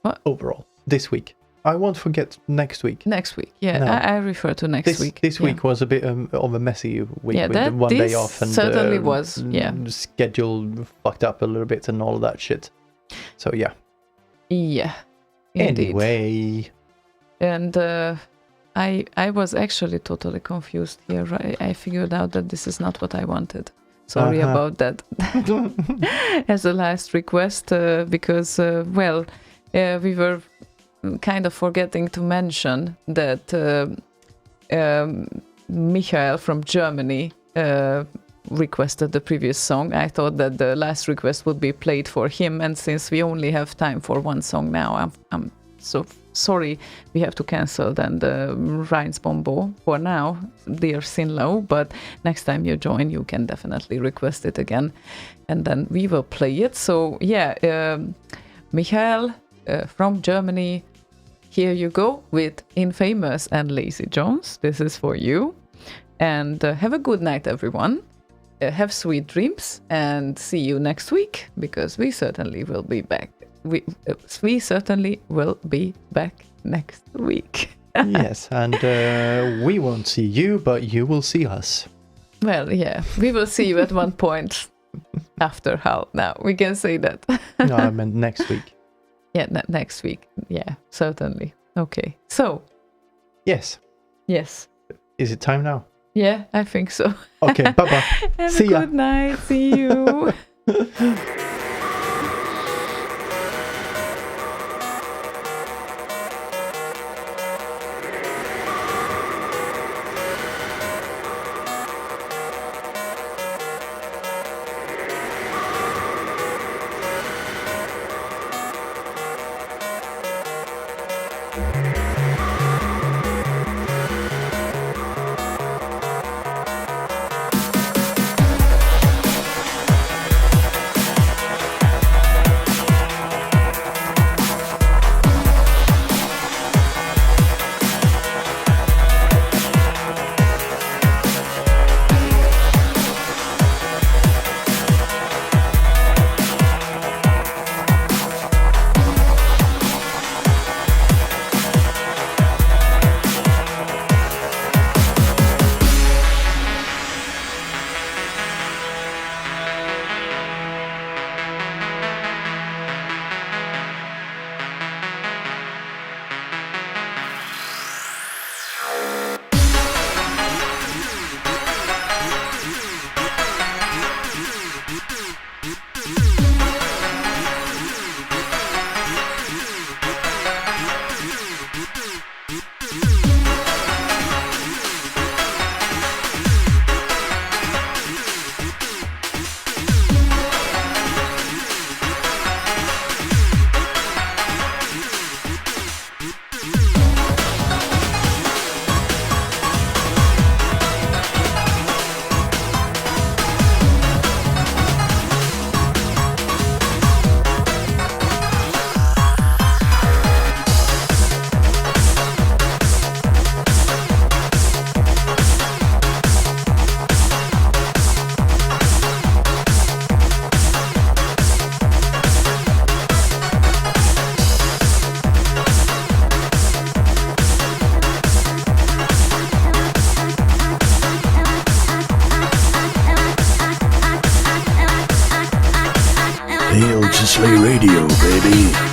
What? Overall, this week. I won't forget next week. Next week, yeah. No. I refer to next week. This week was a bit of a messy week, with that, one day off and certainly was, schedule fucked up a little bit and all of that shit. So yeah. Yeah. Indeed. Anyway. And I was actually totally confused here. I figured out that this is not what I wanted. Sorry about that. As a last request, because, we were kind of forgetting to mention that Michael from Germany requested the previous song. I thought that the last request would be played for him, and since we only have time for one song now, I'm so sorry we have to cancel then the Rhines Bombo for now, dear Sinlow, but next time you join you can definitely request it again and then we will play it. So yeah, Michael from Germany, here you go with Infamous and Lazy Jones. This is for you, and have a good night, everyone. Have sweet dreams and see you next week, because we certainly will be back. We certainly will be back next week. Yes, and we won't see you, but you will see us. Well, yeah, we will see you at one point after Hull. Now, we can say that. No, I meant next week. Yeah, next week. Yeah, certainly. Okay, so. Yes. Is it time now? Yeah, I think so. Okay, bye-bye. Have a good night. See you. to Slay Radio, baby.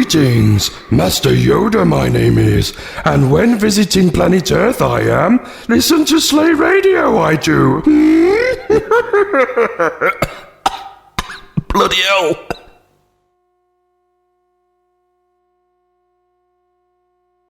Greetings, Master Yoda my name is, and when visiting planet Earth I am, listen to Slay Radio I do. Bloody hell.